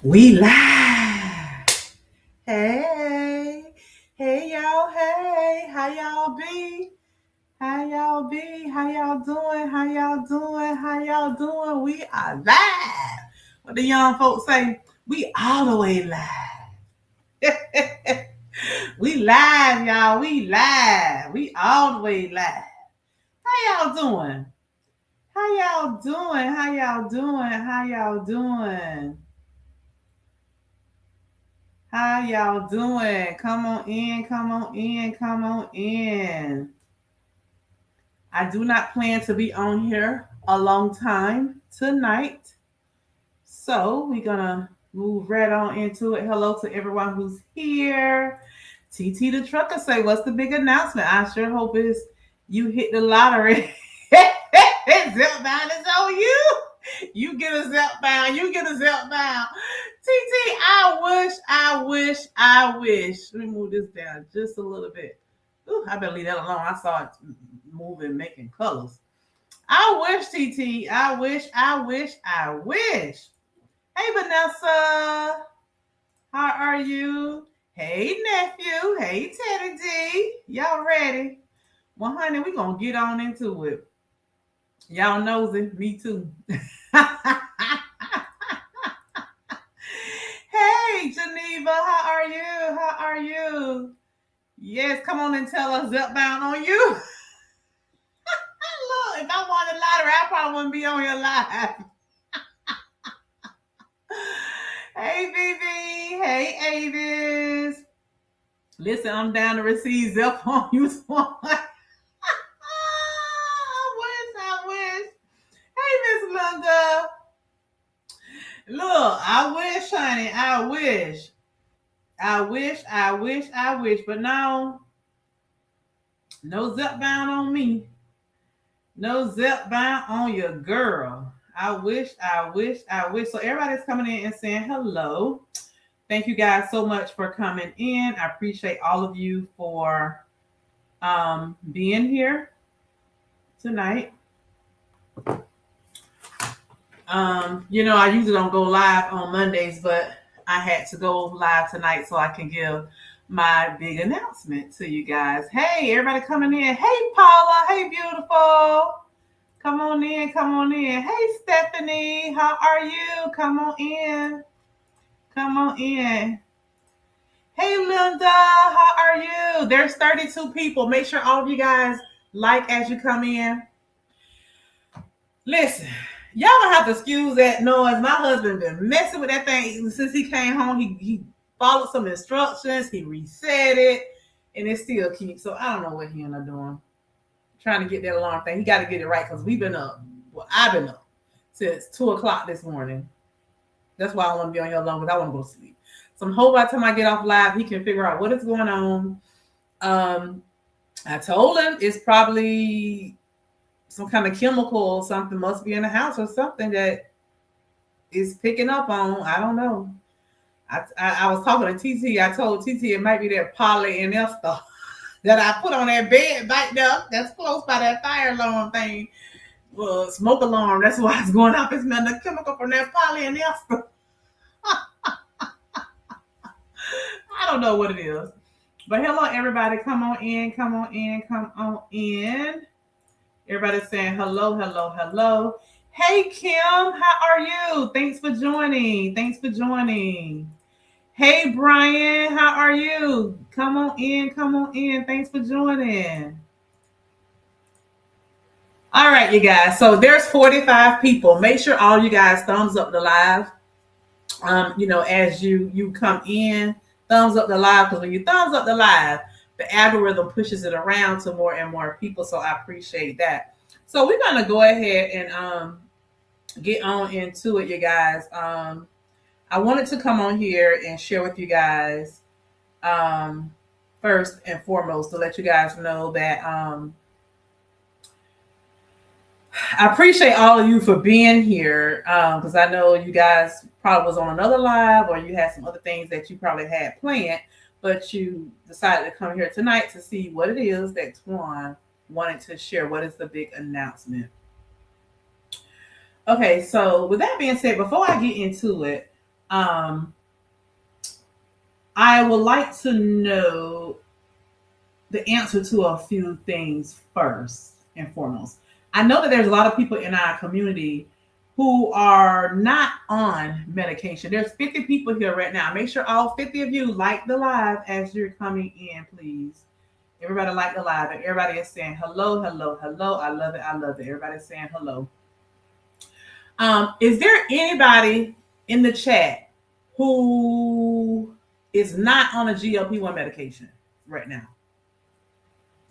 We live. Hey, hey y'all. Hey, how y'all be? How y'all be? How y'all doing? How y'all doing? How y'all doing? We are live. What the young folks say? We all the way live. We live, y'all. We live. We all the way live. How y'all doing? How y'all doing? How y'all doing? How y'all doing? How y'all doing? Come on in, come on in, come on in. I do not plan to be on here a long time tonight. So we're gonna move right on into it. Hello to everyone who's here. TT the trucker say, what's the big announcement? I sure hope is you hit the lottery. Zipbound is on you. You get a Zipbound. You get a Zipbound. TT, I wish. Let me move this down just a little bit. Ooh, I better leave that alone. I saw it moving, making colors. I wish, TT. I wish. Hey, Vanessa. How are you? Hey, nephew. Hey, Teddy D. Y'all ready? Well, honey, we're going to get on into it. Y'all nosy. Me too. Hey, Geneva. How are you? How are you? Yes, come on and tell us Zipbound on you. Look, if I won the lottery, I probably wouldn't be on your live. Hey, BB. Hey, Avis. Listen, I'm down to receive Zip on you. I wish. Hey, Miss Linda. Look, I wish, honey. I wish. But no Zipbound on me. No Zipbound on your girl. I wish. So everybody's coming in and saying hello. Thank you guys so much for coming in. I appreciate all of you for being here tonight. I usually don't go live on Mondays, but I had to go live tonight so I can give my big announcement to you guys. Hey, everybody coming in. Hey, Paula. Hey, beautiful. Come on in. Hey, Stephanie. How are you? Come on in. Hey, Linda. How are you? There's 32 people. Make sure all of you guys like as you come in. Listen, y'all don't have to excuse that noise. My husband been messing with that thing since he came home. He followed some instructions. He reset it, and it still keeps. So I don't know what he ended up doing. Trying to get that alarm thing. He got to get it right because we've been up. Well, I've been up since 2:00 this morning. That's why I want to be on here alone because I want to go to sleep. So I'm hoping by the time I get off live, he can figure out what is going on. I told him it's probably some kind of chemical or something must be in the house or something that is picking up on. I don't know. I was talking to TT. I told TT it might be that poly and ester that I put on that bed back there. That's close by that fire alarm thing. Well, smoke alarm. That's why it's going off. It's another chemical from that poly and ester. I don't know what it is. But hello, everybody. Come on in. Everybody's saying hello. Hey, Kim. How are you? Thanks for joining. Hey, Brian. How are you? Come on in. Thanks for joining. All right, you guys. So there's 45 people. Make sure all you guys thumbs up the live. As you come in, thumbs up the live, because when you thumbs up the live, the algorithm pushes it around to more and more people. So I appreciate that. So we're gonna go ahead and get on into it, you guys. I wanted to come on here and share with you guys first and foremost to let you guys know that I appreciate all of you for being here because I know you guys probably was on another live or you had some other things that you probably had planned, but you decided to come here tonight to see what it is that Twan wanted to share. What is the big announcement? Okay, so with that being said, before I get into it, I would like to know the answer to a few things first and foremost. I know that there's a lot of people in our community who are not on medication. There's 50 people here right now. Make sure all 50 of you like the live as you're coming in, please. Everybody like the live, and everybody is saying hello, hello, hello. I love it. I love it. Everybody's saying hello. Is there anybody in the chat who is not on a GLP-1 medication right now?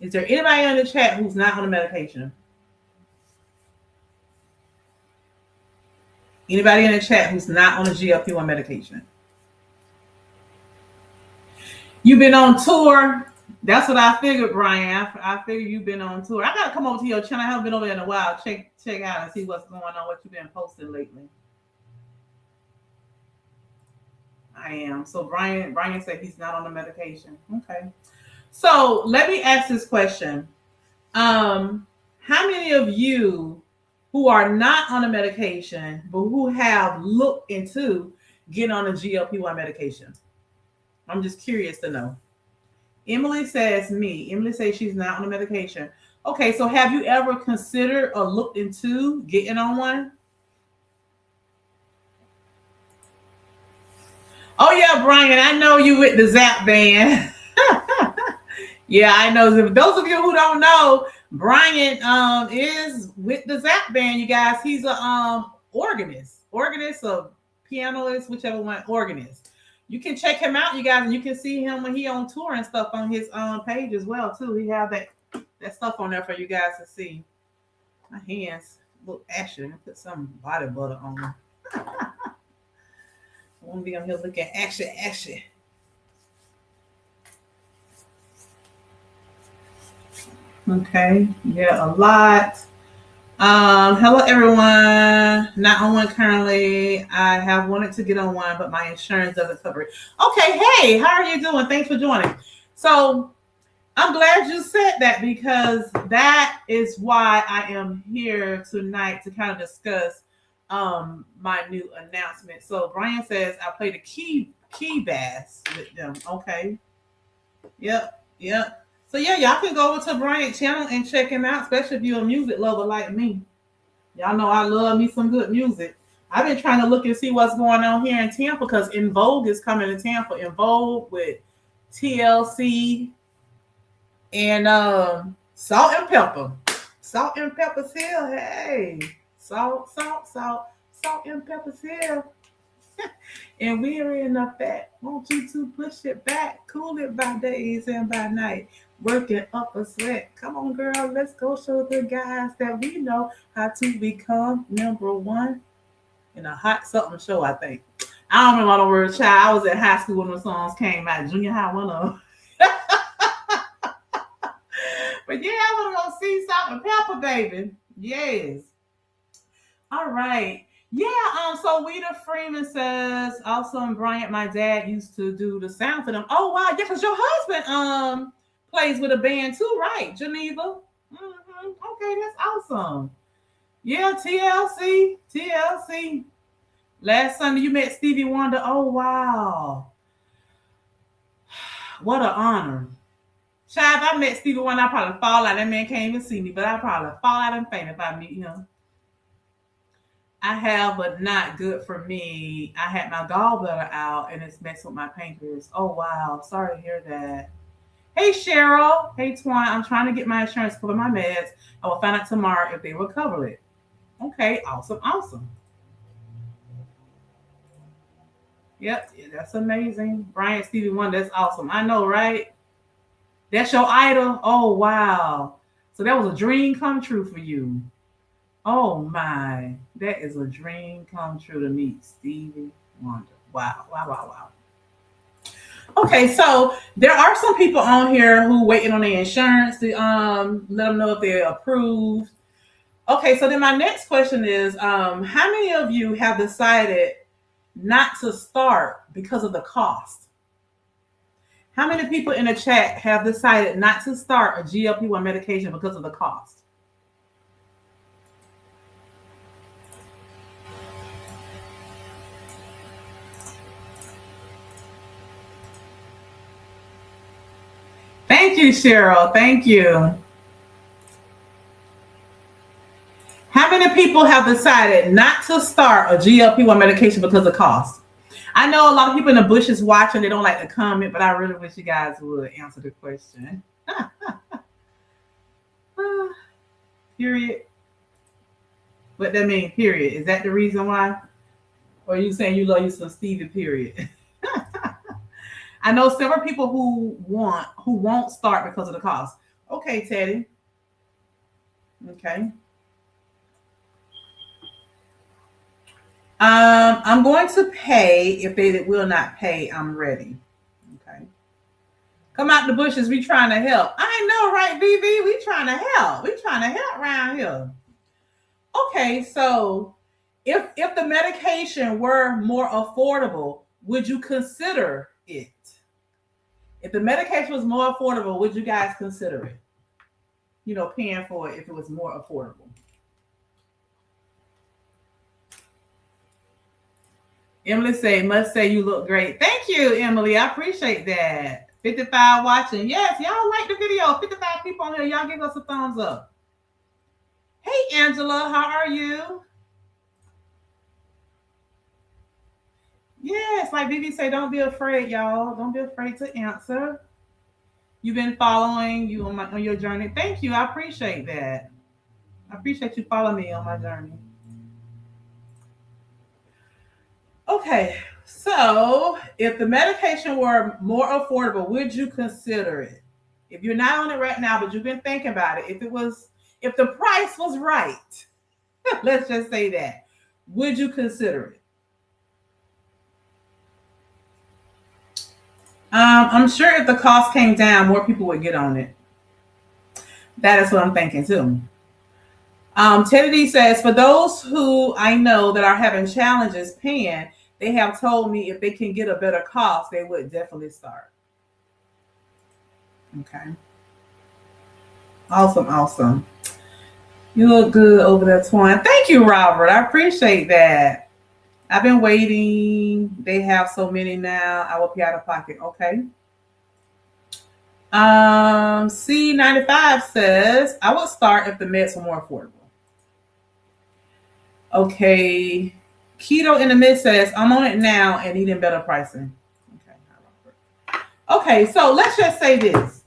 Is there anybody in the chat who's not on a medication? Anybody in the chat who's not on a GLP-1 medication? You've been on tour. That's what I figured, Brian. I figured you've been on tour. I gotta come over to your channel. I haven't been over there in a while. Check out and see what's going on, what you've been posting lately. I am. So Brian said he's not on the medication. Okay. So let me ask this question. How many of you who are not on a medication, but who have looked into getting on a GLP-1 medication? I'm just curious to know. Emily says me. Emily says she's not on a medication. Okay, so have you ever considered or looked into getting on one? Oh yeah, Brian, I know you with the Zap band. Yeah, I know. Those of you who don't know, Brian is with the Zap band, you guys. He's a organist, or pianist, whichever one, organist. You can check him out, you guys, and you can see him when he on tour and stuff on his page as well too. He have that stuff on there for you guys to see. My hands look ashy. I put some body butter on them. I want to be on here looking ashy. Okay, yeah, a lot. Hello everyone. Not on one currently. I have wanted to get on one, but my insurance doesn't cover it. Okay, hey, how are you doing? Thanks for joining. So I'm glad you said that, because that is why I am here tonight to kind of discuss my new announcement. So Brian says I play the key bass with them. Okay. Yep. So yeah, y'all can go over to Brian's channel and check him out, especially if you're a music lover like me. Y'all know I love me some good music. I've been trying to look and see what's going on here in Tampa, because En Vogue is coming to Tampa. En Vogue with TLC and Salt and Pepper. Salt and Pepper's here. Hey, Salt and Pepper's here. And we're in the fat. Want you to push it back, cool it by days and by night, working up a sweat. Come on, girl, let's go show the guys that we know how to become number one in a hot something show, I think. I don't remember all the words, child. I was at high school when the songs came out. Junior high, one of them. But yeah, I want to go see Salt and Pepper, baby. Yes. All right. Yeah, so Weta Freeman says, also in Bryant, my dad used to do the sound for them. Oh, wow. Yeah, because your husband plays with a band too, right, Geneva? Mm-hmm. Okay, that's awesome. Yeah, TLC. Last Sunday, you met Stevie Wonder. Oh, wow. What an honor. Child, if I met Stevie Wonder, I'd probably fall out. That man can't even see me, but I'd probably fall out and faint if I meet him. I have, but not good for me. I had my gallbladder out and it's messed with my pancreas. Oh, wow. Sorry to hear that. Hey, Cheryl. Hey, Twan. I'm trying to get my insurance to cover my meds. I will find out tomorrow if they will cover it. Okay. Awesome. Yep. That's amazing. Brian Stevie Wonder. That's awesome. I know, right? That's your idol? Oh, wow. So that was a dream come true for you. Oh my, that is a dream come true to meet Stevie Wonder. Wow. Okay, so there are some people on here who waiting on their insurance to let them know if they're approved. Okay, so then my next question is, how many of you have decided not to start because of the cost? How many people in the chat have decided not to start a GLP-1 medication because of the cost? Thank you, Cheryl. Thank you. How many people have decided not to start a GLP-1 medication because of cost? I know a lot of people in the bushes watching, they don't like to comment, but I really wish you guys would answer the question. Period. What that mean, period? Is that the reason why? Or are you saying you love you some Stevie, period? I know several people who won't start because of the cost. Okay, Teddy. Okay. I'm going to pay. If they will not pay, I'm ready. Okay. Come out the bushes. We trying to help. I know, right, BB? We trying to help. We trying to help around here. Okay, so if the medication were more affordable, would you consider it? If the medication was more affordable, would you guys consider it? You know, paying for it if it was more affordable. Emily must say you look great. Thank you, Emily. I appreciate that. 55 watching. Yes, y'all like the video. 55 people on here. Y'all give us a thumbs up. Hey, Angela, how are you? Yes, like BB say, don't be afraid, y'all. Don't be afraid to answer. You've been following you on your journey. Thank you. I appreciate that. I appreciate you following me on my journey. Okay, so if the medication were more affordable, would you consider it? If you're not on it right now, but you've been thinking about it, if the price was right, let's just say that, would you consider it? I'm sure if the cost came down, more people would get on it. That is what I'm thinking too. Teddy D says, for those who I know that are having challenges paying, they have told me if they can get a better cost, they would definitely start. Okay. Awesome. You look good over there, Twine. Thank you, Robert. I appreciate that. I've been waiting. They have so many now. I will pay out of pocket. Okay. C95 says, I would start if the meds were more affordable. Okay. Keto in the mid says, I'm on it now and needing better pricing. Okay, so let's just say this.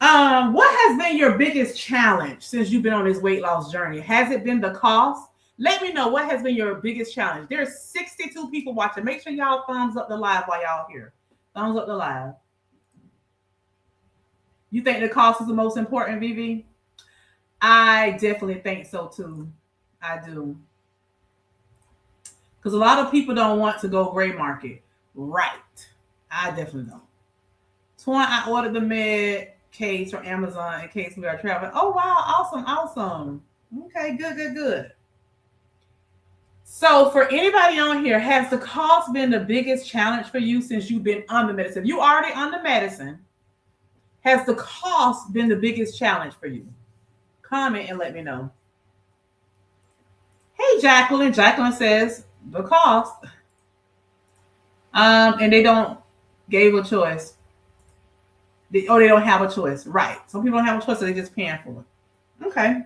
What has been your biggest challenge since you've been on this weight loss journey? Has it been the cost? Let me know what has been your biggest challenge. There's 62 people watching. Make sure y'all thumbs up the live while y'all here. Thumbs up the live. You think the cost is the most important, Vivi? I definitely think so too. I do. Because a lot of people don't want to go gray market. Right. I definitely don't. Twine, I ordered the med case from Amazon in case we are traveling. Oh, wow. Awesome. Okay, good. So for anybody on here, has the cost been the biggest challenge for you since you've been on the medicine? You already on the medicine. Has the cost been the biggest challenge for you? Comment and let me know. Hey, Jacqueline. Jacqueline says the cost. And they don't give a choice. They don't have a choice. Right. Some people don't have a choice, so they're just paying for it. Okay.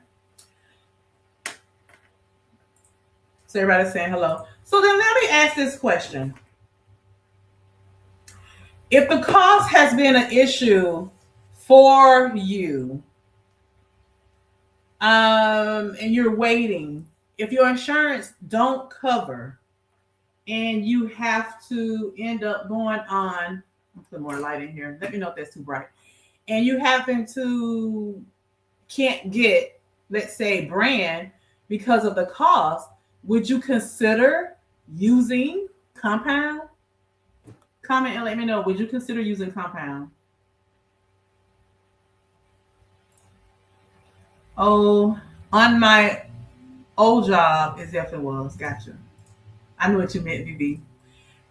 So everybody's saying hello. So then let me ask this question. If the cost has been an issue for you, and you're waiting, if your insurance don't cover and you have to end up going on, I'll put more light in here. Let me know if that's too bright. And you happen to can't get, let's say, brand because of the cost, would you consider using compound? Comment and let me know. Would you consider using compound? Oh, on my old job, it definitely was. Gotcha. I knew what you meant, BB.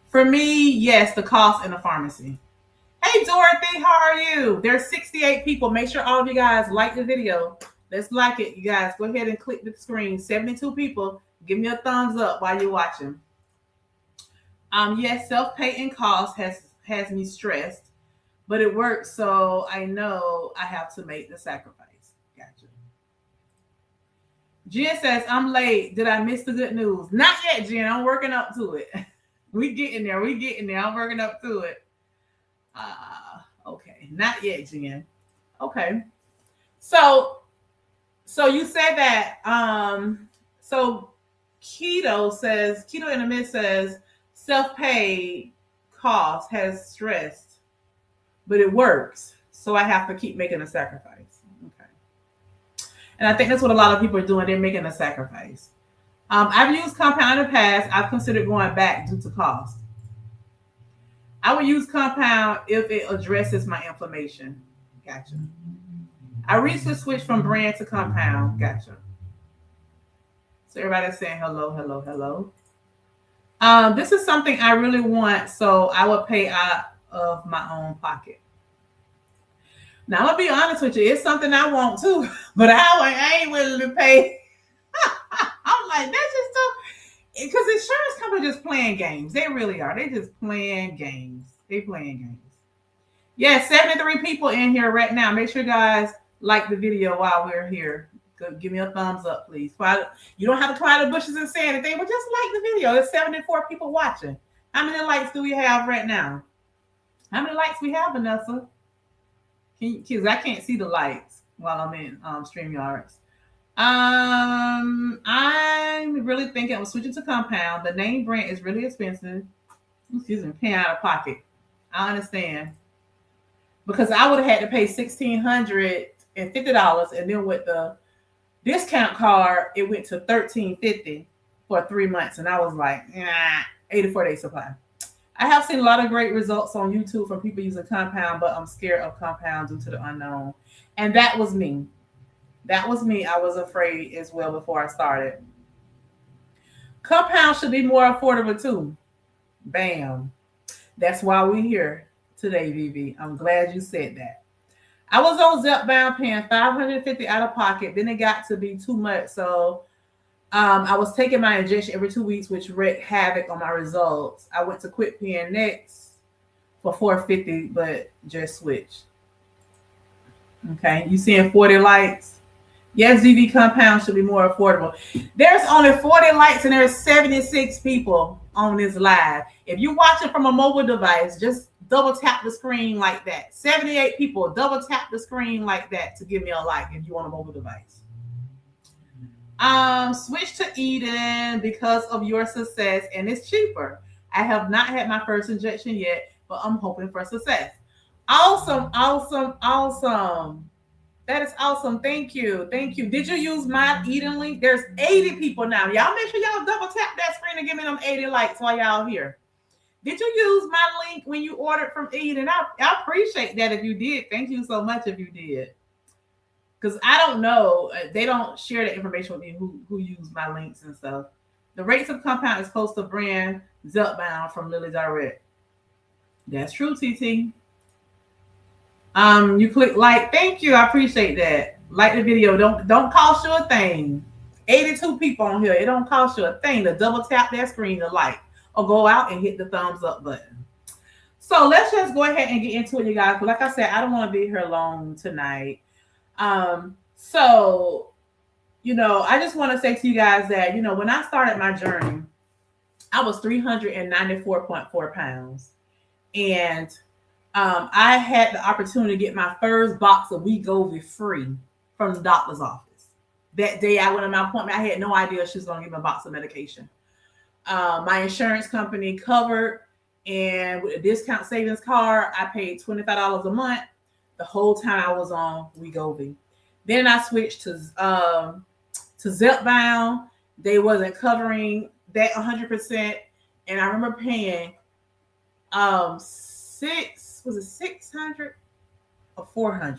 For me, yes, the cost in the pharmacy. Hey, Dorothy, how are you? There's 68 people. Make sure all of you guys like the video. Let's like it, you guys. Go ahead and click the screen. 72 people. Give me a thumbs up while you're watching. Yes, self-pay and cost has me stressed. but it works. So I know I have to make the sacrifice. Gotcha. Jen says, I'm late. Did I miss the good news? Not yet, Jen. I'm working up to it. We getting there. I'm working up to it. Okay. Not yet, Jen. Okay. So you said that so Keto in the Mist says self-paid cost has stressed, but it works. So I have to keep making a sacrifice. Okay. And I think that's what a lot of people are doing. They're making a sacrifice. I've used Compound in the past. I've considered going back due to cost. I would use Compound if it addresses my inflammation. Gotcha. I recently switched from brand to Compound. Gotcha. So everybody's saying hello, hello, hello. This is something I really want, so I would pay out of my own pocket. Now, I'm going to be honest with you. It's something I want too, but I ain't willing to pay. I'm like, that's just so, because insurance companies just playing games. They really are. They just playing games. They playing games. Yeah, 73 people in here right now. Make sure you guys like the video while we're here. Give me a thumbs up, please. You don't have to climb the bushes and say anything, but just like the video. There's 74 people watching. How many likes do we have right now? How many likes we have, Vanessa? Because I can't see the likes while I'm in StreamYards. I'm really thinking I'm switching to Compound. The name brand is really expensive. Excuse me, paying out of pocket. I understand. Because I would have had to pay $1,650, and then with the discount card, it went to $1,350 for 3 months, and I was like, 84-day supply. I have seen a lot of great results on YouTube from people using Compound, but I'm scared of Compound due to the unknown. And that was me. That was me. I was afraid as well before I started. Compound should be more affordable too. Bam. That's why we're here today, Vivi. I'm glad you said that. I was on Zepbound paying $550 out of pocket. Then it got to be too much. So I was taking my injection every 2 weeks, which wreaked havoc on my results. I went to quit paying next for $450, but just switched. Okay, you seeing 40 likes? Yes, ZV Compound should be more affordable. There's only 40 likes and there's 76 people on this live. If you're watching from a mobile device, just double tap the screen like that. 78 people, double tap the screen like that to give me a like if you on a mobile device. Switch to Eden because of your success and it's cheaper. I have not had my first injection yet, but I'm hoping for success. Awesome. That is awesome. Thank you. Did you use my Eden link? There's 80 people now. Y'all make sure y'all double tap that screen and give me them 80 likes while y'all here. Did you use my link when you ordered from Eden? I appreciate that if you did. Thank you so much if you did. Because I don't know. They don't share the information with me who used my links and stuff. The rates of Compound is close to brand Zepbound from Lily Direct. That's true, TT. You click like. Thank you. I appreciate that. Like the video. Don't cost you a thing. 82 people on here. It don't cost you a thing to double tap that screen to like or go out and hit the thumbs up button. So let's just go ahead and get into it, you guys. But like I said, I don't want to be here long tonight. So, I just want to say to you guys that, when I started my journey, I was 394.4 pounds. And I had the opportunity to get my first box of Wegovy free from the doctor's office. That day I went on my appointment, I had no idea she was going to give me a box of medication. My insurance company covered, and with a discount savings card, I paid $25 a month the whole time I was on Wegovy. Then I switched to Zepbound. They wasn't covering that 100%, and I remember paying $600 or $400? I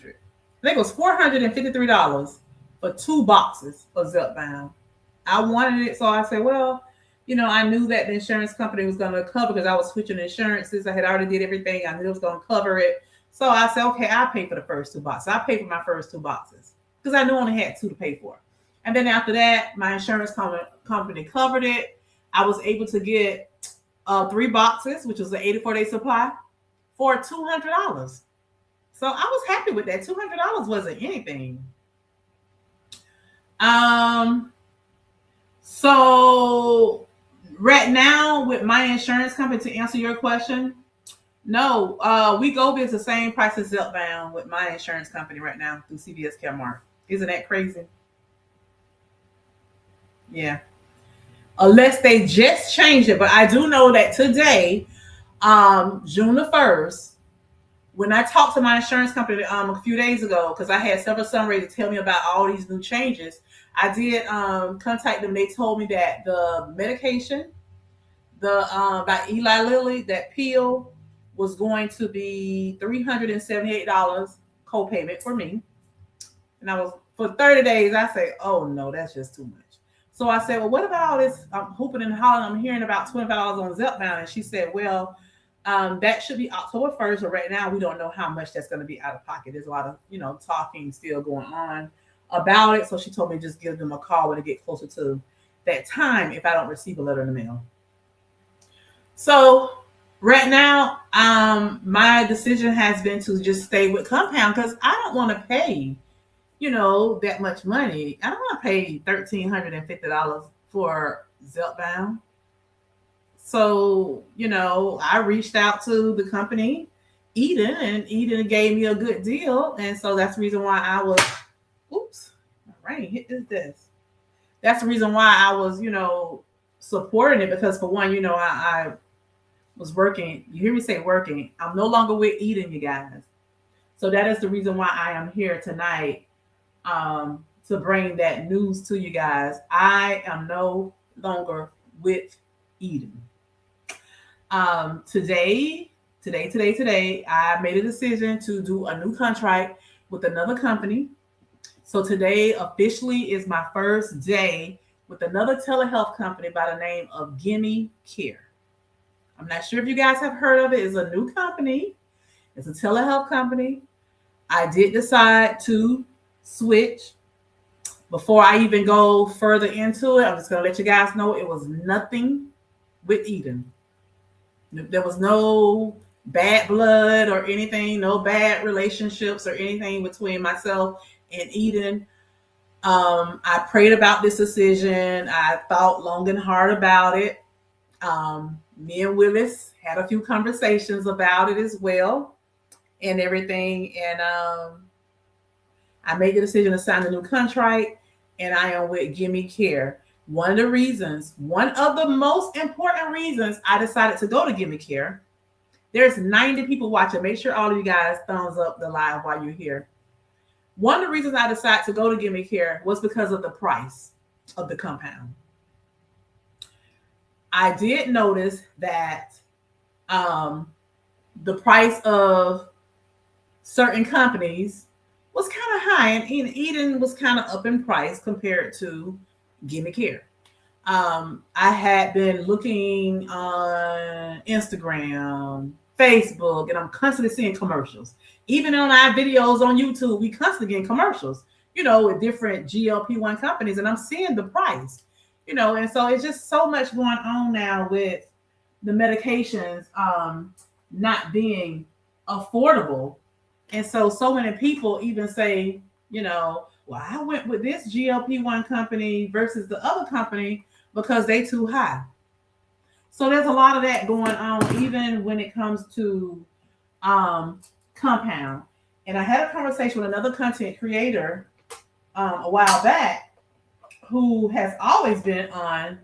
think it was $453 for 2 boxes of Zepbound. I wanted it, so I said, well, I knew that the insurance company was going to cover because I was switching insurances. I had already did everything. I knew it was going to cover it. So I said, okay, I'll pay for the first 2 boxes. I paid for my first 2 boxes because I knew I only had 2 to pay for. And then after that, my insurance company covered it. I was able to get 3 boxes, which was an 84-day supply, for $200. So I was happy with that. $200 wasn't anything. Um, so right now with my insurance company, to answer your question, no, Wegovy is the same price as Zepbound with my insurance company right now through CVS Caremark. Isn't that crazy? Yeah. Unless they just changed it, but I do know that today, June the 1st, when I talked to my insurance company a few days ago, because I had several somebody to tell me about all these new changes, I did contact them. They told me that the medication, the by Eli Lilly, that pill was going to be $378 co-payment for me. And I was for 30 days, I say, oh no, that's just too much. So I said, well, what about all this hooping and hollering? I'm hearing about $25 on Zepbound. And she said, well, that should be October 1st, but right now we don't know how much that's going to be out of pocket. There's a lot of, talking still going on about it. So she told me just give them a call when it get closer to that time if I don't receive a letter in the mail. So right now, my decision has been to just stay with Compound because I don't want to pay, that much money. I don't want to pay $1,350 for Zepbound. So, I reached out to the company, Eden, and Eden gave me a good deal. And so that's the reason why I was, oops, my rain hit this desk. That's the reason why I was, supporting it because for one, I was working. You hear me say working. I'm no longer with Eden, you guys. So that is the reason why I am here tonight to bring that news to you guys. I am no longer with Eden. Today, I made a decision to do a new contract with another company. So today officially is my first day with another telehealth company by the name of Gimme Care. I'm not sure if you guys have heard of it. It's a new company. It's a telehealth company. I did decide to switch. Before I even go further into it, I'm just going to let you guys know it was nothing with Eden. There was no bad blood or anything, no bad relationships or anything between myself and Eden. I prayed about this decision. I thought long and hard about it. Me and Willis had a few conversations about it as well and everything. And I made the decision to sign a new contract, and I am with Gimme Care. One of the most important reasons I decided to go to Gimme Care, there's 90 people watching. Make sure all of you guys thumbs up the live while you're here. One of the reasons I decided to go to Gimme Care was because of the price of the compound. I did notice that the price of certain companies was kind of high, and Eden was kind of up in price compared to Gimme Care. I had been looking on Instagram, Facebook, and I'm constantly seeing commercials. Even on our videos on YouTube, we constantly getting commercials, with different GLP-1 companies, and I'm seeing the price, and so it's just so much going on now with the medications not being affordable. And so many people even say, well, I went with this GLP-1 company versus the other company because they too high. So there's a lot of that going on, even when it comes to compound. And I had a conversation with another content creator a while back who has always been on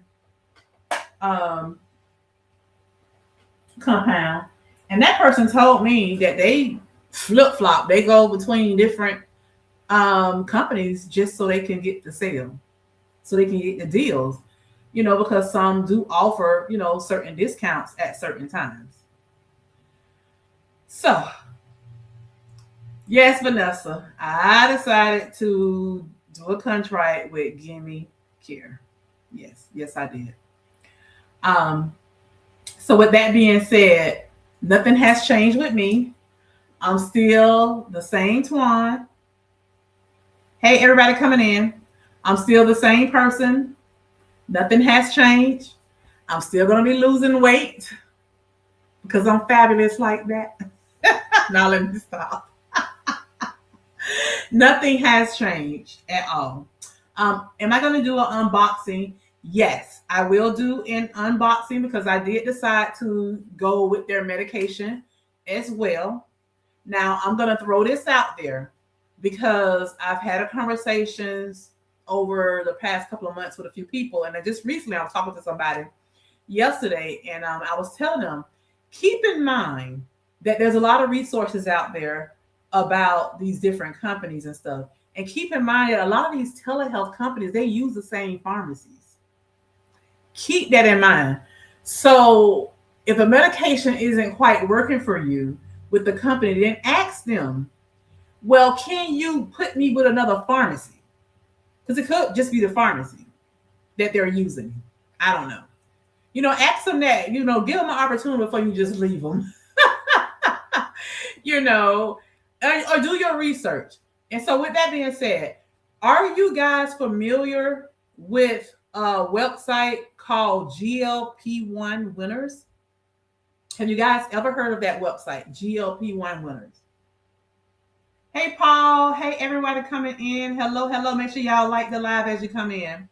compound. And that person told me that they flip-flop. They go between different companies just so they can get the sale, so they can get the deals, because some do offer, certain discounts at certain times. So, yes, Vanessa, I decided to do a contract with Gimme Care. Yes, I did. So with that being said, nothing has changed with me. I'm still the same Twan. Hey, everybody coming in. I'm still the same person. Nothing has changed. I'm still going to be losing weight because I'm fabulous like that. Now let me stop. Nothing has changed at all. Am I going to do an unboxing? Yes, I will do an unboxing because I did decide to go with their medication as well. Now, I'm going to throw this out there because I've had a conversations over the past couple of months with a few people. And I just recently, I was talking to somebody yesterday, and I was telling them, keep in mind that there's a lot of resources out there about these different companies and stuff. And keep in mind that a lot of these telehealth companies, they use the same pharmacies. Keep that in mind. So if a medication isn't quite working for you with the company, then ask them, well, can you put me with another pharmacy? Because it could just be the pharmacy that they're using. I don't know. Ask them that, give them an opportunity before you just leave them, you know, or do your research. And so with that being said, are you guys familiar with a website called GLP-1 Winners? Have you guys ever heard of that website, GLP-1 Winners? Hey, Paul. Hey, everybody coming in. Hello, hello. Make sure y'all like the live as you come in.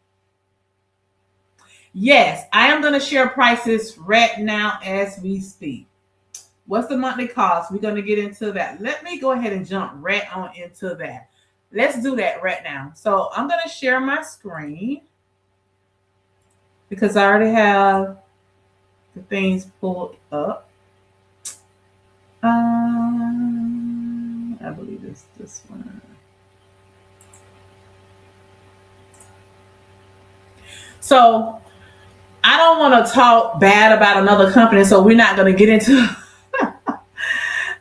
Yes, I am going to share prices right now as we speak. What's the monthly cost? We're going to get into that. Let me go ahead and jump right on into that. Let's do that right now. So I'm going to share my screen because I already have the things pulled up. I believe it's this one. So I don't want to talk bad about another company, so we're not going to get into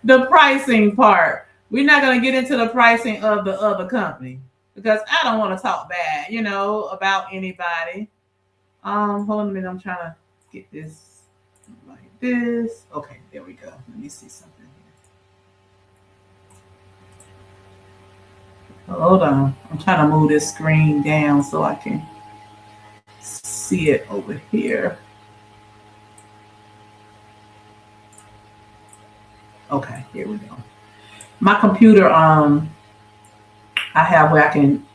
the pricing part. We're not going to get into the pricing of the other company because I don't want to talk bad, about anybody. Hold on a minute. I'm trying to get this like this. Okay, there we go. Let me see something here. Hold on. I'm trying to move this screen down so I can see it over here. Okay, here we go. My computer, I have where I can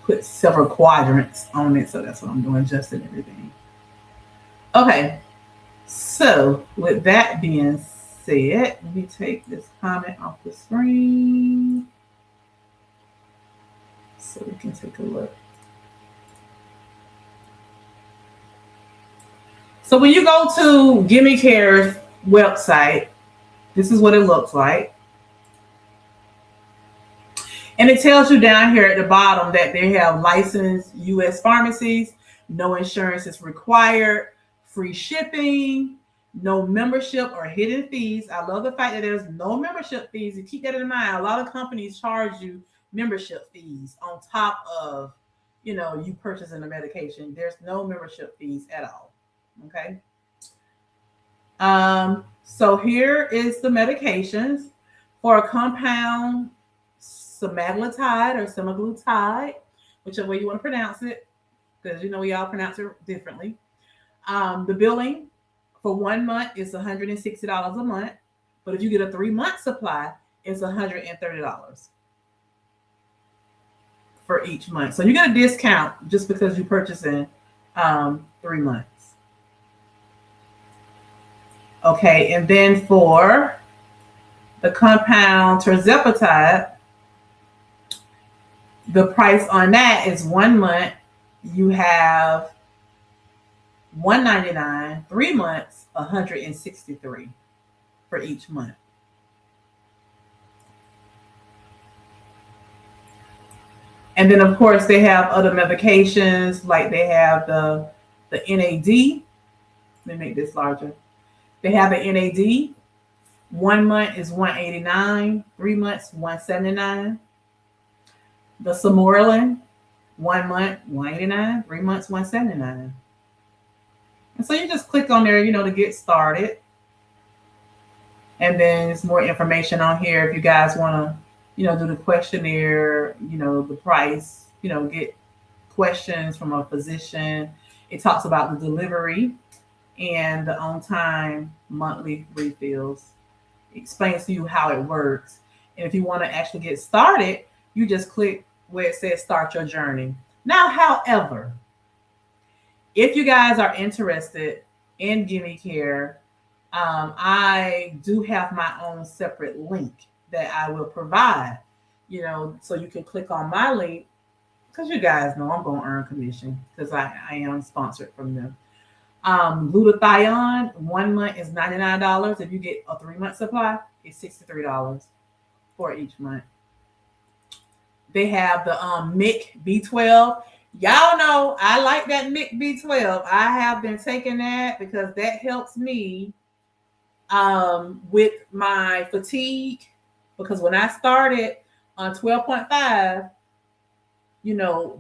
put several quadrants on it, so that's what I'm doing, adjusting everything. Okay, so with that being said, let me take this comment off the screen so we can take a look. So when you go to Gimme Care's website, this is what it looks like. And it tells you down here at the bottom that they have licensed U.S. pharmacies, no insurance is required, free shipping, no membership or hidden fees. I love the fact that there's no membership fees. You keep that in mind. A lot of companies charge you membership fees on top of, you purchasing the medication. There's no membership fees at all. Okay. So here is the medications for a compound semaglutide or semaglutide, whichever way you want to pronounce it, because we all pronounce it differently. The billing for 1 month is $160 a month, but if you get a 3-month supply, it's $130 for each month. So you get a discount just because you're purchasing 3 months. Okay, and then for the compound tirzepatide, the price on that is 1 month. You have $199, 3 months, $163 for each month. And then, of course, they have other medications, like they have the NAD. Let me make this larger. They have the NAD. 1 month is $189, 3 months, $179. The Sermorelin, 1 month, $189, 3 months, $179. And so you just click on there, to get started. And then there's more information on here if you guys want to, do the questionnaire, the price, get questions from a physician. It talks about the delivery and the on-time monthly refills. It explains to you how it works. And if you want to actually get started, you just click where it says start your journey. Now, however, if you guys are interested in Gimme Care, I do have my own separate link that I will provide, so you can click on my link because you guys know I'm going to earn commission because I am sponsored from them. Glutathione, 1 month is $99. If you get a 3-month supply, it's $63 for each month. They have the MIC B12. Y'all know I like that MIC B12. I have been taking that because that helps me with my fatigue. Because when I started on 12.5,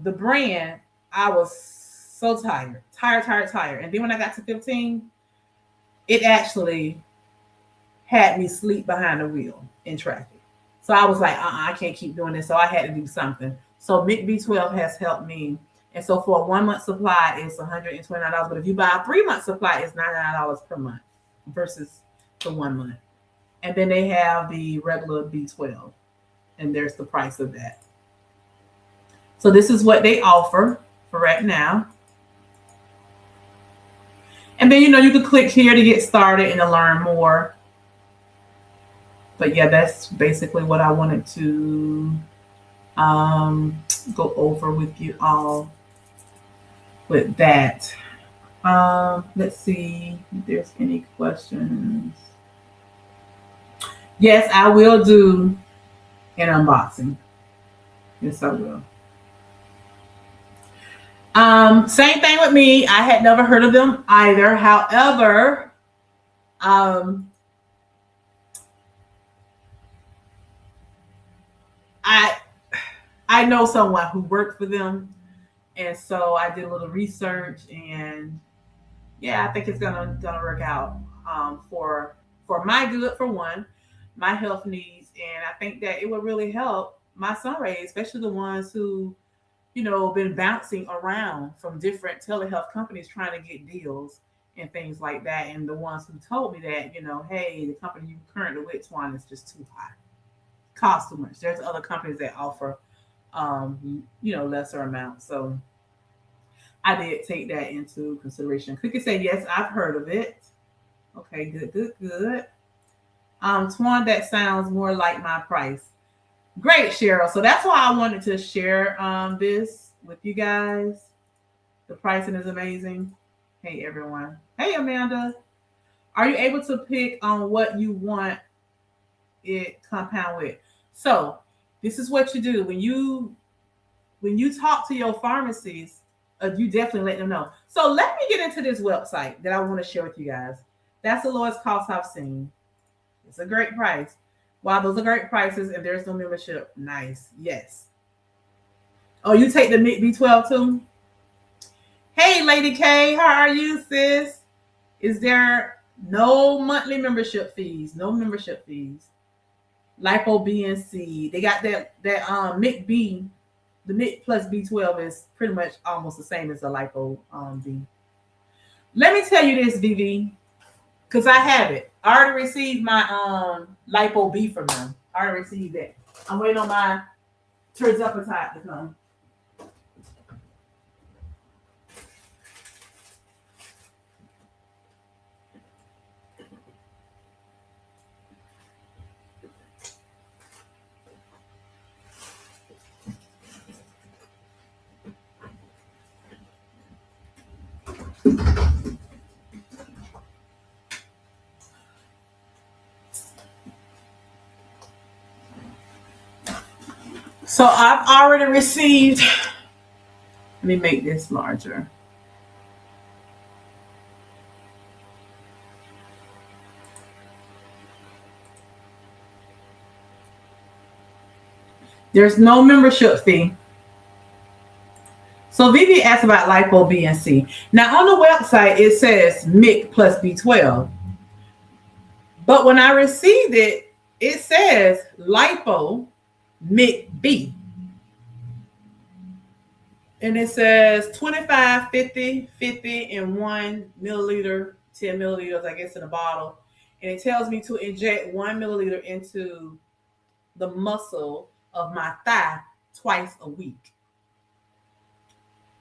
the brand, I was so tired. And then when I got to 15, it actually had me sleep behind the wheel in traffic. So I was like, I can't keep doing this. So I had to do something. So MIC B12 has helped me. And so for a 1 month supply, it's $129. But if you buy a 3-month supply, it's $99 per month versus the 1 month. And then they have the regular B12. And there's the price of that. So this is what they offer for right now. And then, you can click here to get started and to learn more. But yeah, that's basically what I wanted to go over with you all with that. Let's see if there's any questions. Yes, I will do an unboxing. Yes, I will. Same thing with me. I had never heard of them either. However, I know someone who worked for them, and so I did a little research, and yeah, I think it's gonna work out for my good, for one, my health needs, and I think that it will really help my Sunrays, especially the ones who been bouncing around from different telehealth companies trying to get deals and things like that, and the ones who told me that hey, the company you currently with, Twan, is just too high, cost too much. There's other companies that offer lesser amounts. So I did take that into consideration. Cookie said, yes, I've heard of it. Okay, good. Twan, that sounds more like my price. Great, Cheryl. So that's why I wanted to share this with you guys. The pricing is amazing. Hey, everyone. Hey, Amanda. Are you able to pick on what you want it compound with? So this is what you do when you talk to your pharmacies. You definitely let them know. So let me get into this website that I want to share with you guys. That's the lowest cost I've seen. It's a great price. Wow, those are great prices, and there's no membership. Nice. Yes. Oh, you take the MIC B12 too? Hey, Lady K, how are you, sis? Is there no monthly membership fees? No membership fees. Lipo B and C. They got that MIC B. The MIC plus B12 is pretty much almost the same as the Lipo B. Let me tell you this, Vivi, because I have it. I already received my Lipo B from them. I already received that. I'm waiting on my terzepatide to come. So I've already received, let me make this larger. There's no membership fee. So Vivi asked about Lipo B and C. Now on the website, it says MIC plus B12. But when I received it, it says Lipo MIC B. And it says 25, 50, 50, and 1 milliliter, 10 milliliters, I guess, in a bottle. And it tells me to inject 1 milliliter into the muscle of my thigh twice a week.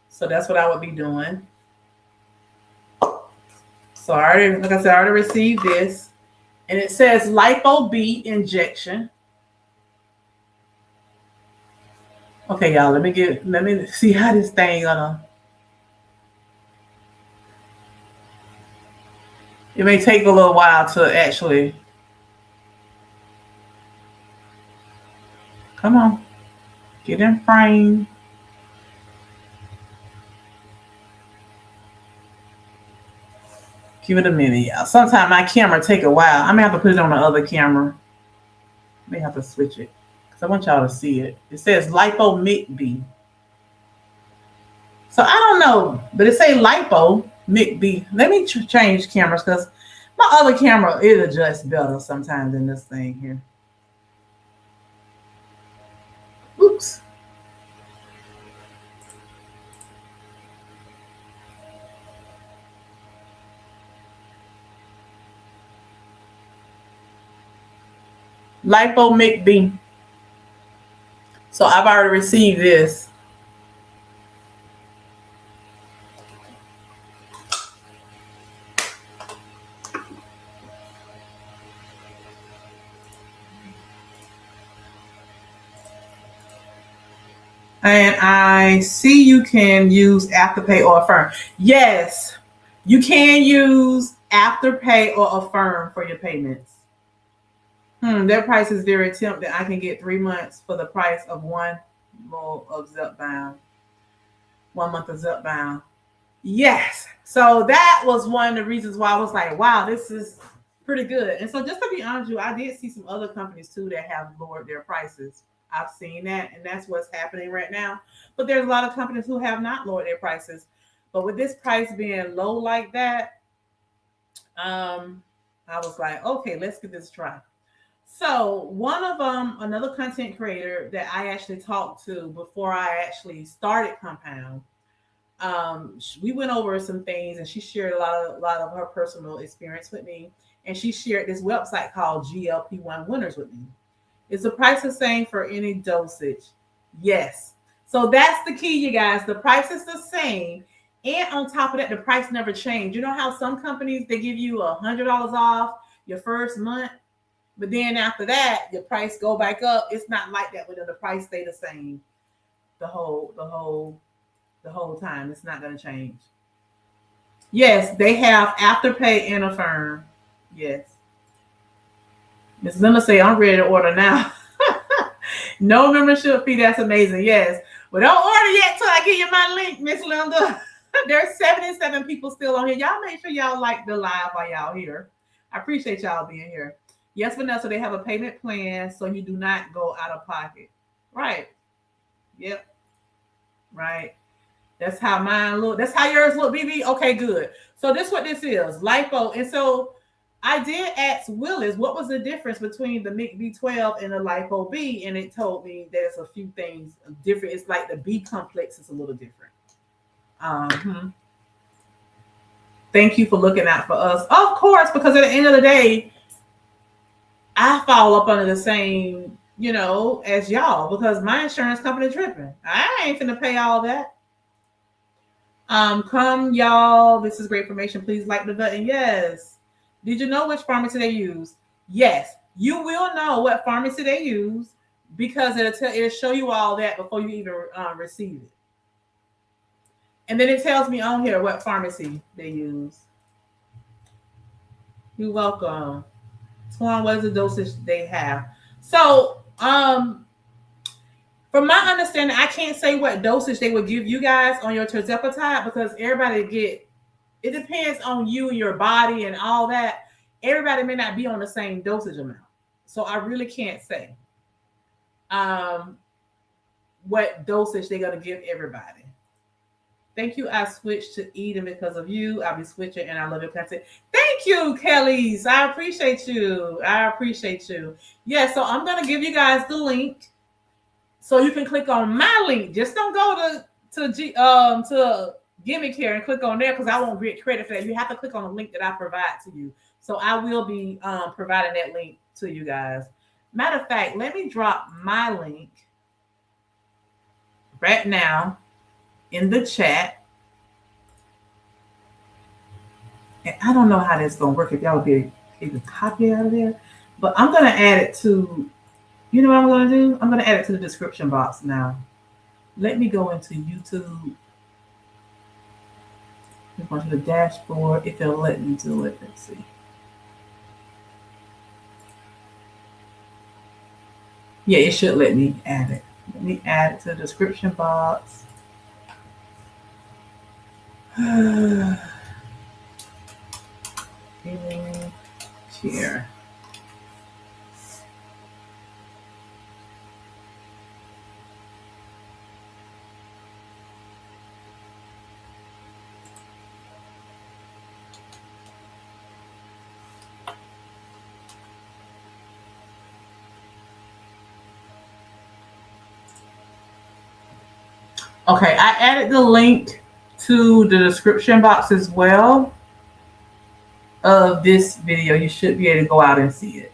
So that's what I would be doing. So I already, like I said, I already received this. And it says Lipo B injection. Okay, y'all, let me see how this thing gonna. It may take a little while to actually. Come on, get in frame. Give it a minute, y'all. Sometimes my camera take a while. I may have to put it on the other camera. May have to switch it because I want y'all to see it. It says Lipo MIC-B. So I don't know, but it say Lipo MIC-B. Let me change cameras because my other camera, it adjusts better sometimes than this thing here. Oops. Lipo MIC-B. So I've already received this. And I see you can use Afterpay or Affirm. Yes, you can use Afterpay or Affirm for your payments. Their price is very tempting. I can get 3 months for the price of one month of Zipbound. 1 month of Zipbound. Yes. So that was one of the reasons why I was like, wow, this is pretty good. And so just to be honest with you, I did see some other companies too that have lowered their prices. I've seen that, and that's what's happening right now. But there's a lot of companies who have not lowered their prices. But with this price being low like that, I was like, okay, let's give this a try. So one of another content creator that I actually talked to before I actually started Compound, we went over some things, and she shared a lot of her personal experience with me, and she shared this website called GLP-1 Winners with me. Is the price the same for any dosage? Yes. So that's the key, you guys. The price is the same. And on top of that, the price never changed. You know how some companies, they give you $100 off your first month, but then after that, your price go back up. It's not like that, but the price stay the same the whole time. It's not going to change. Yes, they have Afterpay and Affirm. Yes. Miss Linda say, I'm ready to order now. No membership fee. That's amazing. Yes. Well, don't order yet till I give you my link, Miss Linda. There's 77 people still on here. Y'all make sure y'all like the live while y'all here. I appreciate y'all being here. Yes, Vanessa, they have a payment plan so you do not go out of pocket. Right. Yep. Right. That's how mine look. That's how yours look, BB. Okay, good. So this is what this is. Lipo. And so I did ask Willis what was the difference between the MIC-B12 and the Lipo B, and it told me there's a few things different. It's like the B complex is a little different. Thank you for looking out for us. Of course, because at the end of the day, I fall up under the same, as y'all, because my insurance company tripping. I ain't finna pay all that. Come y'all. This is great information. Please like the button. Yes. Did you know which pharmacy they use? Yes, you will know what pharmacy they use because it'll show you all that before you even receive it. And then it tells me on here what pharmacy they use. You're welcome. Swan, what is the dosage they have? So, from my understanding, I can't say what dosage they would give you guys on your tirzepatide because it depends on you and your body and all that. Everybody may not be on the same dosage amount. So I really can't say what dosage they're going to give everybody. Thank you. I switched to Eden because of you. I'll be switching and I love your content. Thank you, Kellys. I appreciate you. Yeah, so I'm going to give you guys the link so you can click on my link. Just don't go to Gimmick here and click on there because I won't get credit for that. You have to click on the link that I provide to you. So I will be providing that link to you guys. Matter of fact, let me drop my link right now in the chat. And I don't know how that's going to work if y'all be able to copy it out of there. But I'm going to add it to, you know what I'm going to do? I'm going to add it to the description box now. Let me go into YouTube. Go to the dashboard if it'll let me do it. Let's see. Yeah, it should let me add it. Let me add it to the description box. Here. Okay, I added the link to the description box as well of this video. You should be able to go out and see it.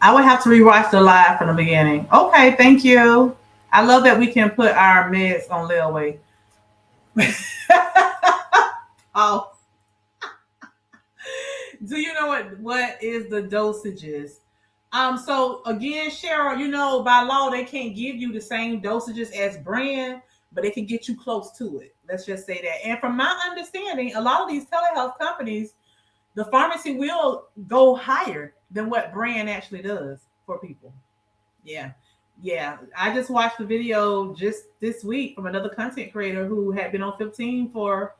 I would have to rewatch the live from the beginning. Okay, thank you. I love that we can put our meds on layaway. Oh. Do you know what is the dosages? So again, Cheryl, you know, by law, they can't give you the same dosages as brand, but they can get you close to it. Let's just say that. And from my understanding, a lot of these telehealth companies, the pharmacy will go higher than what brand actually does for people. Yeah. Yeah. I just watched the video just this week from another content creator who had been on 15 for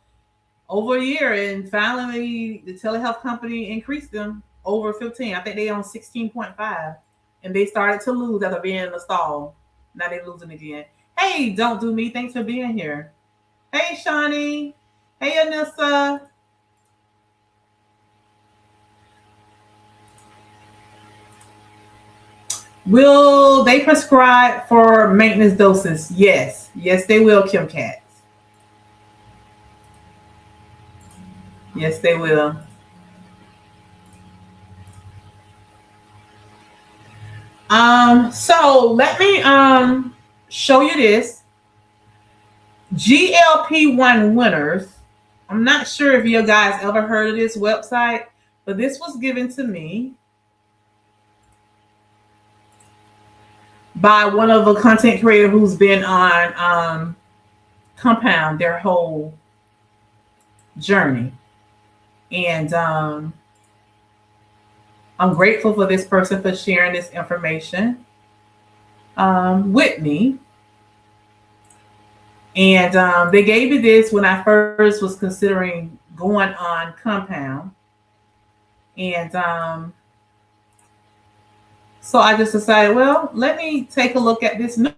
over a year, and finally the telehealth company increased them over 15. I think they on 16.5, and they started to lose after being in the stall. Now they're losing again. Hey, Don't Do Me, thanks for being here. Hey, Shawnee. Hey, Anissa. Will they prescribe for maintenance doses? Yes. Yes, they will, Kim Katz. Yes, they will. So let me show you this. GLP-1 Winners. I'm not sure if you guys ever heard of this website, but this was given to me by one of a content creator who's been on Compound their whole journey. And I'm grateful for this person for sharing this information with me. And they gave me this when I first was considering going on Compound. And so I just decided, well, let me take a look at this new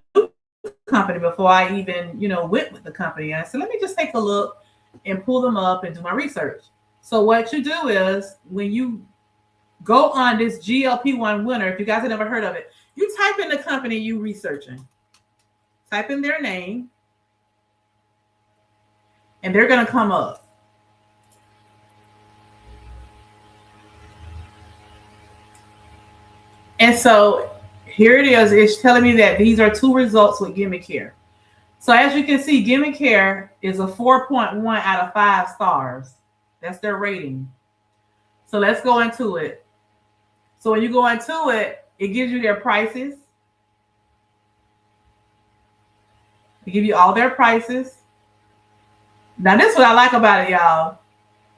company before I even, went with the company. And I said, let me just take a look and pull them up and do my research. So what you do is when you go on this GLP-1 Winner, if you guys have never heard of it, you type in the company you researching. Type in their name. And they're going to come up. And so here it is. It's telling me that these are 2 results with Gimme Care. So as you can see, Gimme Care is a 4.1 out of 5 stars. That's their rating. So let's go into it. So when you go into it, it gives you their prices. It gives you all their prices. Now, this is what I like about it, y'all.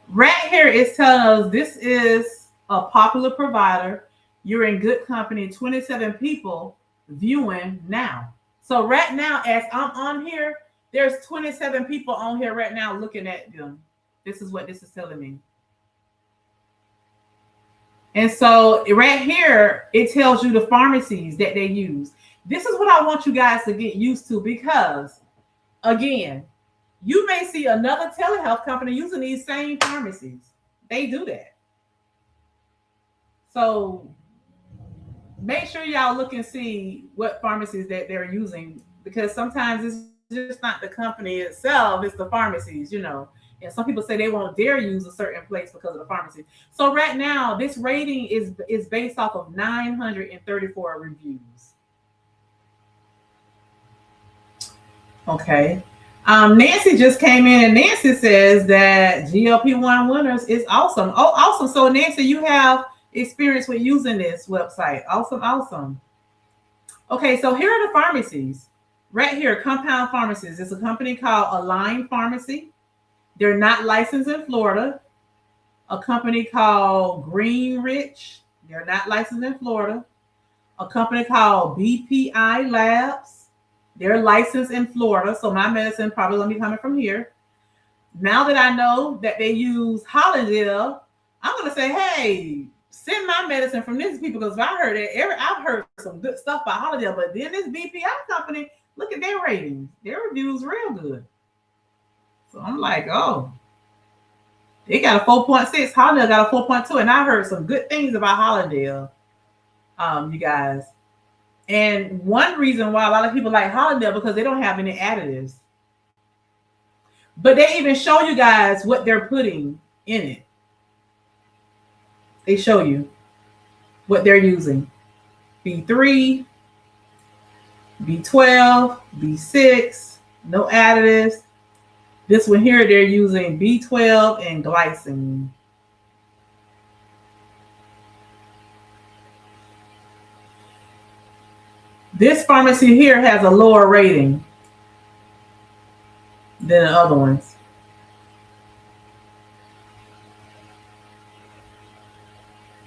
Right here, it's telling us this is a popular provider. You're in good company. 27 people viewing now. So right now, as I'm on here, there's 27 people on here right now looking at them. This is what this is telling me. And so right here, it tells you the pharmacies that they use. This is what I want you guys to get used to, because, again, you may see another telehealth company using these same pharmacies. They do that. So make sure y'all look and see what pharmacies that they're using, because sometimes it's just not the company itself, it's the pharmacies, And some people say they won't dare use a certain place because of the pharmacy. So right now, this rating is based off of 934 reviews. Okay. Nancy just came in, and Nancy says that GLP-1 Winners is awesome. Oh, awesome. So Nancy, you have experience with using this website. Awesome, awesome. Okay, so here are the pharmacies. Right here, Compound Pharmacies. It's a company called Align Pharmacy. They're not licensed in Florida. A company called Greenrich. They're not licensed in Florida. A company called BPI Labs. They're licensed in Florida, so my medicine probably gonna be coming from here. Now that I know that they use Hollindale, I'm gonna say, hey, send my medicine from these people, because I've heard some good stuff about Hollindale, but then this BPI company, look at their ratings. Their reviews real good. So I'm like, oh, they got a 4.6. Hollindale got a 4.2, and I heard some good things about Hollindale, you guys. And one reason why a lot of people like Hollindale, because they don't have any additives. But they even show you guys what they're putting in it. They show you what they're using. B3, B12, B6, no additives. This one here, they're using B12 and glycine. This pharmacy here has a lower rating than the other ones.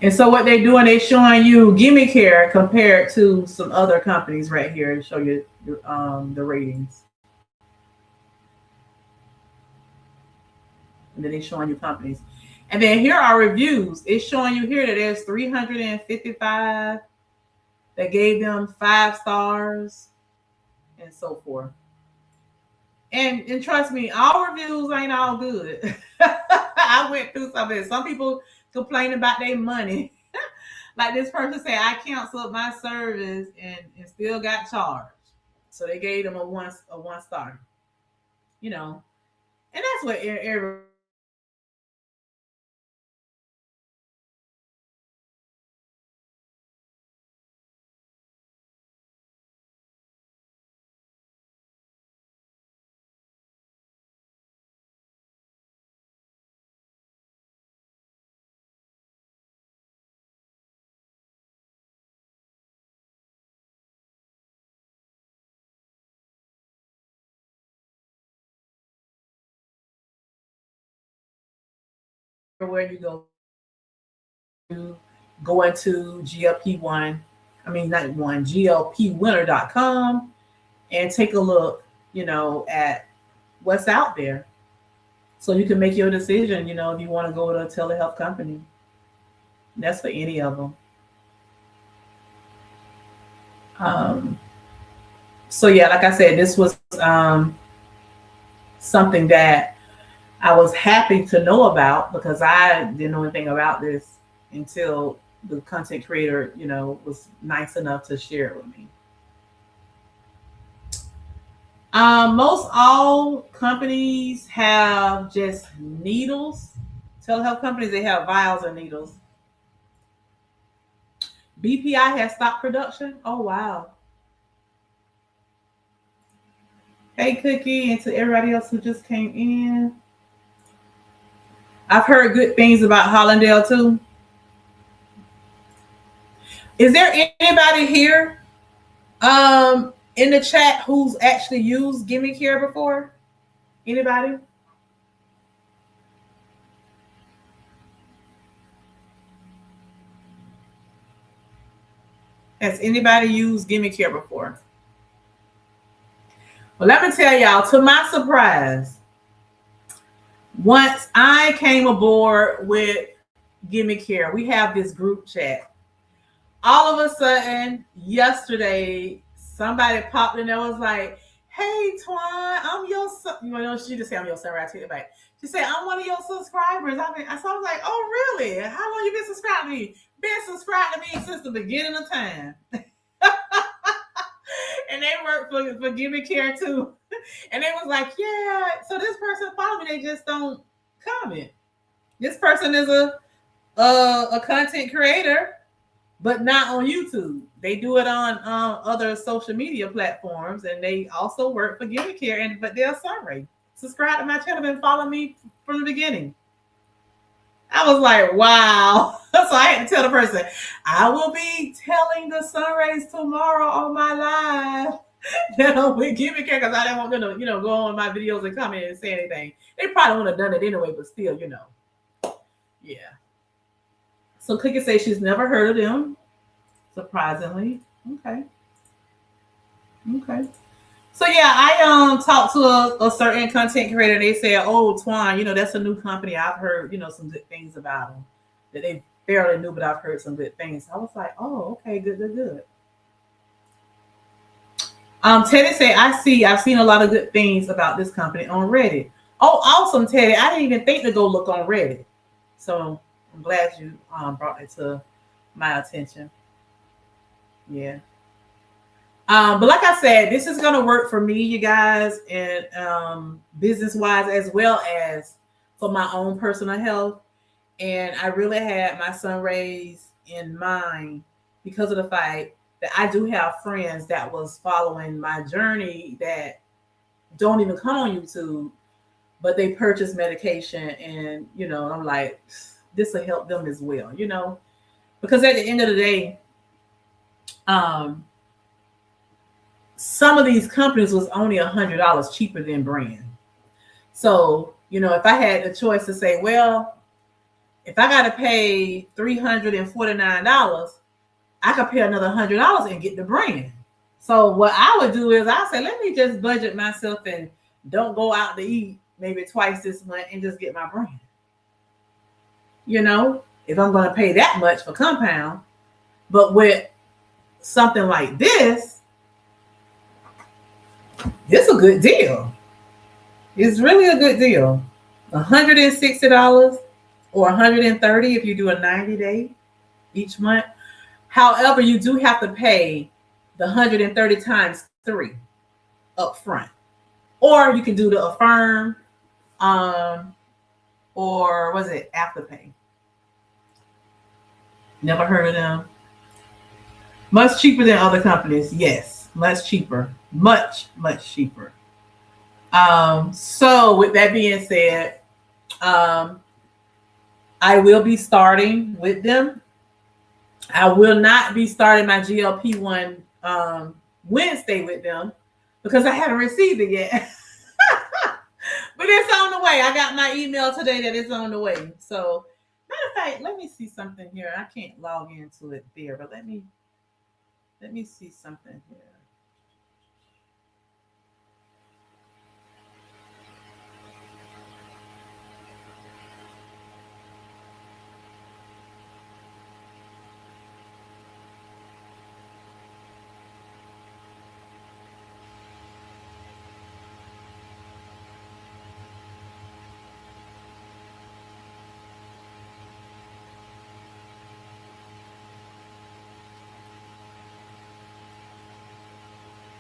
And so what they're doing, they're showing you Gimme Care compared to some other companies right here to show you the ratings. And then they're showing you companies. And then here are reviews. It's showing you here that there's 355 that gave them 5 stars and so forth. And trust me, all reviews ain't all good. I went through some of it. Some people complain about their money. Like this person said, I canceled my service and still got charged. So they gave them a one star. You know, and that's what every where you go into GLP1, I mean not one, GLPwinner.com and take a look, at what's out there. So you can make your decision, if you want to go to a telehealth company. That's for any of them. So yeah, like I said, this was something that I was happy to know about, because I didn't know anything about this until the content creator, was nice enough to share it with me. Most all companies have just needles. Telehealth companies, they have vials and needles. BPI has stopped production. Oh, wow. Hey, Cookie, and to everybody else who just came in. I've heard good things about Hollindale, too. Is there anybody here in the chat who's actually used Gimme Care before? Anybody? Has anybody used Gimme Care before? Well, let me tell y'all, to my surprise, once I came aboard with Gimme Care, we have this group chat. All of a sudden, yesterday, somebody popped in there, was like, hey, Twan, I'm your son. She just said, I'm your son, right? I take it back. She said, I'm one of your subscribers. So I was like, oh, really? How long you been subscribed to me? Been subscribed to me since the beginning of time. and they work for Give Me Care too. And they was like, yeah, so this person follow me, they just don't comment. This person is a content creator, but not on YouTube. They do it on other social media platforms, and they also work for Give Me Care. And but they're sorry. Subscribe to my channel and follow me from the beginning. I was like, wow. So I had to tell the person, I will be telling the Sunrays tomorrow on my live that I'm with Give Me Care, because I didn't want them to, go on my videos and comment and say anything. They probably wouldn't have done it anyway, but still, yeah. So Cookie says she's never heard of them, surprisingly. Okay. So yeah, I talked to a certain content creator. They said, "Oh, Twan, that's a new company. I've heard some good things about them. That they barely knew, but I've heard some good things." I was like, "Oh, okay, good." Teddy said, I've seen a lot of good things about this company on Reddit." Oh, awesome, Teddy! I didn't even think to go look on Reddit. So I'm glad you brought it to my attention. Yeah. But like I said, this is going to work for me, you guys, and business-wise, as well as for my own personal health. And I really had my Sunrays in mind because of the fact that I do have friends that was following my journey that don't even come on YouTube, but they purchase medication, and I'm like, this will help them as well, because at the end of the day, some of these companies was only $100 cheaper than brand. So, if I had the choice to say, well, if I got to pay $349, I could pay another $100 and get the brand. So what I would do is I say, let me just budget myself and don't go out to eat maybe twice this month and just get my brand. If I'm going to pay that much for compound, but with something like this is a good deal. It's really a good deal. $160 or $130 if you do a 90-day each month. However, you do have to pay the 130 times 3 up front. Or you can do the Affirm, or was it Afterpay? Never heard of them. Much cheaper than other companies. Yes, much cheaper. Much cheaper. So with that being said, I will be starting with them. I will not be starting my GLP-1 Wednesday with them because I haven't received it yet. But it's on the way. I got my email today that it's on the way. So, matter of fact, let me see something here. I can't log into it there, but let me see something here.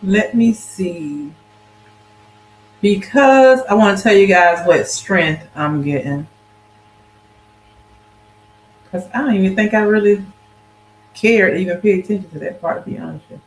Let me see. Because I want to tell you guys what strength I'm getting. Because I don't even think I really cared to even pay attention to that part, to be honest with you.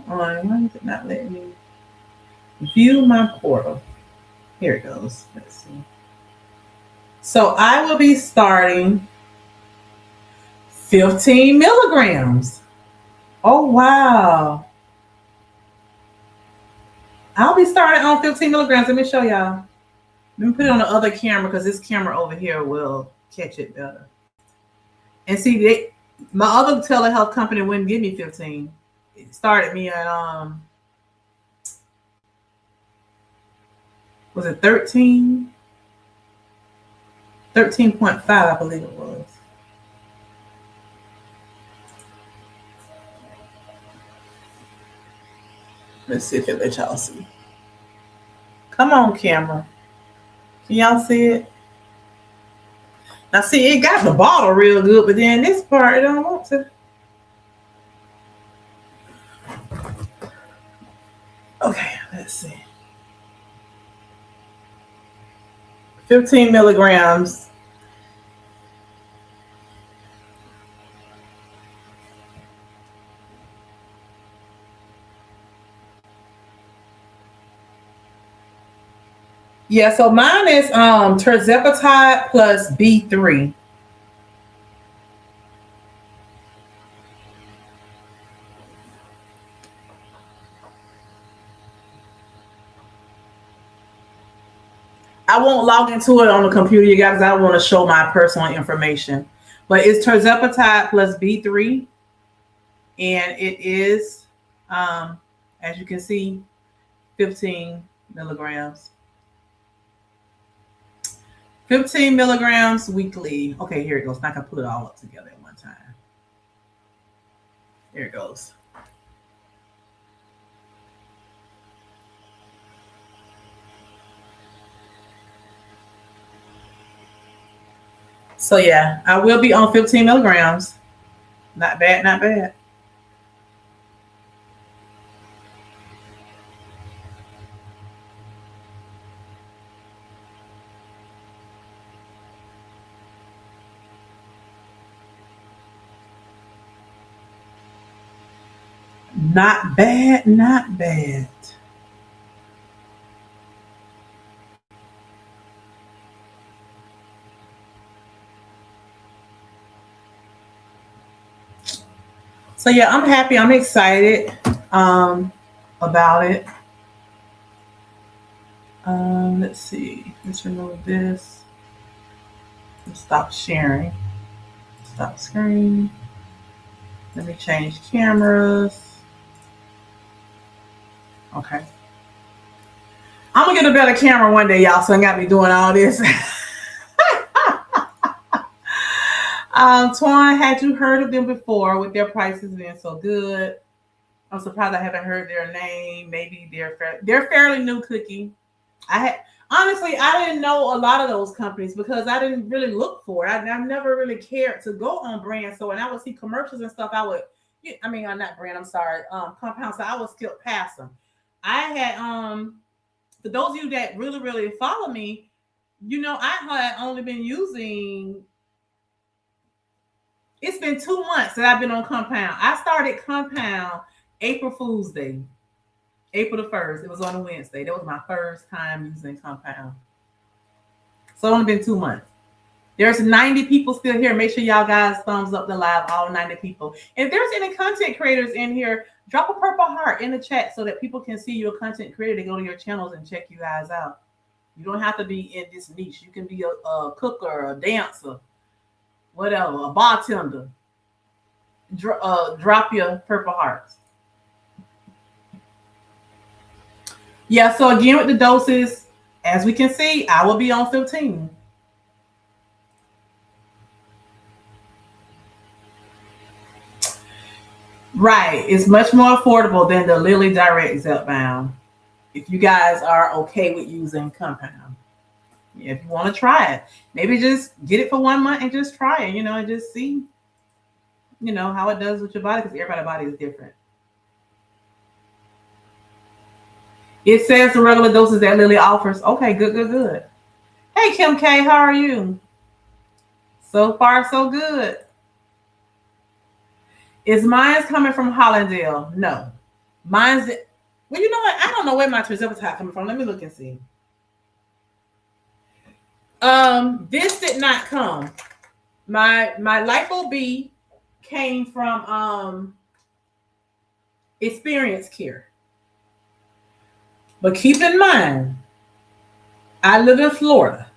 Why is it not letting me view my portal? Here it goes. Let's see. So I will be starting 15 milligrams. Oh, wow. I'll be starting on 15 milligrams. Let me show y'all. Let me put it on the other camera because this camera over here will catch it better. And see, my other telehealth company wouldn't give me 15. It started me at was it 13? 13.5, I believe it was. Let's see if it let y'all see. Come on, camera. Can y'all see it? Now, see, it got the bottle real good, but then this part, it don't want to. Okay, let's see. 15 milligrams. Yeah, so mine is terzepatide plus B3. I won't log into it on the computer, you guys. I don't want to show my personal information. But it's terzepatide plus B3. And it is, as you can see, 15 milligrams. 15 milligrams weekly. Okay, here it goes. Now I can put it all up together at one time. There it goes. So yeah, I will be on 15 milligrams. Not bad, not bad. Not bad, not bad. So yeah, I'm happy. I'm excited about it. Let's see. Let's remove this. Let's stop sharing. Stop screen. Let me change cameras. Okay. I'm gonna get a better camera one day, y'all. So I gotta be doing all this. Twan, had you heard of them before with their prices being so good? I'm surprised I haven't heard their name. Maybe they're fairly new cookie. I had honestly I didn't know a lot of those companies because I didn't really look for it. I never really cared to go on brand. So when I would see commercials and stuff, I would. I mean, I'm not brand. I'm sorry. Compound. So I would skip past them. I had for those of you that really follow me, I had only been using. It's been 2 months that I've been on Compound. I started Compound April Fool's Day, April the 1st. It was on a Wednesday. That was my first time using Compound. So it's only been 2 months. There's 90 people still here. Make sure y'all guys thumbs up the live, all 90 people. If there's any content creators in here, drop a purple heart in the chat so that people can see your content creator. They go to your channels and check you guys out. You don't have to be in this niche. You can be a cooker, a dancer, whatever, a bartender. Drop your purple hearts. Yeah, so again with the doses, as we can see, I will be on 15. Right. It's much more affordable than the Lilly Direct Zepbound. If you guys are okay with using Compound. Yeah, if you want to try it, maybe just get it for 1 month and just try it, and just see, how it does with your body because everybody's body is different. It says the regular doses that Lilly offers. Okay, good. Hey, Kim K, how are you? So far, so good. Is mine coming from Hollandale? No. Mine's, well, you know what? I don't know where my terzepatide coming from. Let me look and see. This did not come. My Lipo B came from Experience Care. But keep in mind, I live in Florida.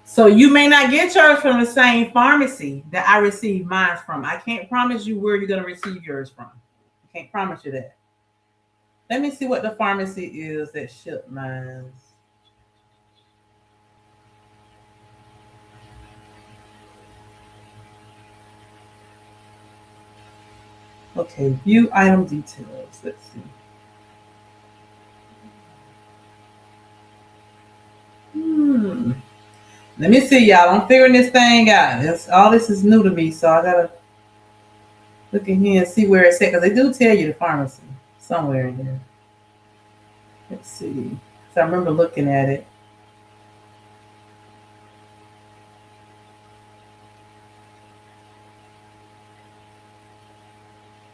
So you may not get yours from the same pharmacy that I received mine from. I can't promise you where you're going to receive yours from. I can't promise you that. Let me see what the pharmacy is that shipped mine. Okay, view item details. Let's see. Let me see, y'all. I'm figuring this thing out. All this is new to me, so I gotta look in here and see where it's at, because they do tell you the pharmacy somewhere in here. Let's see. So I remember looking at it.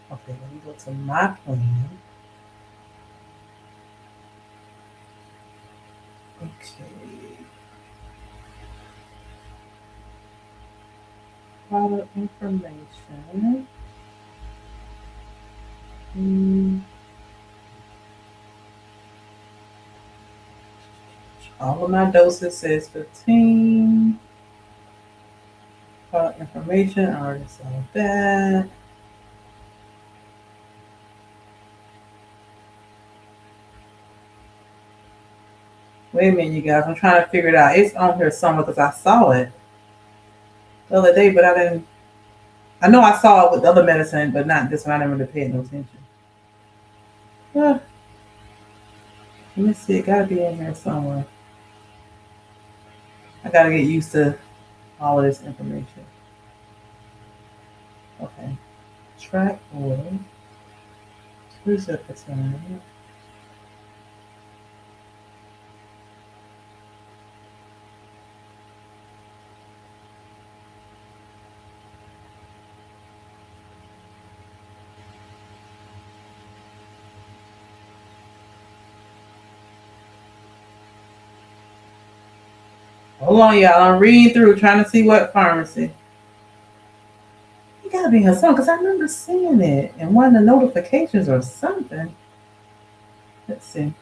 Okay, let me go to my plan. Okay. Product information. All of my doses says 15. Product information, I already saw that. Wait a minute, you guys. I'm trying to figure it out. It's on here somewhere because I saw it the other day, but I didn't. I know I saw it with the other medicine, but not this one. I never really paid no attention. Let me see. It gotta be in here somewhere. I gotta get used to all of this information. Okay. Track order. Reset the time. Hold on, y'all. I'm reading through, trying to see what pharmacy. It gotta be her song because I remember seeing it in one of the notifications or something. Let's see.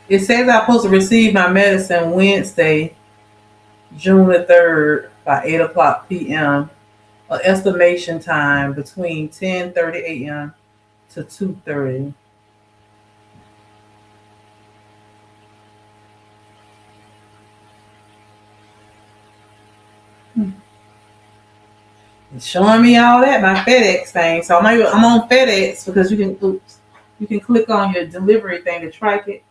It says I'm supposed to receive my medicine Wednesday, June the 3rd by 8 o'clock p.m. Estimation time between 10:30 a.m. to 2:30. It's showing me all that, my FedEx thing. So I'm on FedEx because you can click on your delivery thing to track it.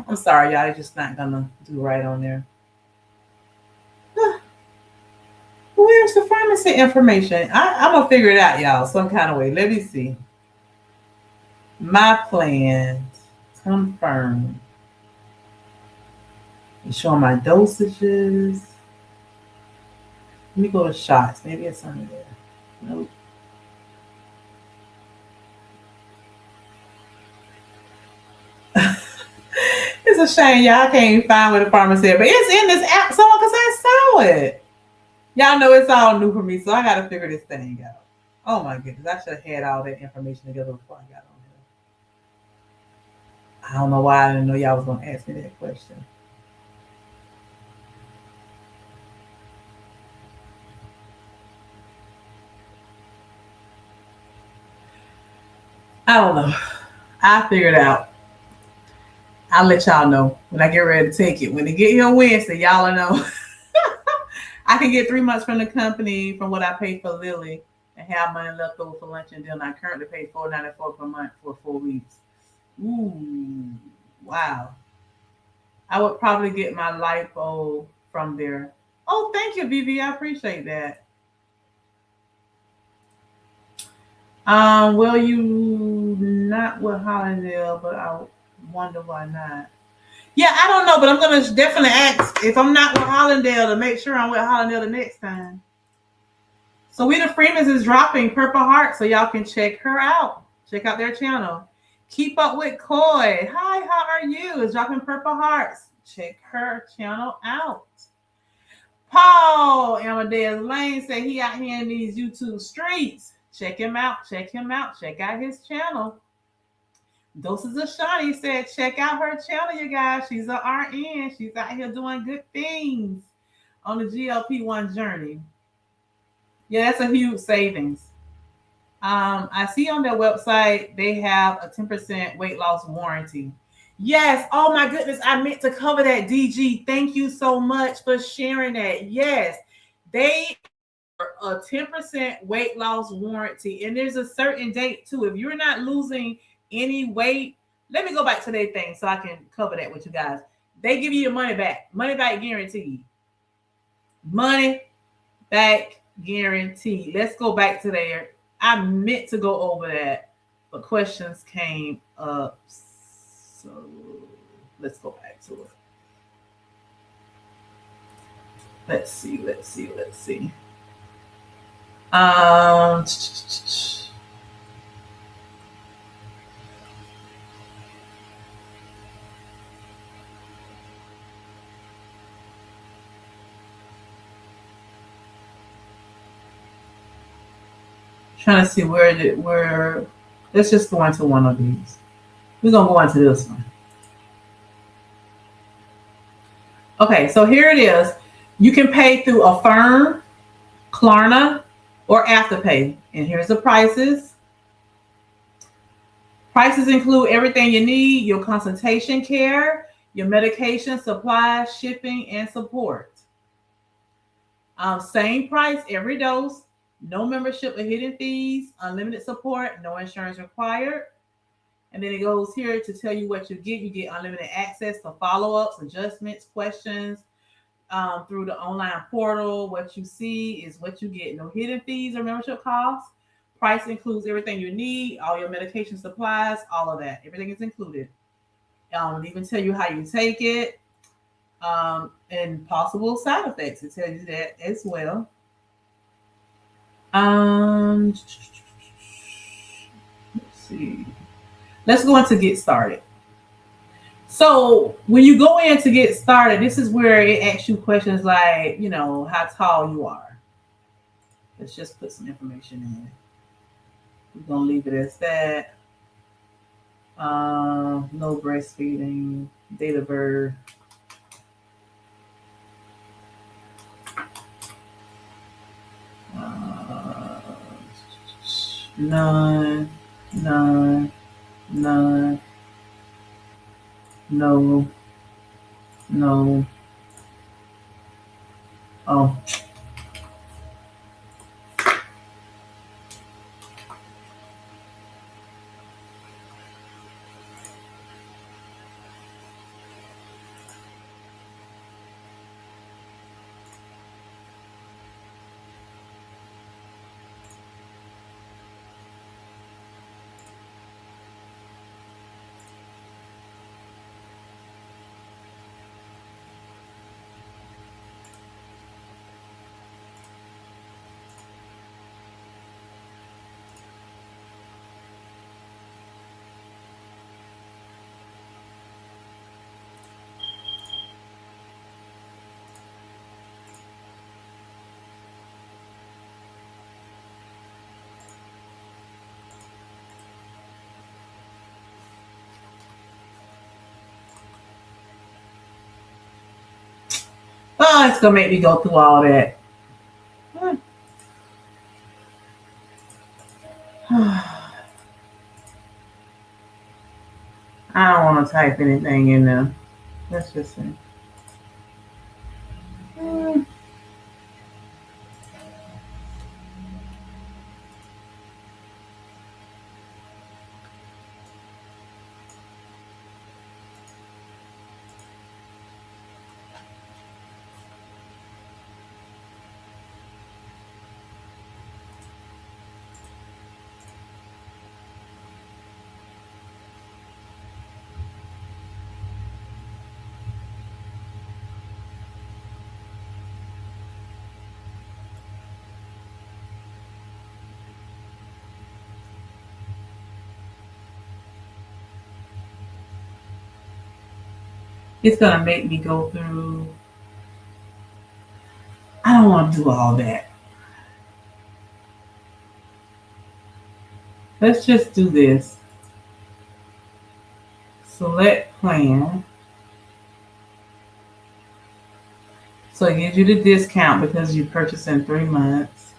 I'm sorry, y'all. It's just not gonna do right on there. Where's the pharmacy information? I'm gonna figure it out, y'all, some kind of way. Let me see. My plans confirmed. It's showing my dosages. Let me go to shots. Maybe it's under there. Nope. It's a shame y'all can't even find where the pharmacy is, but it's in this app somewhere because I saw it. Y'all know it's all new for me, so I gotta figure this thing out. Oh my goodness, I should have had all that information together before I got on here. I don't know why I didn't know y'all was gonna ask me that question. I don't know. I figured it out. I'll let y'all know when I get ready to take it. When they get here Wednesday, y'all will know. I can get 3 months from the company from what I paid for Lily and have money left over for lunch and dinner. I currently pay $4.94 per month for 4 weeks. Ooh, wow. I would probably get my lipo from there. Oh, thank you, Vivi. I appreciate that. Well, you not with Hollandale, but I wonder why not. Yeah, I don't know, but I'm gonna definitely ask if I'm not with Hollandale to make sure I'm with Hollandale the next time. So We the Freemans is dropping Purple Heart, so y'all can check her out. Check out their channel. Keep Up with Coy. Hi, how are you? Is dropping Purple Hearts. Check her channel out. Paul Amadeus Lane said he out here in these YouTube streets. Check him out. Check him out. Check out his channel. Doses of Shawnee said, check out her channel, you guys. She's a RN. She's out here doing good things on the GLP-1 journey. Yeah, that's a huge savings. I see on their website they have a 10% weight loss warranty. Yes. Oh my goodness. I meant to cover that, DG. Thank you so much for sharing that. Yes. They are a 10% weight loss warranty. And there's a certain date too. If you're not losing any weight, let me go back to their thing so I can cover that with you guys. They give you your money back. Money back guaranteed. Money back guarantee. Let's go back to there. I meant to go over that, but questions came up. So let's go back to it. Let's see. Um, Trying to see where. Let's just go into one of these. We're gonna go into this one. Okay, so here it is. You can pay through Affirm, Klarna, or Afterpay. And here's the prices. Prices include everything you need: your consultation care, your medication, supplies, shipping, and support. Same price every dose, no membership or hidden fees, unlimited support, no insurance required. And then it goes here to tell you what you get. You get unlimited access to follow-ups, adjustments, questions through the online portal. What you see is what you get. No hidden fees or membership costs. Price includes everything you need, all your medication supplies, all of that. Everything is included. Even tell you how you take it, and possible side effects. It tells you that as well. Let's see. Let's go into get started. So when you go in to get started, this is where it asks you questions like, how tall you are. Let's just put some information in. We're gonna leave it as that. No breastfeeding, date of birth. None, none, none, no, no. Oh. Oh, it's gonna make me go through all that. I don't want to type anything in there. Let's just see. It's gonna make me go through. I don't want to do all that. Let's just do this. Select plan. So it gives you the discount because you purchased in 3 months.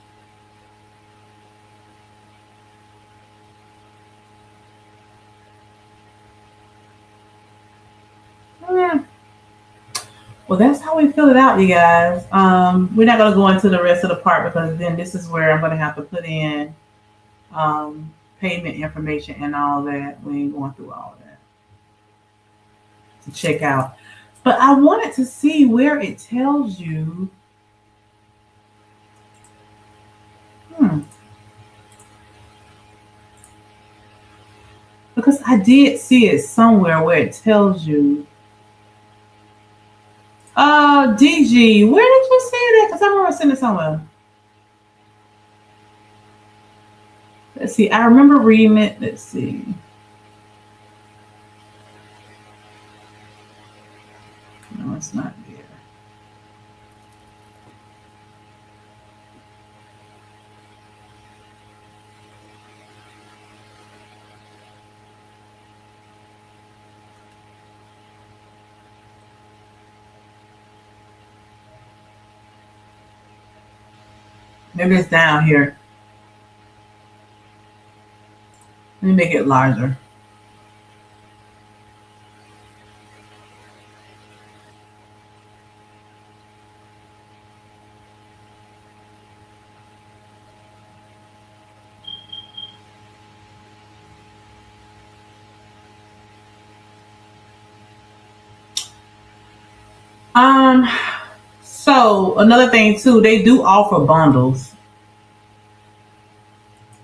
Yeah. Well, that's how we fill it out, you guys. We're not going to go into the rest of the part because then this is where I'm going to have to put in payment information and all that. We ain't going through all of that to check out. But I wanted to see where it tells you. Hmm, because I did see it somewhere where it tells you. DG, where did you see that? Because I remember seeing it somewhere. Let's see. I remember reading it. Let's see. No, it's not there. Maybe it's down here. Let me make it larger. Um, so another thing too, they do offer bundles.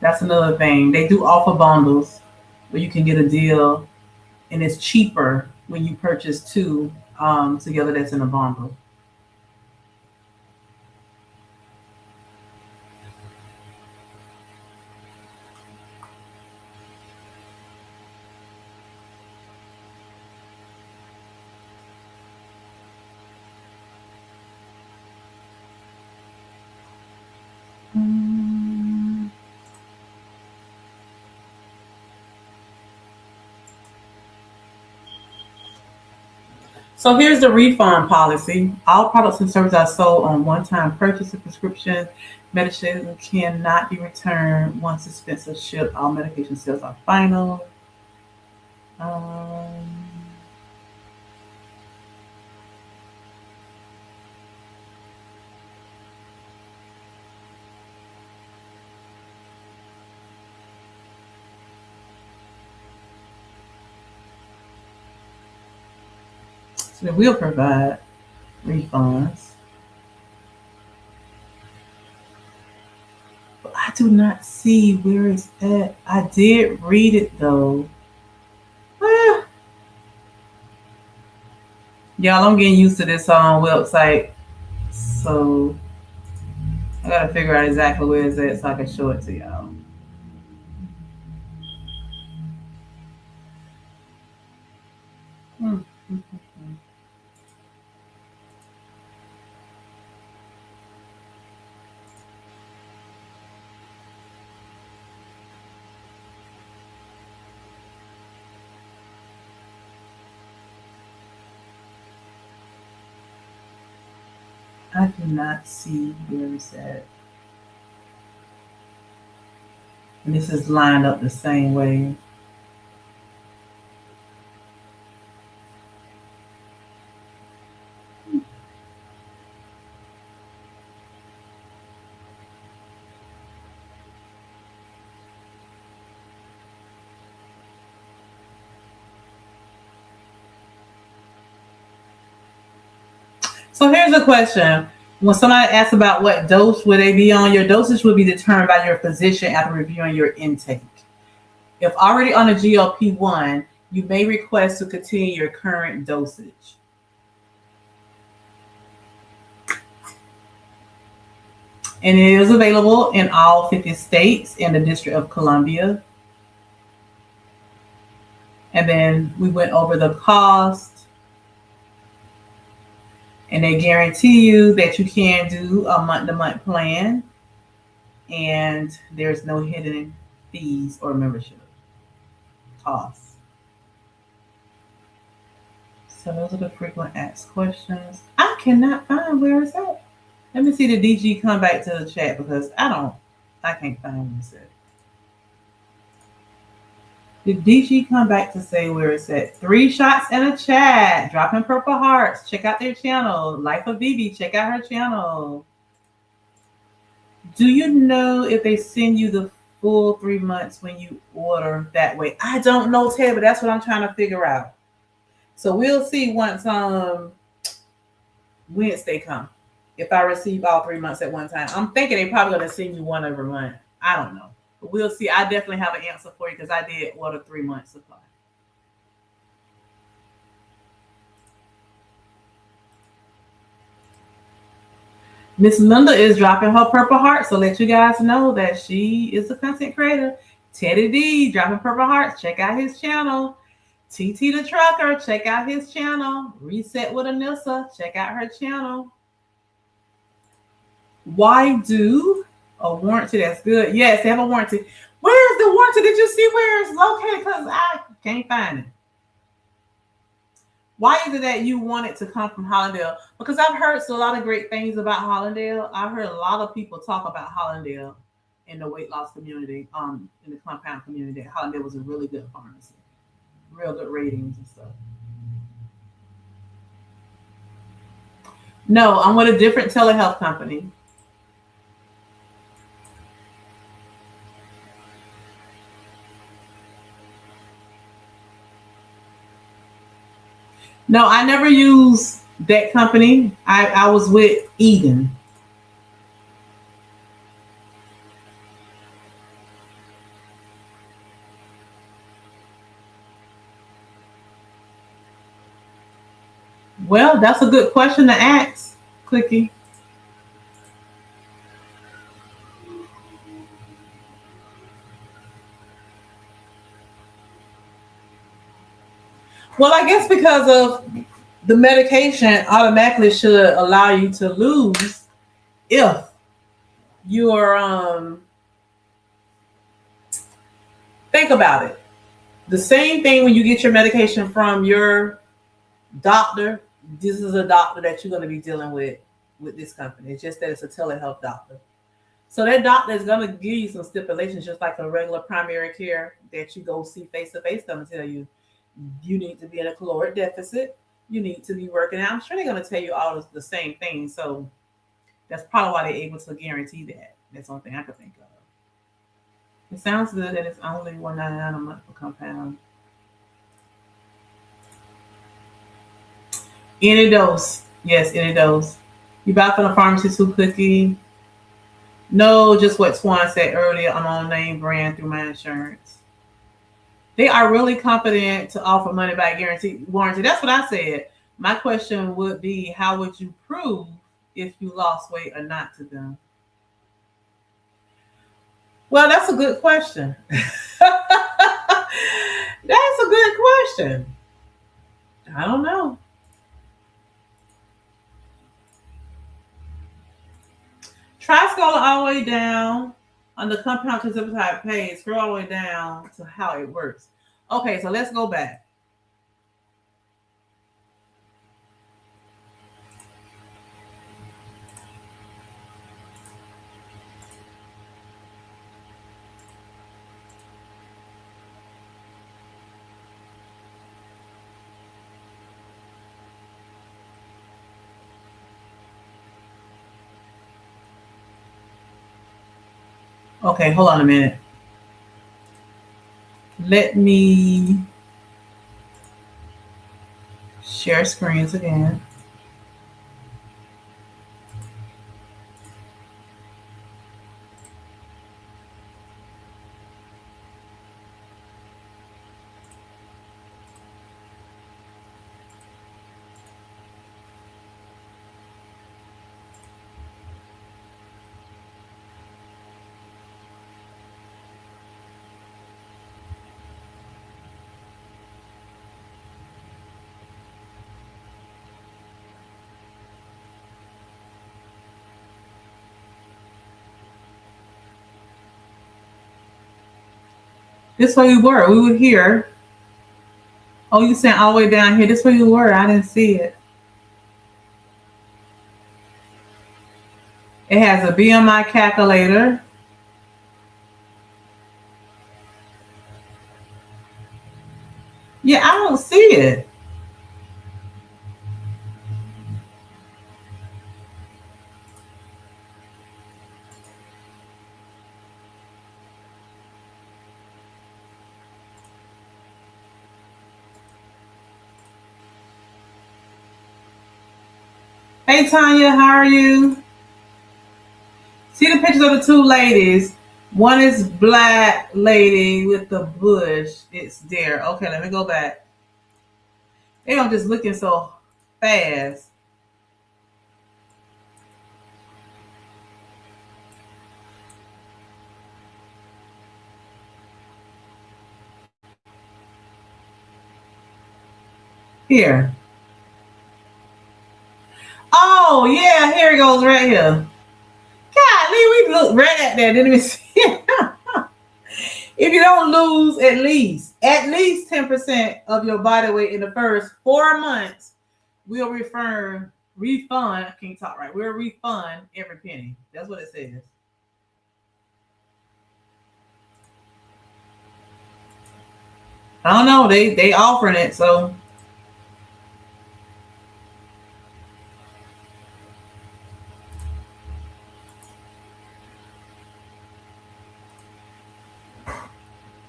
That's another thing. They do offer bundles where you can get a deal and it's cheaper when you purchase two together that's in a bundle. Mm. So here's the refund policy. All products and services are sold on one-time purchase. A prescription medication cannot be returned once expenses shipped. All medication sales are final. Um, so they will provide refunds. But I do not see where it's at. I did read it though. Ah, y'all, I'm getting used to this website. So I gotta figure out exactly where it's at so I can show it to y'all. Hmm. I do not see where it's at. And this is lined up the same way. So here's a question. When somebody asks about what dose would they be on, your dosage will be determined by your physician after reviewing your intake. If already on a GLP-1, you may request to continue your current dosage. And it is available in all 50 states and the District of Columbia. And then we went over the cost, and they guarantee you that you can do a month-to-month plan, and there's no hidden fees or membership costs. So those are the frequent asked questions. I cannot find where it's at. Let me see the DG come back to the chat because I can't find where it's at. Did DG come back to say where it's at? 3 shots in a chat. Dropping purple hearts. Check out their channel. Life of Vivi. Check out her channel. Do you know if they send you the full 3 months when you order that way? I don't know, Ted, but that's what I'm trying to figure out. So we'll see once Wednesday come. If I receive all 3 months at one time. I'm thinking they probably gonna send you one every month. I don't know. But we'll see. I definitely have an answer for you because I did order 3 months supply. Miss Linda is dropping her purple heart, so let you guys know that she is a content creator. Teddy D dropping purple hearts. Check out his channel. TT the Trucker, check out his channel. Reset with Anissa, check out her channel. Why do a warranty? That's good. Yes, they have a warranty. Where's the warranty? Did you see where it's located? Because I can't find it. Why is it that you want it to come from Hollandale? Because I've heard a lot of great things about Hollandale. I've heard a lot of people talk about Hollandale in the weight loss community, in the compound community. Hollandale was a really good pharmacy, real good ratings and stuff. No, I'm with a different telehealth company. No, I never used that company. I was with Eden. Well, that's a good question to ask, Clicky. Well, I guess because of the medication automatically should allow you to lose if you're think about it. The same thing when you get your medication from your doctor, this is a doctor that you're going to be dealing with this company. It's just that it's a telehealth doctor. So that doctor is going to give you some stipulations, just like a regular primary care that you go see face to face. Going to tell you you need to be in a caloric deficit, you need to be working out. I'm sure they're going to tell you all the same things. So that's probably why they're able to guarantee that. That's one thing I could think of. It sounds good that it's only $199 a month for compound. Any dose. Yes, any dose. You buy from the pharmacy too, Cookie? No, just what Twan said earlier. I'm on name brand through my insurance. They are really confident to offer money back guarantee warranty. That's what I said. My question would be, how would you prove if you lost weight or not to them? Well, that's a good question. That's a good question. I don't know. Try scrolling all the way down on the compound consumer page. Scroll all the way down to how it works. Okay, so let's go back. Okay, hold on a minute. Let me share screens again. This way we were. We were here. Oh, you sent all the way down here. This way you were. I didn't see it. It has a BMI calculator. Yeah, I don't see it. Hey Tanya, how are you? See the pictures of the two ladies. One is black lady with the bush. It's there. Okay, let me go back. They are just looking so fast. Here. Oh yeah, here it goes right here. Golly, we looked right at that, didn't we see it? If you don't lose at least 10% of your body weight in the first 4 months, we'll refund. I can't talk right. We'll refund every penny. That's what it says. I don't know. They offering it, so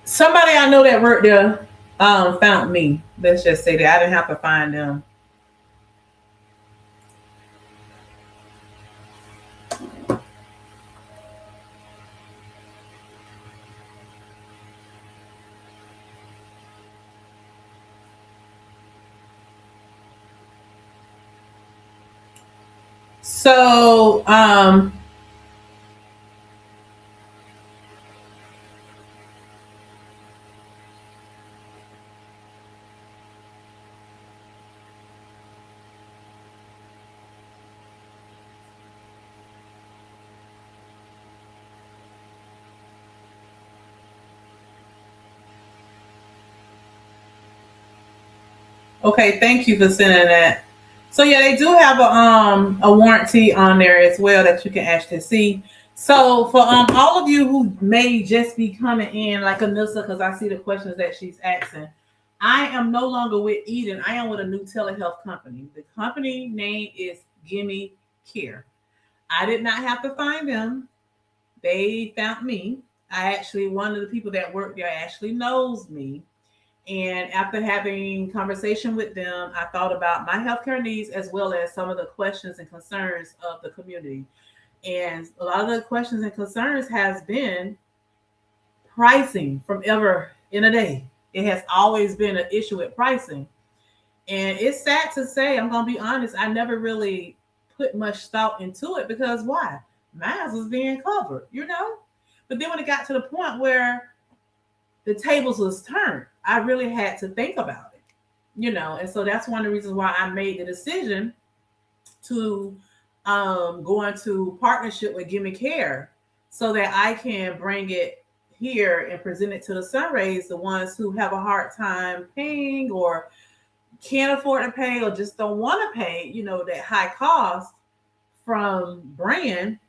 somebody I know that worked there found me. Let's just say that I didn't have to find them. So okay, thank you for sending that. So yeah, they do have a warranty on there as well that you can actually see. So for all of you who may just be coming in, like Anissa, because I see the questions that she's asking, I am no longer with Eden. I am with a new telehealth company. The company name is Gimme Care. I did not have to find them. They found me. I actually, one of the people that work there actually knows me. And after having conversation with them, I thought about my healthcare needs as well as some of the questions and concerns of the community. And a lot of the questions and concerns has been pricing from ever in a day. It has always been an issue with pricing. And it's sad to say, I'm gonna be honest, I never really put much thought into it because why? Mine was being covered. But then when it got to the point where the tables was turned, I really had to think about it. And so that's one of the reasons why I made the decision to go into partnership with Gimme Care so that I can bring it here and present it to the Sunrays, the ones who have a hard time paying or can't afford to pay or just don't want to pay, that high cost from brand,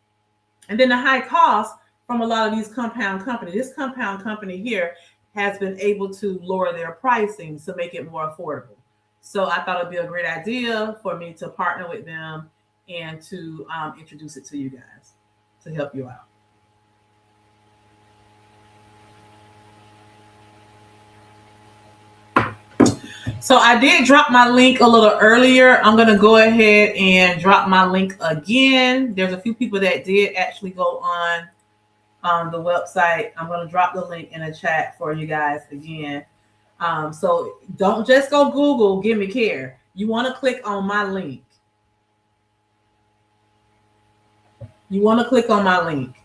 and then the high cost from a lot of these compound companies. This compound company here has been able to lower their pricing to make it more affordable. So I thought it'd be a great idea for me to partner with them and to introduce it to you guys to help you out. So I did drop my link a little earlier. I'm going to go ahead and drop my link again. There's a few people that did actually go on the website. I'm going to drop the link in the chat for you guys again. So don't just go Google Gimme Care. You want to click on my link. You want to click on my link.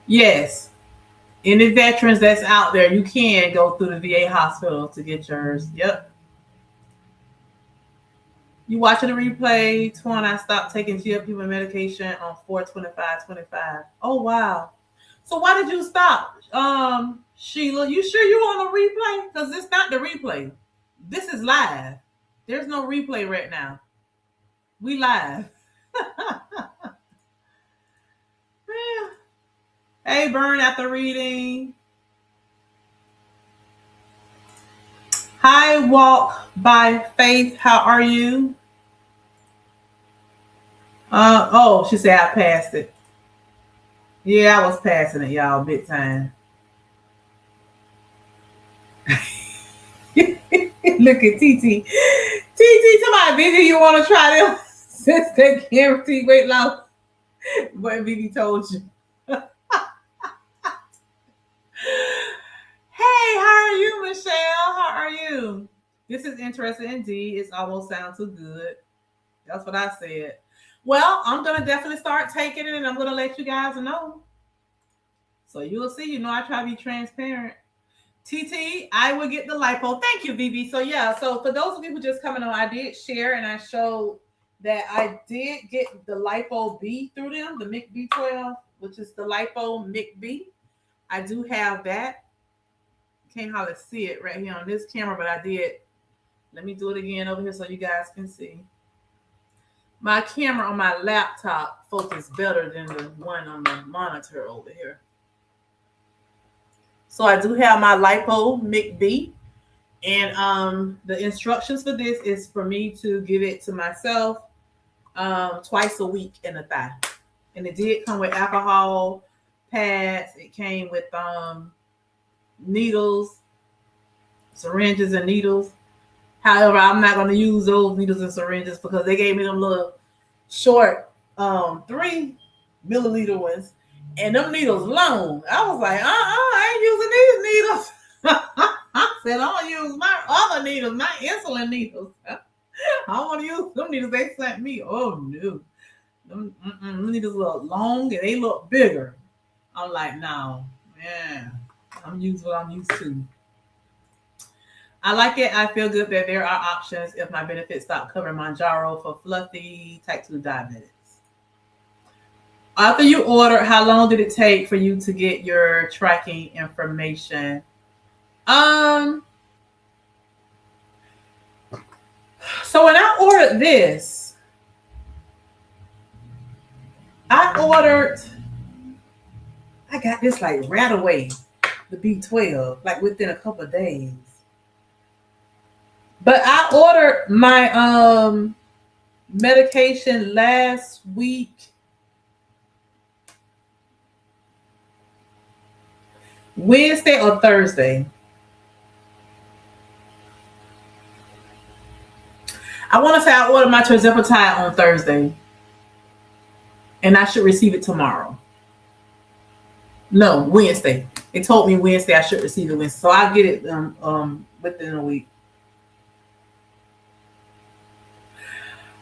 Yes. Any veterans that's out there, you can go through the VA hospital to get yours. Yep. You watching the replay, Twan, I stopped taking GLP-1 medication on 4/25/25. Oh wow. So why did you stop? Sheila, you sure you on the replay? Because it's not the replay. This is live. There's no replay right now. We live. Hey, Burn after reading. Hi, Walk by Faith. How are you? Oh, she said I passed it. Yeah, I was passing it, y'all, big time. Look at TT. TT, somebody, Vivi, you want to try them? Since they guarantee weight loss. What Vivi told you. Hey, how are you, Michelle? How are you? This is interesting indeed. It almost sounds too good. That's what I said. Well, I'm going to definitely start taking it and I'm going to let you guys know. So you'll see, I try to be transparent. TT, I will get the lipo. Thank you, Vivi. So yeah, so for those of you who just coming on, I did share and I showed that I did get the lipo B through them, the MIC B12, which is the lipo MIC B. I do have that. Can't hardly see it right here on this camera, but I did. Let me do it again over here so you guys can see. My camera on my laptop focuses better than the one on the monitor over here. So I do have my lipo MIC B. And the instructions for this is for me to give it to myself twice a week in the thigh. And it did come with alcohol pads. It came with needles, syringes and needles. However, I'm not going to use those needles and syringes because they gave me them little short 3 milliliter ones. And them needles long. I was like, I ain't using these needles. I said, I don't use my other needles, my insulin needles. I don't want to use them needles they sent me. Oh, no. Them needles look long and they look bigger. I'm like, no, man, I'm using what I'm used to. I like it. I feel good that there are options if my benefits stop covering Mounjaro for fluffy type 2 diabetics. After you order, how long did it take for you to get your tracking information? So when I ordered this, I got this like right away, the B12, like within a couple of days. But I ordered my medication last week. Wednesday or Thursday. I want to say I ordered my tirzepatide on Thursday. And I should receive it tomorrow. No, Wednesday. It told me Wednesday I should receive it Wednesday. So I'll get it within a week.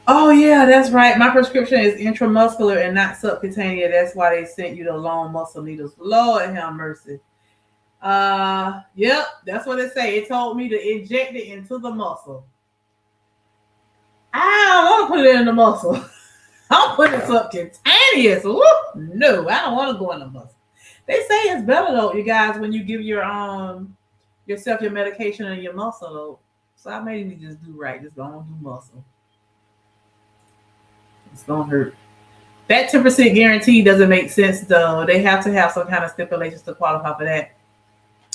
Oh, yeah, that's right. My prescription is intramuscular and not subcutaneous. That's why they sent you the long muscle needles. Lord have mercy. Yep, that's what it say. It told me to inject it into the muscle. I don't want to put it in the muscle. I'm putting it subcutaneous. Woo! No, I don't want to go in the muscle. They say it's better though, you guys, when you give your yourself your medication and your muscle though. So I may need to just do right. Just don't do muscle. It's gonna hurt. That 10% guarantee doesn't make sense though. They have to have some kind of stipulations to qualify for that.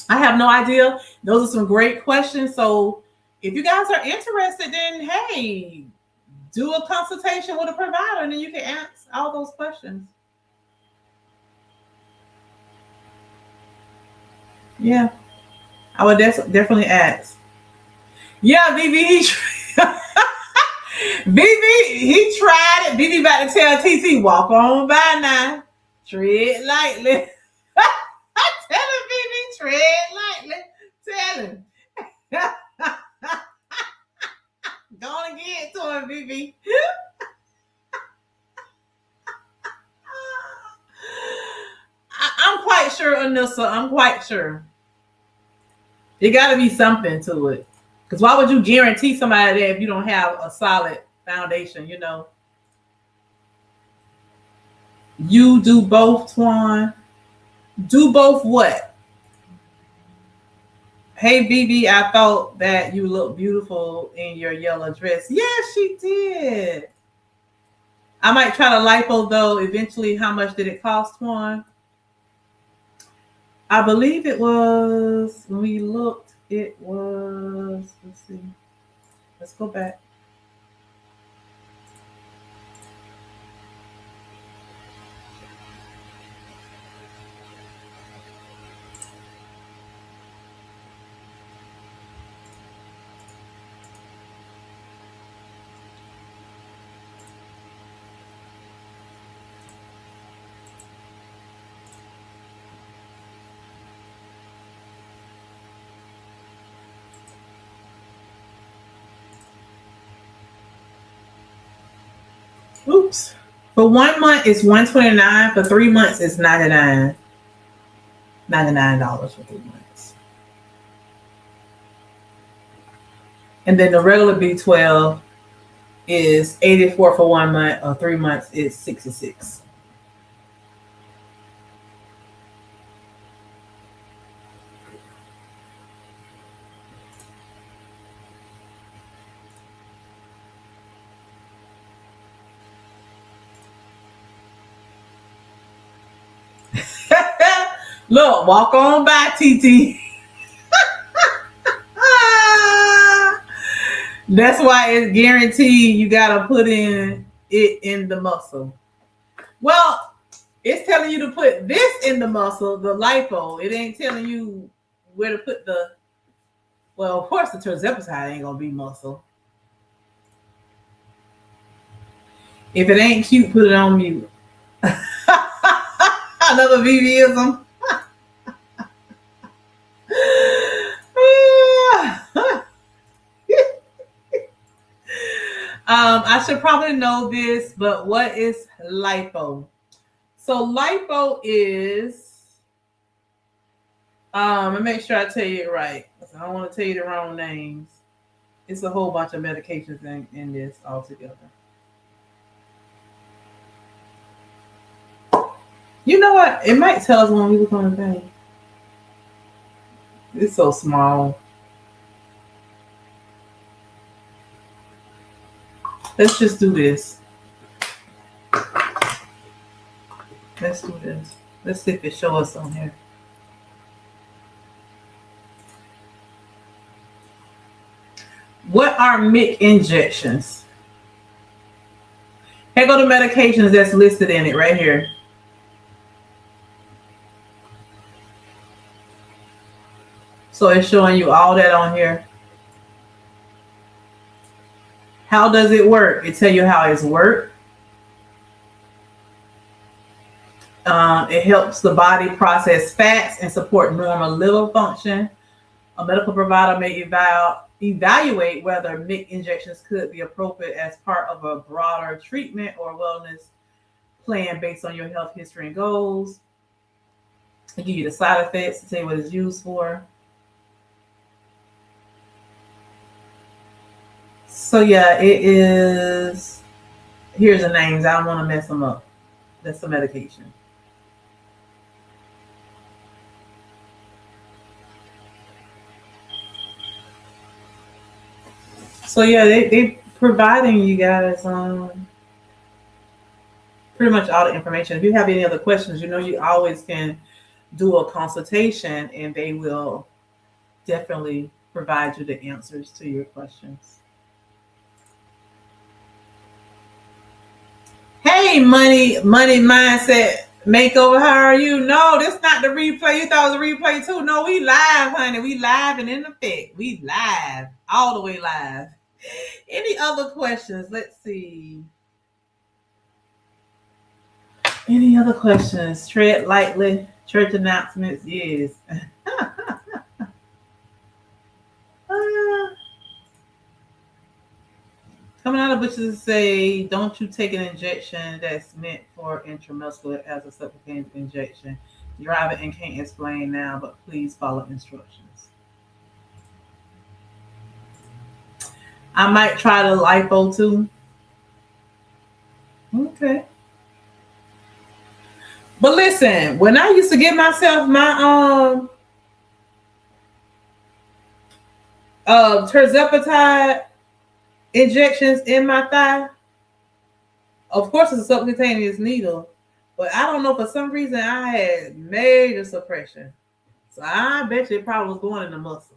I have no idea. Those are some great questions. So if you guys are interested, then hey, do a consultation with a provider and then you can ask all those questions. Yeah, I would definitely ask. Yeah, Vivi, Vivi, he tried it. Vivi about to tell TT, walk on by now. Tread lightly. Tell him, Vivi, tread lightly. Tell him. Gonna get to him, Vivi. I'm quite sure, Anissa. I'm quite sure. There got to be something to it. Because why would you guarantee somebody that if you don't have a solid foundation, you know? You do both, Twan. Do both what? Hey, Vivi, I thought that you looked beautiful in your yellow dress. Yes, she did. I might try to lipo, though, eventually. How much did it cost, Twan? I believe it was when we looked. It was. Let's see. Let's go back. Oops. For 1 month, it's $129. For 3 months, it's $99 for 3 months. And then the regular B12 is 84 for 1 month, or 3 months is 66. Look, walk on by, TT. That's why it's guaranteed you gotta put it in the muscle. Well, it's telling you to put this in the muscle, the lipo. It ain't telling you where to put the. Well, of course, the tirzepatide ain't gonna be muscle. If it ain't cute, put it on mute. Another VVism. I should probably know this, but what is lipo? So lipo is, let me make sure I tell you it right. I don't want to tell you the wrong names. It's a whole bunch of medications in this altogether. You know what? It might tell us when we look on the thing. It's so small. Let's just do this. Let's do this. Let's see if it shows us on here. What are MIC injections? Here go the medications that's listed in it right here. So it's showing you all that on here. How does it work? It tell you how it's work. It helps the body process fats and support normal liver function. A medical provider may evaluate whether MIC injections could be appropriate as part of a broader treatment or wellness plan based on your health history and goals. They give you the side effects, to tell you what it's used for. So yeah, it is. Here's the names. I don't want to mess them up. That's the medication. So yeah, they providing you guys pretty much all the information. If you have any other questions, you always can do a consultation, and they will definitely provide you the answers to your questions. Hey, money mindset makeover. How are you? No, this not the replay. You thought it was a replay too. No, we live, honey. We live and in effect. We live, all the way live. Any other questions? Let's see. Any other questions? Tread lightly. Church announcements. Yes. Coming out of Butchers say, don't you take an injection that's meant for intramuscular as a subcutaneous injection. Drive it and can't explain now, but please follow instructions. I might try the lipo too. Okay. But listen, when I used to give myself my tirzepatide injections in my thigh, of course it's a subcutaneous needle, but I don't know, for some reason I had major suppression. So I bet you it probably was going in the muscle.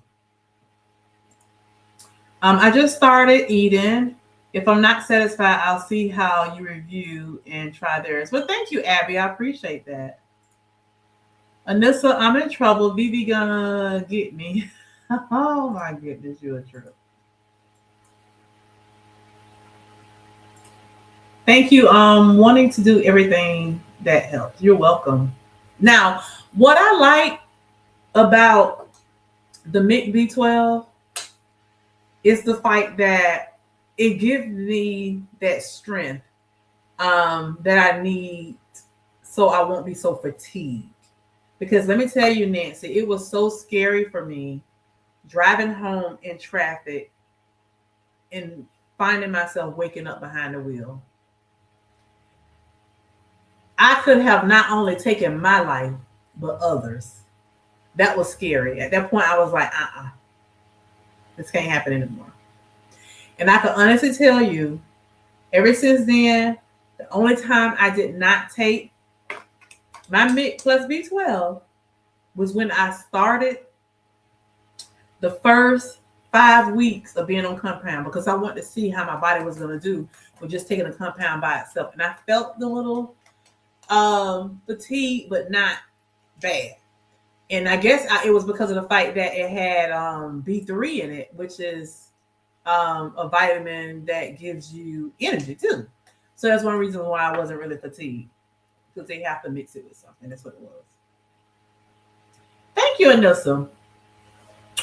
I just started eating. If I'm not satisfied, I'll see how you review and try theirs. Well, thank you, Abby. I appreciate that. Anissa, I'm in trouble. Vivi gonna get me. Oh my goodness, you're a trip. Thank you. Wanting to do everything that helps. You're welcome. Now, what I like about the MIC B12 is the fact that it gives me that strength that I need so I won't be so fatigued. Because let me tell you, Nancy, it was so scary for me driving home in traffic and finding myself waking up behind the wheel. I could have not only taken my life, but others. That was scary. At that point, I was like, this can't happen anymore. And I can honestly tell you, ever since then, the only time I did not take my MIC plus B12 was when I started the first 5 weeks of being on compound, because I wanted to see how my body was going to do with just taking a compound by itself. And I felt the little fatigue, but not bad. And I guess it was because of the fact that it had B3 in it, which is a vitamin that gives you energy too. So that's one reason why I wasn't really fatigued, because they have to mix it with something. That's what it was. Thank you, Anissa.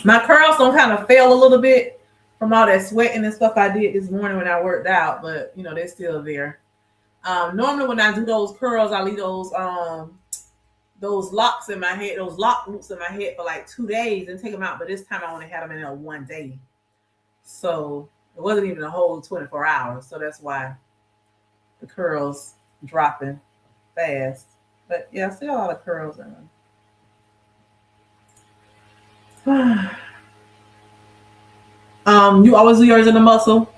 My curls don't kind of fail a little bit from all that sweating and stuff I did this morning when I worked out, but you know, they're still there. Normally when I do those curls, I leave those locks in my head, those lock loops in my head for like 2 days and take them out. But this time I only had them in there 1 day. So it wasn't even a whole 24 hours. So that's why the curls dropping fast. But yeah, I still a lot of curls in them. You always do yours in the muscle?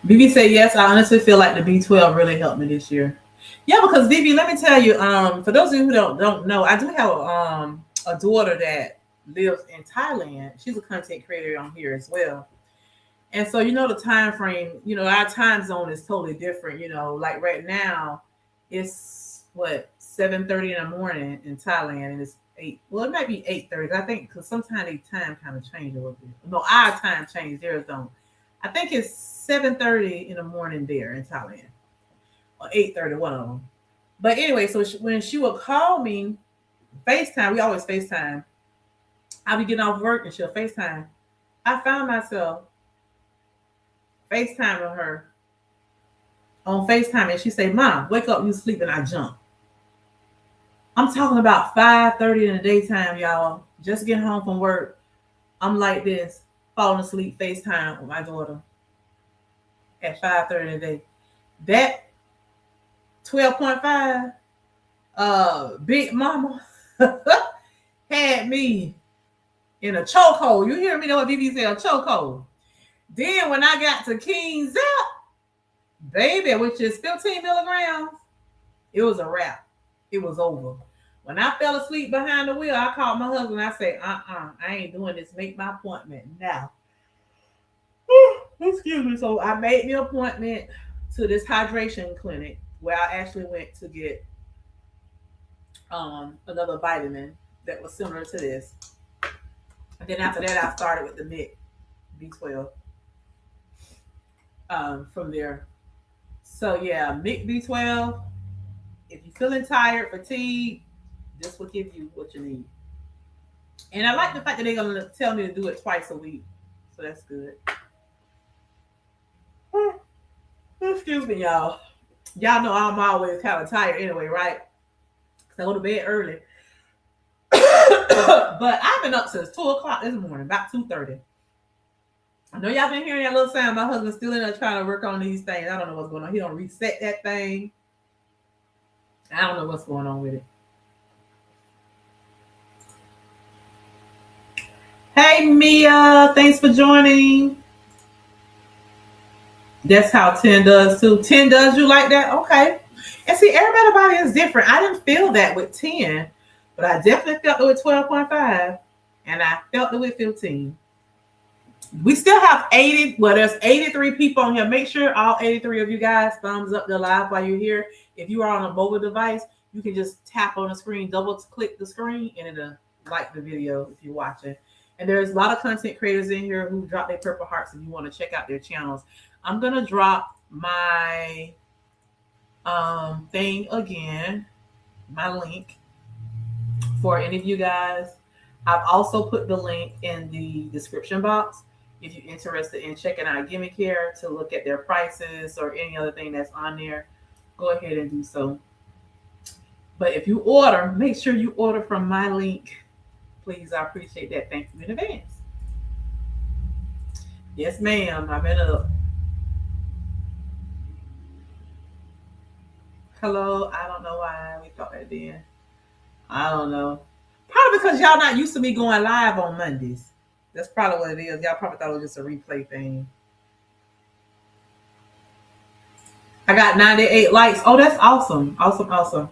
Vivi said yes. I honestly feel like the B12 really helped me this year. Yeah, because Vivi, let me tell you, for those of you who don't know, I do have a daughter that lives in Thailand. She's a content creator on here as well. And so, you know, the time frame, you know, our time zone is totally different. You know, like right now, it's 7:30 in the morning in Thailand, and it's 8. Well, it might be 8:30. I think because sometimes the time kind of change a little bit. No, our time change. Theirs don't. I think it's 7:30 in the morning there in Thailand, or 8:30, one of them. But anyway, so when she would call me, FaceTime, we always FaceTime. I'll be getting off work and she'll FaceTime. I found myself FaceTiming her on FaceTime, and she say, "Mom, wake up, you sleeping?" I jump. I'm talking about 5:30 in the daytime, y'all. Just getting home from work. I'm like this, falling asleep, FaceTime with my daughter at 5:30 in the day. That 12.5 Big Mama had me in a chokehold. You hear me? Know what BB said? A chokehold. Then when I got to King Zep, baby, which is 15 milligrams, it was a wrap. It was over. When I fell asleep behind the wheel, I called my husband. I said, I ain't doing this. Make my appointment now. Excuse me. So I made the appointment to this hydration clinic where I actually went to get another vitamin that was similar to this. And then after that, I started with the MIC B12 from there. So yeah, MIC B12. If you're feeling tired, fatigued, this will give you what you need. And I like the fact that they're gonna tell me to do it twice a week. So that's good. Excuse me, y'all. Y'all know I'm always kind of tired anyway, right? Because I go to bed early. But I've been up since 2 o'clock this morning, about 2:30. I know y'all been hearing that little sound. My husband's still in there trying to work on these things. I don't know what's going on. He don't reset that thing. I don't know what's going on with it. Hey, Mia. Thanks for joining. That's how 10 does too. 10 does you like that? Okay. And see, everybody's body is different. I didn't feel that with 10, but I definitely felt it with 12.5, and I felt it with 15. We still have 80. Well, there's 83 people on here. Make sure all 83 of you guys thumbs up the live while you're here. If you are on a mobile device, you can just tap on the screen, double click the screen, and it'll like the video if you're watching. And there's a lot of content creators in here who drop their purple hearts if you want to check out their channels. I'm gonna drop my thing again, my link for any of you guys. I've also put the link in the description box if you're interested in checking out Gimme Care to look at their prices or any other thing that's on there. Go ahead and do so. But if you order, make sure you order from my link. Please, I appreciate that. Thank you in advance. Yes, ma'am. I've been up. Hello. I don't know why we thought that then. I don't know. Probably because y'all not used to me going live on Mondays. That's probably what it is. Y'all probably thought it was just a replay thing. I got 98 likes. Oh, that's awesome. Awesome.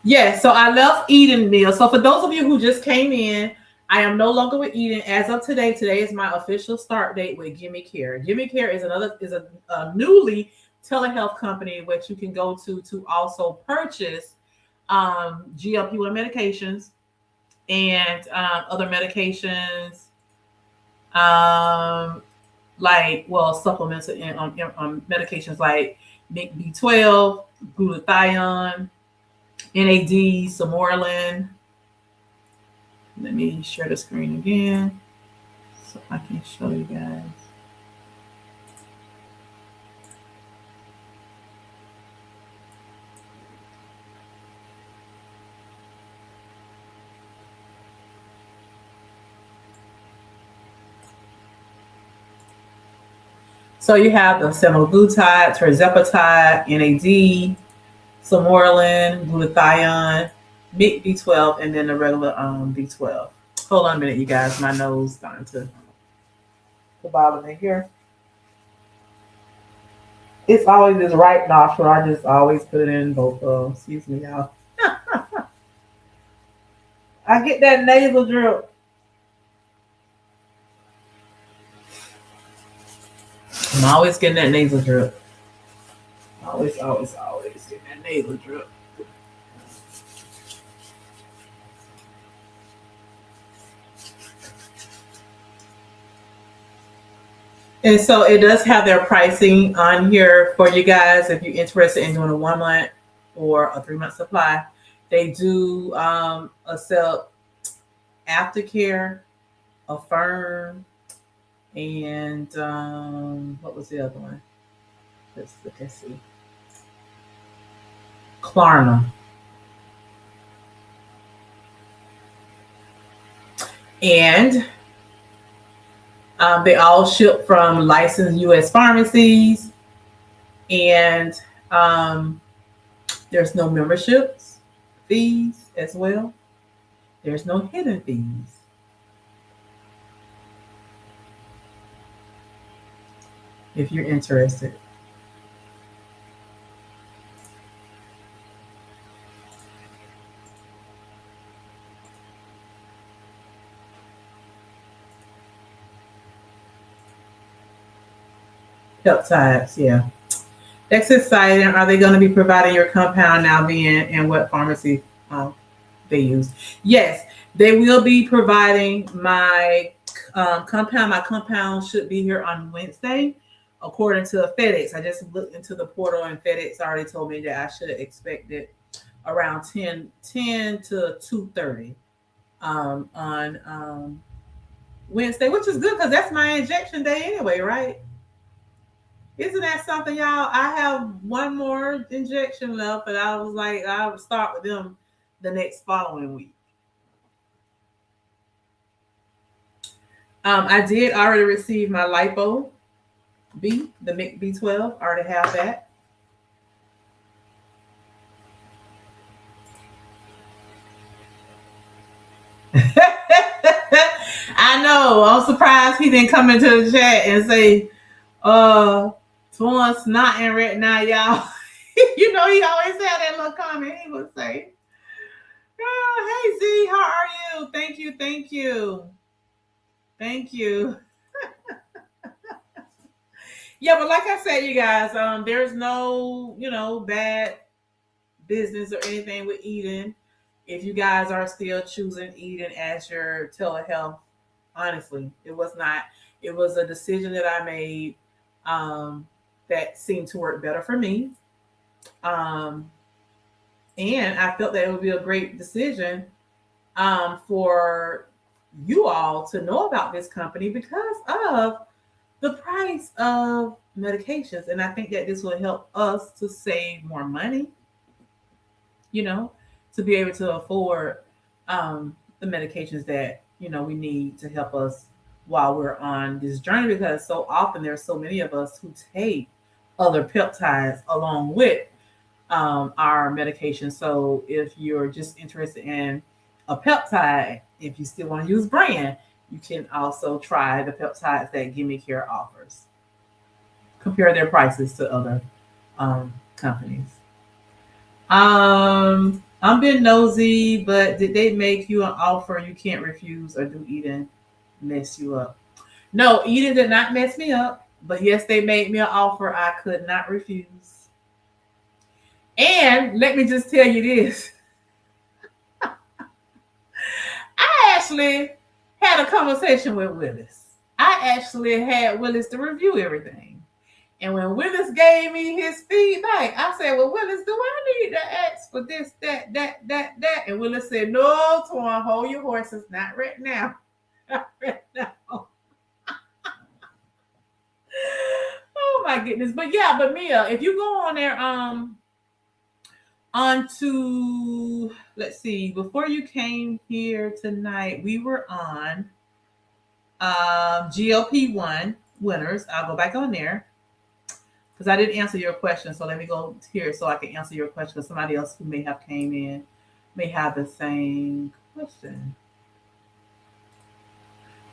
Yeah, so I left Eden Meal. So for those of you who just came in, I am no longer with Eden as of today. Today is my official start date with Gimme Care. Gimme Care is a newly telehealth company which you can go to also purchase GLP-1 medications and other medications, supplements and medications like B12, glutathione, NAD, Sermorelin. Let me share the screen again so I can show you guys. So you have the semaglutide, tirzepatide, NAD, Sermorelin, glutathione, MIC B12, and then the regular B12. Hold on a minute, you guys. My nose starting to bother me here. It's always this right nostril. I just always put it in both of them. Excuse me, y'all. I get that nasal drip. I'm always getting that nasal drip. Always getting that nasal drip. And so it does have their pricing on here for you guys if you're interested in doing a 1 month or a 3 month supply. They do accept Aftercare, Affirm, and what was the other one? Let's see. Klarna. And they all ship from licensed U.S. pharmacies, and there's no memberships fees as well. There's no hidden fees. If you're interested. Peptides, yeah. That's exciting. Are they going to be providing your compound now being in what pharmacy they use? Yes, they will be providing my compound. My compound should be here on Wednesday, according to FedEx. I just looked into the portal and FedEx already told me that I should expect it around 10 to 2:30 on Wednesday, which is good because that's my injection day anyway, right? Isn't that something, y'all? I have one more injection left, and I was like, I would start with them the next following week. I did already receive my Lipo B, the MIC B12. I already have that. I know. I'm surprised he didn't come into the chat and say, Twan snotting right now, y'all. You know, he always had that little comment. He would say, oh, hey Z, how are you? Thank you, thank you. Thank you. Yeah, but like I said, you guys, there's no, bad business or anything with eating. If you guys are still choosing eating as your telehealth, honestly, it was not. It was a decision that I made um, that seemed to work better for me. Um, and I felt that it would be a great decision for you all to know about this company because of the price of medications. And I think that this will help us to save more money, you know, to be able to afford the medications that, we need to help us while we're on this journey because so often there's so many of us who take other peptides along with our medication. So if you're just interested in a peptide, if you still want to use brand, you can also try the peptides that Gimme Care offers. Compare their prices to other companies. I'm being nosy, but did they make you an offer you can't refuse, or do Eden mess you up? No, Eden did not mess me up, but yes, they made me an offer I could not refuse. And let me just tell you this. I actually had a conversation with Willis. I actually had Willis to review everything. And when Willis gave me his feedback, I said, well, Willis, do I need to ask for this, that? And Willis said, no, Twan, hold your horses, not right now. Not right now. Oh my goodness. But Mia, if you go on there, onto, let's see, before you came here tonight, we were on GLP-1 winners. I'll go back on there because I didn't answer your question. So let me go here so I can answer your question because somebody else who may have came in may have the same question.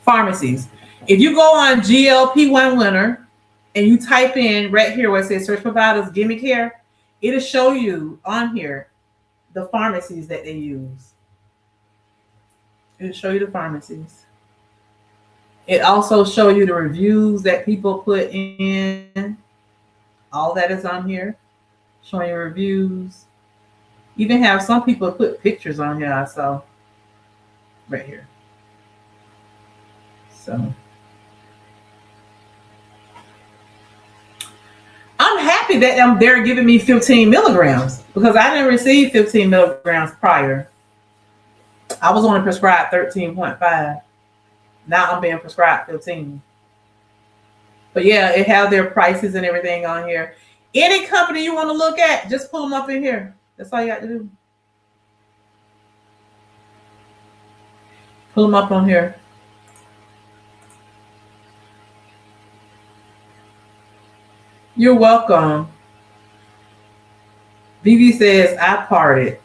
Pharmacies. If you go on GLP-1 winner and you type in right here where it says search providers, Gimme Care, it'll show you on here the pharmacies that they use. It'll show you the pharmacies. It also show you the reviews that people put in. All that is on here. Showing you reviews. Even have some people put pictures on here I saw. Right here. So I'm happy that they're giving me 15 milligrams because I didn't receive 15 milligrams prior. I was only prescribed 13.5. Now I'm being prescribed 15. But yeah, it have their prices and everything on here. Any company you want to look at, just pull them up in here. That's all you got to do. Pull them up on here. You're welcome. Vivi says, I parted.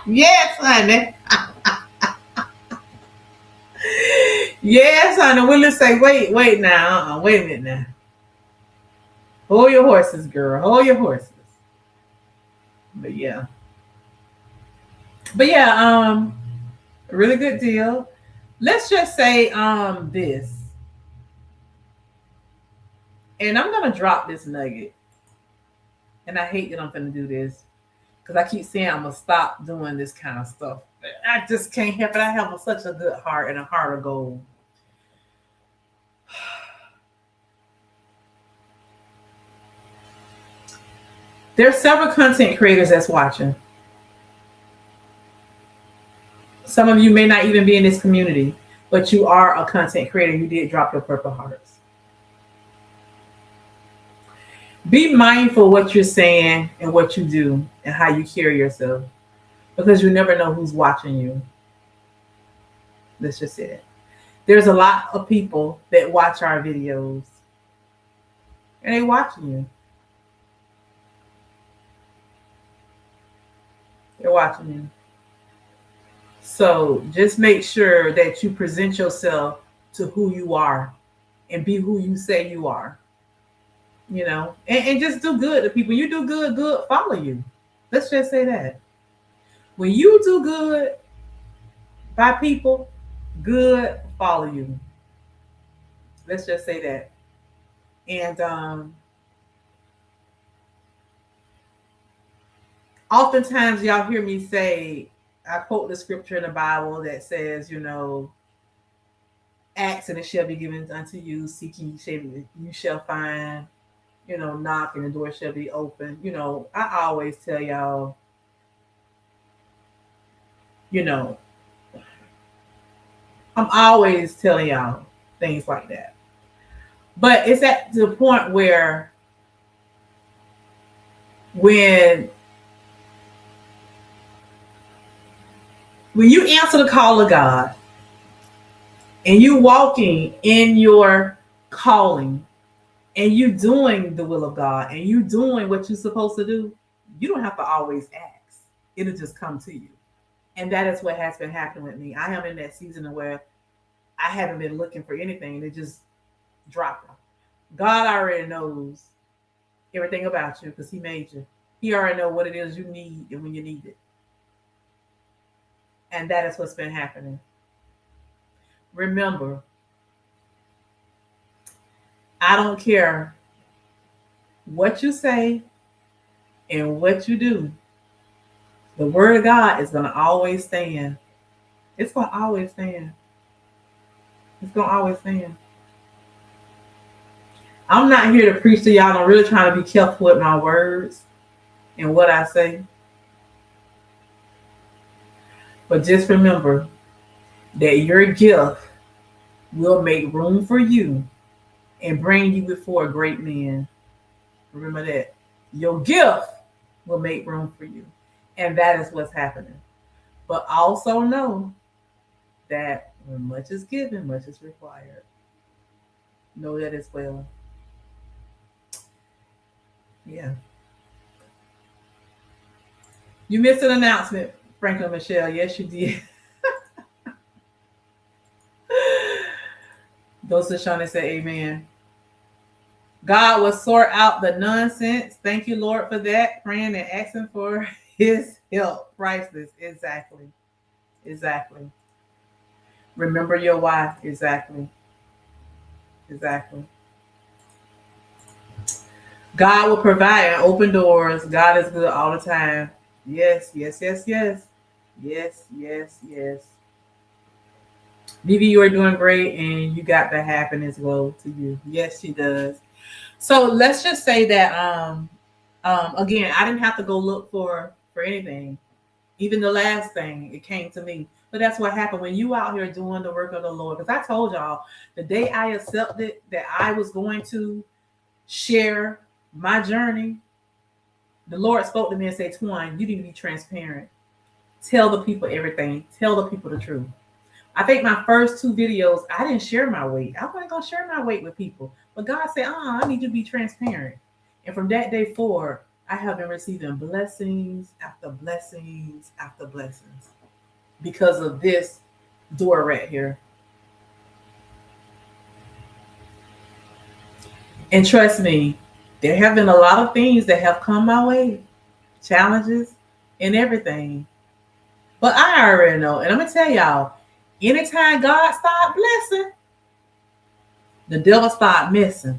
Yes, honey. Yes, honey. Willis say, wait now. Wait a minute now. Hold your horses, girl. Hold your horses. But yeah. A really good deal. Let's just say this. And I'm gonna drop this nugget. And I hate that I'm gonna do this. Because I keep saying I'm gonna stop doing this kind of stuff. I just can't help it. I have such a good heart and a heart of gold. There's several content creators that's watching. Some of you may not even be in this community, but you are a content creator. You did drop your purple hearts. Be mindful what you're saying and what you do and how you carry yourself because you never know who's watching you. Let's just say it. There's a lot of people that watch our videos and they're watching you. They're watching you. So just make sure that you present yourself to who you are and be who you say you are, and just do good to people. You do good, good follow you. Let's just say that. When you do good by people, good follow you. Let's just say that. And oftentimes y'all hear me say, I quote the scripture in the Bible that says, ask and it shall be given unto you, seeking you shall find, knock and the door shall be open. I always tell y'all, I'm always telling y'all things like that. But it's at the point where when you answer the call of God and you walking in your calling and you doing the will of God and you doing what you're supposed to do, you don't have to always ask. It'll just come to you. And that is what has been happening with me. I am in that season where I haven't been looking for anything. It just dropped. God already knows everything about you because he made you. He already knows what it is you need and when you need it. And that is what's been happening. Remember, I don't care what you say and what you do. The word of God is going to always stand. It's going to always stand. It's going to always stand. I'm not here to preach to y'all. I'm really trying to be careful with my words and what I say. But just remember that your gift will make room for you and bring you before a great man. Remember that. Your gift will make room for you. And that is what's happening. But also know that when much is given, much is required. Know that as well. Yeah. You missed an announcement, Franklin Michelle. Yes, you did. Those to Shawnee say amen. God will sort out the nonsense. Thank you, Lord, for that. Praying and asking for his help. Priceless. Exactly. Remember your why. Exactly. God will provide and open doors. God is good all the time. Yes. Vivi, you are doing great and you got the happiness go to you. Yes, she does. So let's just say that again, I didn't have to go look for anything. Even the last thing, it came to me. But that's what happened when you out here doing the work of the Lord. Because I told y'all the day I accepted that I was going to share my journey, the Lord spoke to me and said, Twine, you need to be transparent. Tell the people everything. Tell the people the truth. I think my first 2 videos, I didn't share my weight. I wasn't going to share my weight with people. But God said, I need you to be transparent. And from that day forward, I have been receiving blessings after blessings after blessings because of this door right here. And trust me, there have been a lot of things that have come my way, challenges and everything. But I already know. And I'm going to tell y'all, anytime God starts blessing, the devil start messing.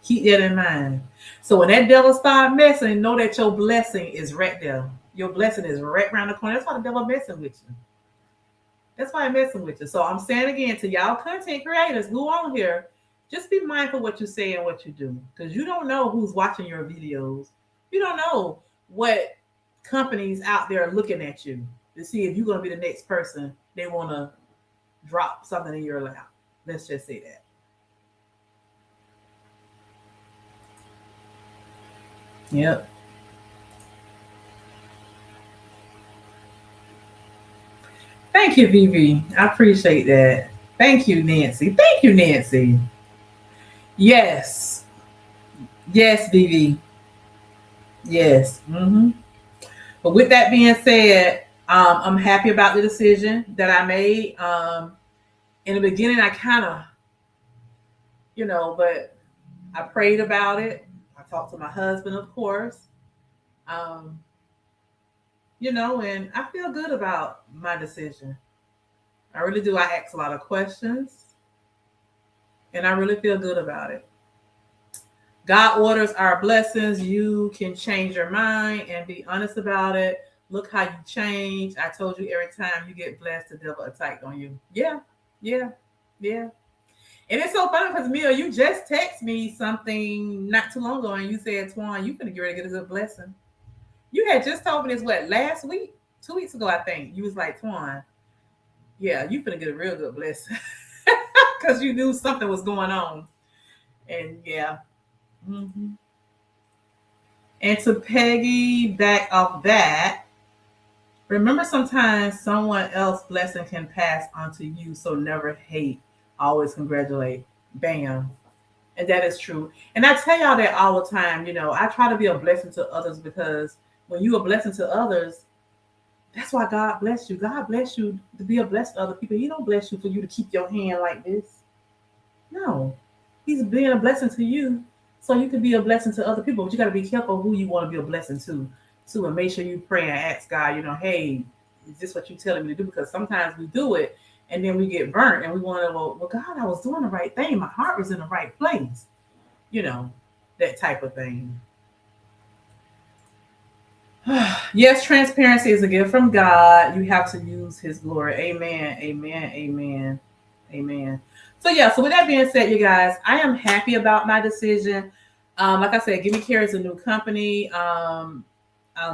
Keep that in mind. So when that devil start messing, know that your blessing is right there. Your blessing is right around the corner. That's why the devil messing with you. That's why I'm messing with you. So I'm saying again to y'all content creators who on here, just be mindful what you say and what you do. Because you don't know who's watching your videos. You don't know what companies out there are looking at you to see if you're going to be the next person they want to drop something in your lap. Let's just say that. Yep. Thank you, Vivi. I appreciate that. Thank you, Nancy. Yes. Yes, Vivi. Yes. But with that being said, I'm happy about the decision that I made. In the beginning, I kind of, but I prayed about it. I talked to my husband, of course. Um, and I feel good about my decision. I really do. I ask a lot of questions, and I really feel good about it. God orders our blessings. You can change your mind and be honest about it. Look how you change. I told you every time you get blessed, the devil attacked on you. Yeah, yeah, yeah. And it's so funny because Mia, you just text me something not too long ago, and you said, "Twan, you finna get ready to get a good blessing." You had just told me this last week, 2 weeks ago, I think. You was like, "Twan, yeah, you finna get a real good blessing," because you knew something was going on. And yeah. Mm-hmm. And to Peggy back off that, remember sometimes someone else's blessing can pass on to you, so never hate, always congratulate. Bam. And that is true. And I tell y'all that all the time. I try to be a blessing to others because when you're a blessing to others, that's why God bless you. God bless you to be a blessing to other people. He don't bless you for you to keep your hand like this. No. He's being a blessing to you so you can be a blessing to other people. But you got to be careful who you want to be a blessing to, and make sure you pray and ask God, hey, is this what you're telling me to do? Because sometimes we do it and then we get burnt and we want to, well, God, I was doing the right thing. My heart was in the right place. That type of thing. Yes, transparency is a gift from God. You have to use his glory. Amen. Amen. Amen. Amen. So yeah, so with that being said, you guys, I am happy about my decision. Like I said, Gimme Care is a new company.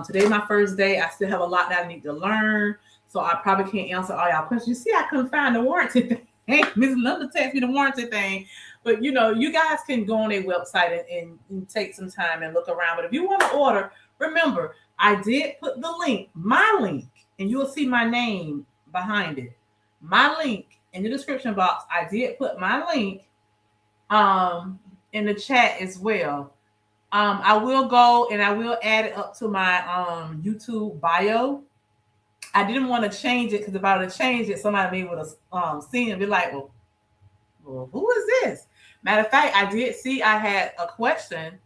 Today my first day. I still have a lot that I need to learn. So I probably can't answer all y'all questions. You see, I couldn't find the warranty thing. Miss Linda texted me the warranty thing. But you guys can go on their website and take some time and look around. But if you want to order, remember, I did put the link, my link, and you will see my name behind it. My link in the description box. I did put my link in the chat as well. I will go and I will add it up to my YouTube bio. I didn't want to change it because if I would have changed it, somebody may would have seen it and be like, well, who is this? Matter of fact, I did see I had a question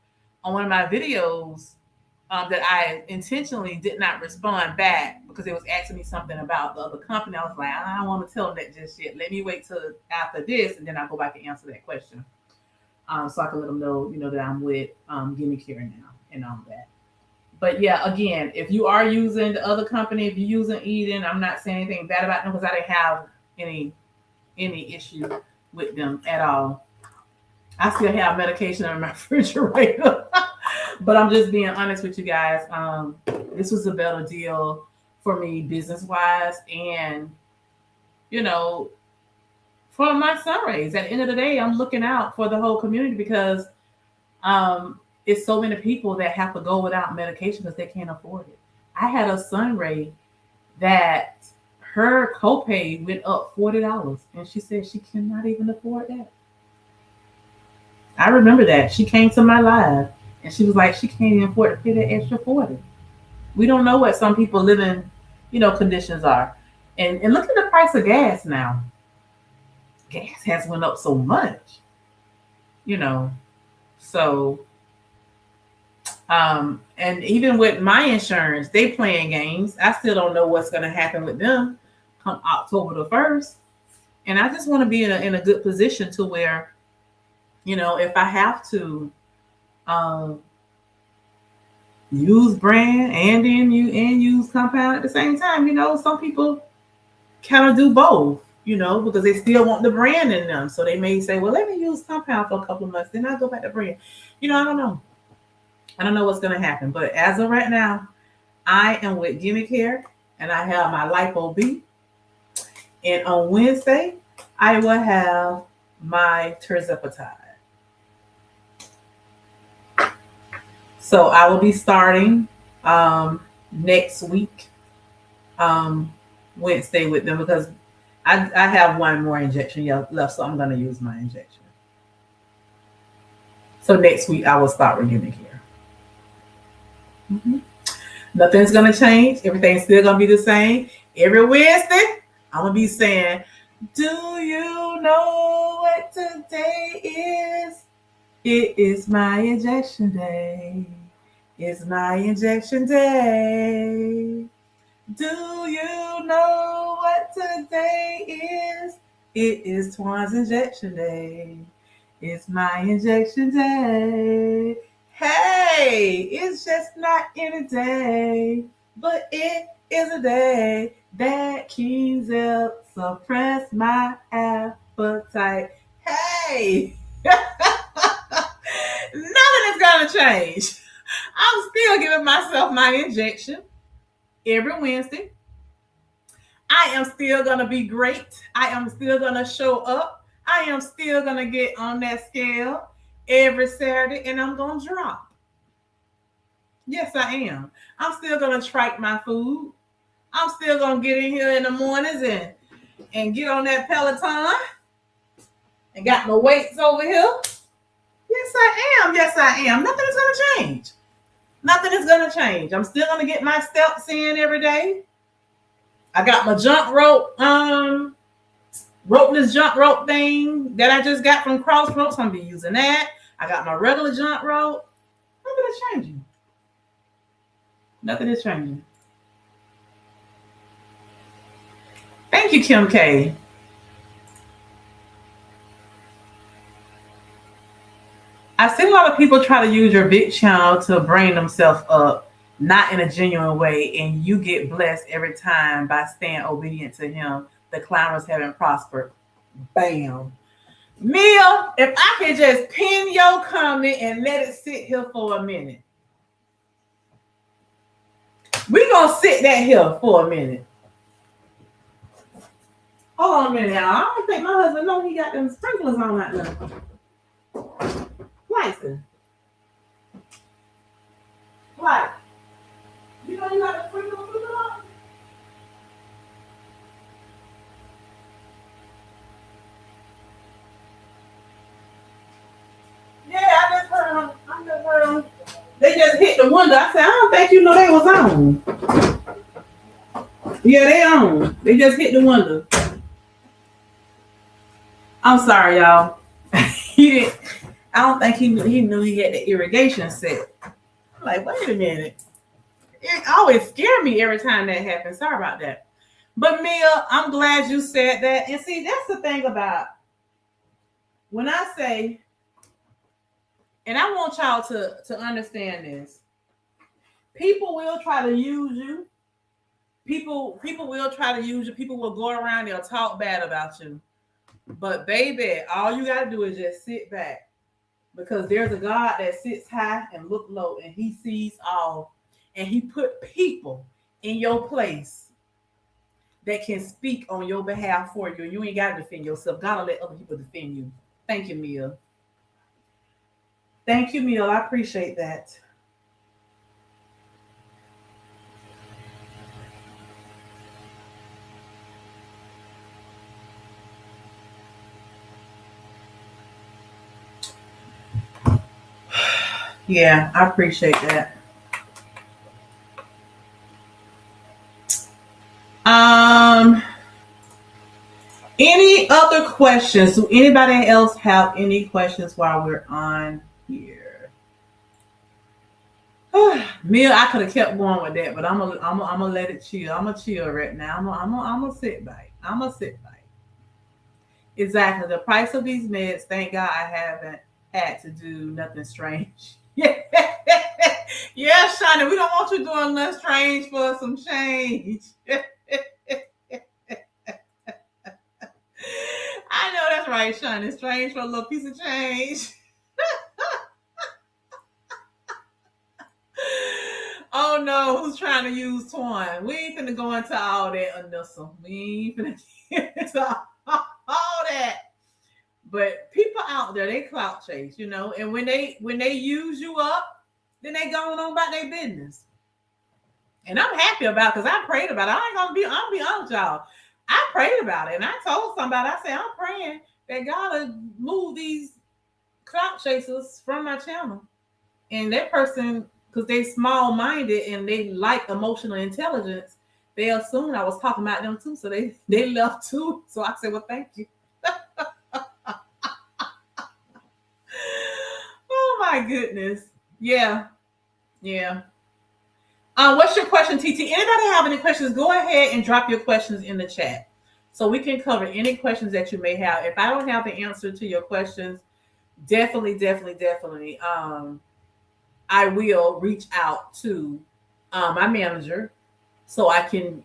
on one of my videos that I intentionally did not respond back because it was asking me something about the other company. I was like, I don't want to tell them that just yet. Let me wait till after this, and then I'll go back and answer that question. So I can let them know, that I'm with Gimme Care now and all that. But yeah, again, if you are using the other company, if you're using Eden, I'm not saying anything bad about them because I didn't have any issue with them at all. I still have medication in my refrigerator. But I'm just being honest with you guys. This was a better deal for me business-wise and, for my sunrays. At the end of the day, I'm looking out for the whole community because it's so many people that have to go without medication because they can't afford it. I had a sunray that her copay went up $40, and she said she cannot even afford that. I remember that. She came to my live, and she was like, she can't even afford to pay that extra 40. We don't know what some people living, conditions are. And look at the price of gas now. Gas has went up so much, So, and even with my insurance, they playing games. I still don't know what's going to happen with them come October the 1st. And I just want to be in a good position to where, if I have to use brand and then use compound at the same time, some people kind of do both, because they still want the brand in them. So they may say, well, let me use compound for a couple of months, then I'll go back to brand. I don't know. I don't know what's going to happen. But as of right now, I am with Gimme Care, and I have my Lipo B. And on Wednesday, I will have my Tirzepatide. So I will be starting next week, Wednesday with them because I have one more injection left, so I'm going to use my injection. So next week I will start with Gimme Care. Mm-hmm. Nothing's gonna change. Everything's still gonna be the same. Every Wednesday, I'm gonna be saying, "Do you know what today is? It is my injection day. It's my injection day. Do you know what today is? It is Twan's injection day. It's my injection day. Hey, it's just not any day, but it is a day that keeps up, suppress my appetite. Hey, nothing is gonna change. I'm still giving myself my injection every Wednesday. I am still gonna be great. I am still gonna show up. I am still gonna get on that scale every Saturday and I'm gonna drop. Yes, I am. I'm still gonna track my food. I'm still gonna get in here in the mornings and get on that Peloton and got my weights over here. Yes, I am. Yes, I am. Nothing is gonna change. Nothing is gonna change. I'm still gonna get my steps in every day. I got my jump rope, ropeless jump rope thing that I just got from Crossroads. I'm gonna be using that. I got my regular jump rope. Nothing is changing. Nothing is changing. Thank you, Kim K. I see a lot of people try to use your big channel to bring themselves up, not in a genuine way, and you get blessed every time by staying obedient to him. The climbers haven't prospered. Bam. Mia, if I could just pin your comment and let it sit here for a minute. We're gonna sit that here for a minute. Hold on a minute, y'all. I don't think my husband know he got them sprinklers on right now. License. What? You know you got the sprinklers on? Yeah, I just heard them. I just heard them. They just hit the window. I said, I don't think you know they was on. Yeah, they on. They just hit the window. I'm sorry, y'all. He didn't. I don't think he knew he had the irrigation set. I'm like, wait a minute. It always scared me every time that happens. Sorry about that. But Mia, I'm glad you said that. And see, that's the thing about when I say, and I want y'all to understand this. People will try to use you. People will try to use you. People will go around, they'll talk bad about you. But baby, all you gotta do is just sit back. Because there's a God that sits high and look low, and he sees all. And he put people in your place that can speak on your behalf for you. You ain't got to defend yourself. God will let other people defend you. Thank you, Mia. Thank you, Mia. I appreciate that. Yeah, I appreciate that. Um, any other questions? Do anybody else have any questions while we're on here? Mia, I could have kept going with that, but I'm gonna let it chill. I'm gonna chill right now. I'm gonna sit back. I'm gonna sit back. Exactly. The price of these meds. Thank God I haven't had to do nothing strange. Yeah, yeah, Shana. We don't want you doing nothing strange for some change. I know that's right, Sean. It's strange for a little piece of change. Oh no, who's trying to use Twan? We ain't finna go into all that, Anissa. We ain't finna get into all that. But people out there, they clout chase, you know, and when they use you up, then they going on about their business. And I'm happy about it because I prayed about it. I'll be honest, y'all. I prayed about it and I told somebody, I said, I'm praying that God will move these clout chasers from my channel. And that person because they small-minded and they like emotional intelligence, they assumed I was talking about them too. So they left too. So I said, well, thank you. Oh my goodness. Yeah. Yeah. What's your question, TT? Anybody have any questions? Go ahead and drop your questions in the chat so we can cover any questions that you may have. If I don't have the answer to your questions, definitely, I will reach out to my manager so I can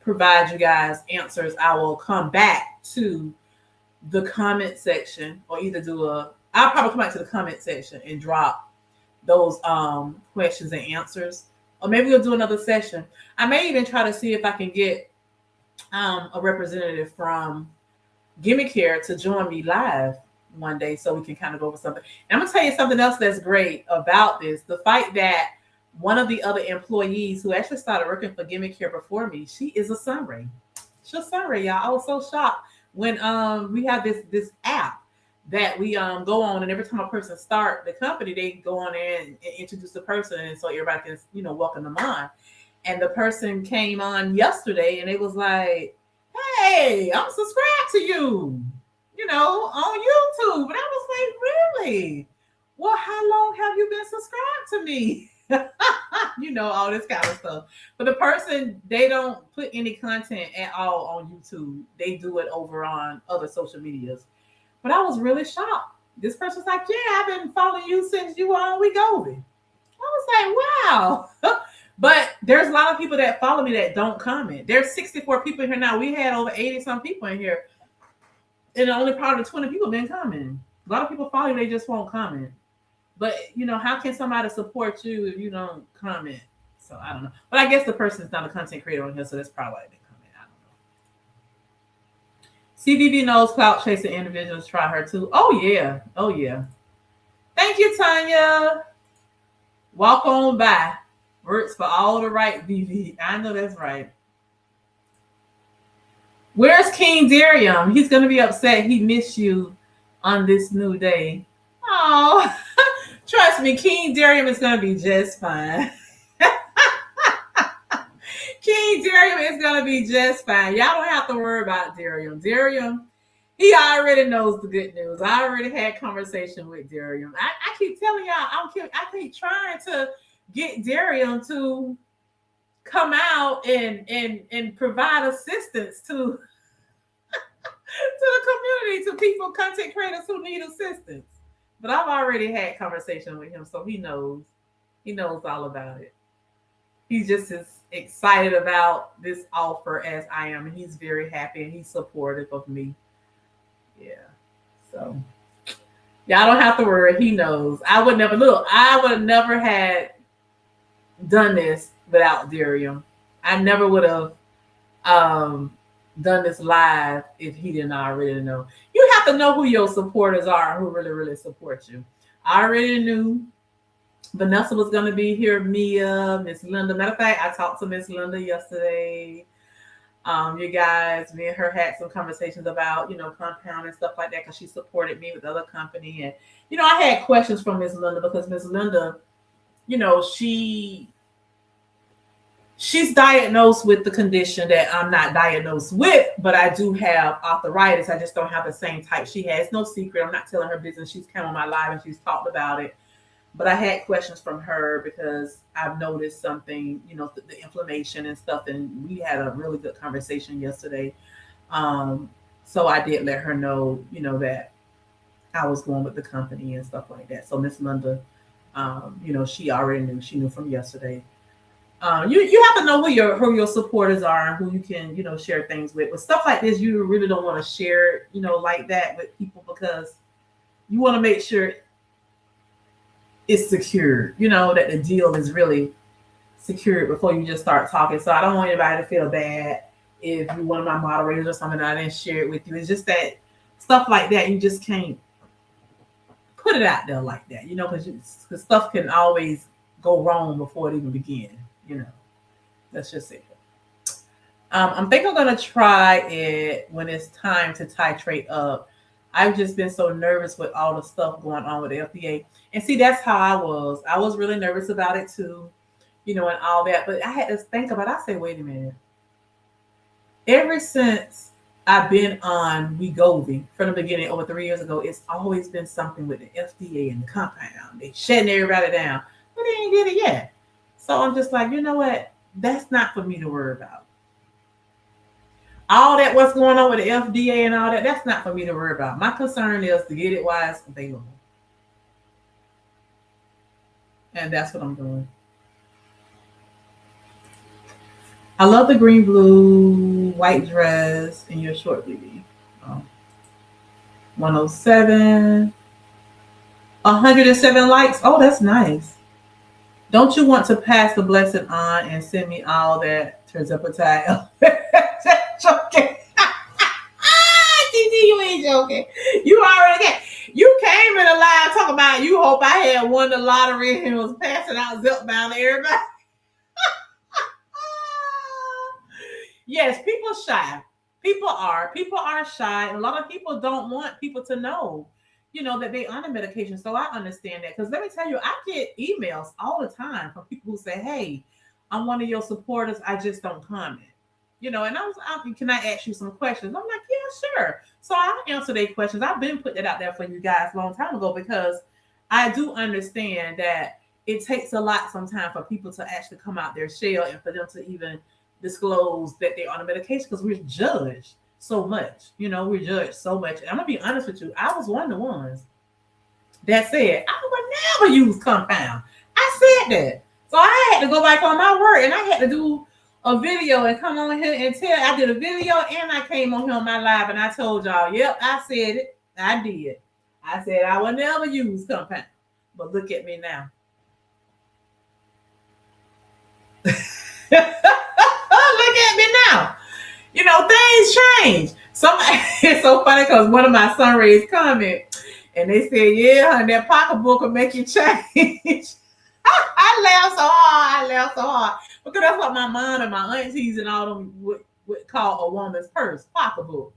provide you guys answers. I will come back to the comment section or either I'll probably come back to the comment section and drop those questions and answers. Or maybe we'll do another session. I may even try to see if I can get a representative from Gimmick Care to join me live one day so we can kind of go over something. And I'm going to tell you something else that's great about this. The fact that one of the other employees who actually started working for Gimmick Care before me, she is a Sunray. She's a Sunray, y'all. I was so shocked when we have this app that we go on, and every time a person start the company, they go on there and introduce the person, and so everybody can welcome them on. And the person came on yesterday, and it was like, "Hey, I'm subscribed to you, on YouTube." And I was like, "Really? Well, how long have you been subscribed to me?" All this kind of stuff. But the person, they don't put any content at all on YouTube. They do it over on other social medias. But I was really shocked. This person's like, "Yeah, I've been following you since you were on Wegovy." I was like, wow. But there's a lot of people that follow me that don't comment. There's 64 people in here now. We had over 80 some people in here. And only probably 20 people been commenting. A lot of people follow you, they just won't comment. But, how can somebody support you if you don't comment? So I don't know. But I guess the person's not a content creator on here, so that's probably why they comment. I don't know. CVV knows clout chasing individuals try her too. Oh, yeah. Oh, yeah. Thank you, Tanya. Walk on by. Works for all the right, VV. I know that's right. Where's King Darium? He's going to be upset. He missed you on this new day. Oh, trust me, King Darium is going to be just fine. King Darium is going to be just fine. Y'all don't have to worry about Darium. Darium, he already knows the good news. I already had conversation with Darium. I keep telling y'all, I keep trying to get Darium to come out and provide assistance to the community, to people, content creators who need assistance. But I've already had conversation with him, so he knows all about it. He's just as excited about this offer as I am, and he's very happy and he's supportive of me. Yeah. So y'all don't have to worry. He knows. I would have never had done this without Darium. I never would have done this live if he didn't already know. You have to know who your supporters are, who really, really support you. I already knew Vanessa was going to be here, Mia, Miss Linda. Matter of fact, I talked to Miss Linda yesterday. You guys, me and her had some conversations about, compound and stuff like that, because she supported me with the other company. And, I had questions from Miss Linda because Miss Linda, she's diagnosed with the condition that I'm not diagnosed with, but I do have arthritis. I just don't have the same type she has. No secret. I'm not telling her business. She's come on my live and she's talked about it. But I had questions from her because I've noticed something, the inflammation and stuff. And we had a really good conversation yesterday. So I did let her know, that I was going with the company and stuff like that. So Miss Linda, she already knew. She knew from yesterday. You have to know who your supporters are and who you can, share things with. But stuff like this, you really don't want to share, like that with people, because you want to make sure it's secure, that the deal is really secured before you just start talking. So I don't want anybody to feel bad if you're one of my moderators or something and I didn't share it with you. It's just that stuff like that, you just can't put it out there like that, because stuff can always go wrong before it even begins. That's just it. I think I'm going to try it when it's time to titrate up. I've just been so nervous with all the stuff going on with the FDA. And see, that's how I was. I was really nervous about it too, and all that. But I had to think about it. I said, wait a minute. Ever since I've been on Wegovy from the beginning over 3 years ago, it's always been something with the FDA and the compound. They shutting everybody down. But they ain't did it yet. So I'm just like, you know what? That's not for me to worry about. All that what's going on with the FDA and all that, that's not for me to worry about. My concern is to get it while it's available. And that's what I'm doing. I love the green, blue, white dress in your short BB. 107. 107 likes. Oh, that's nice. Don't you want to pass the blessing on and send me all that terzepatide? Joking. TT, you ain't joking. You already get. You came in a live talking about you hope I had won the lottery and was passing out Zepbound to everybody. Yes, people shy. People are shy. And a lot of people don't want people to know, that they on a medication. So I understand that. Because let me tell you, I get emails all the time from people who say, hey, I'm one of your supporters. I just don't comment. And can I ask you some questions? I'm like, yeah, sure. So I'll answer their questions. I've been putting it out there for you guys a long time ago because I do understand that it takes a lot sometimes for people to actually come out their shell and for them to even disclose that they're on a medication because we're judged so much. We're judged so much. And I'm gonna be honest with you. I was one of the ones that said I would never use compound. I said that. So I had to go back on my word and I had to do a video and come on here and tell. I did a video and I came on here on my live and I told y'all, yep, I said it. I did. I said I would never use compound. But look at me now. Look at me now. Things change. It's so funny because one of my sunrays comment and they said, yeah, and that pocketbook will make you change. I laugh so hard. Because that's what my mom and my aunties and all them would call a woman's purse, pocketbook.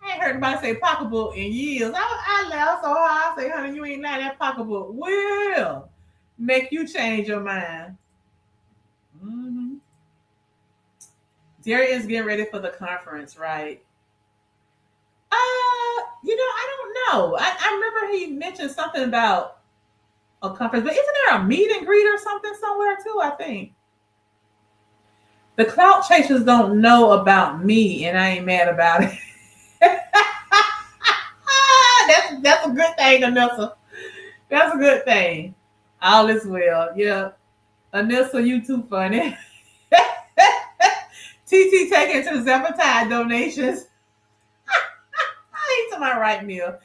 I ain't heard anybody say pocketbook in years. I laugh so hard. I say, honey, you ain't lying. That pocketbook will make you change your mind. Mm-hmm. Jerry is getting ready for the conference, right? I don't know. I remember he mentioned something about a conference, but isn't there a meet and greet or something somewhere too? I think the clout chasers don't know about me, and I ain't mad about it. That's a good thing, Anissa. That's a good thing. All is well. Yeah, Anissa, you too funny. TT taking to the Zepatide donations. He's to my right, Neil.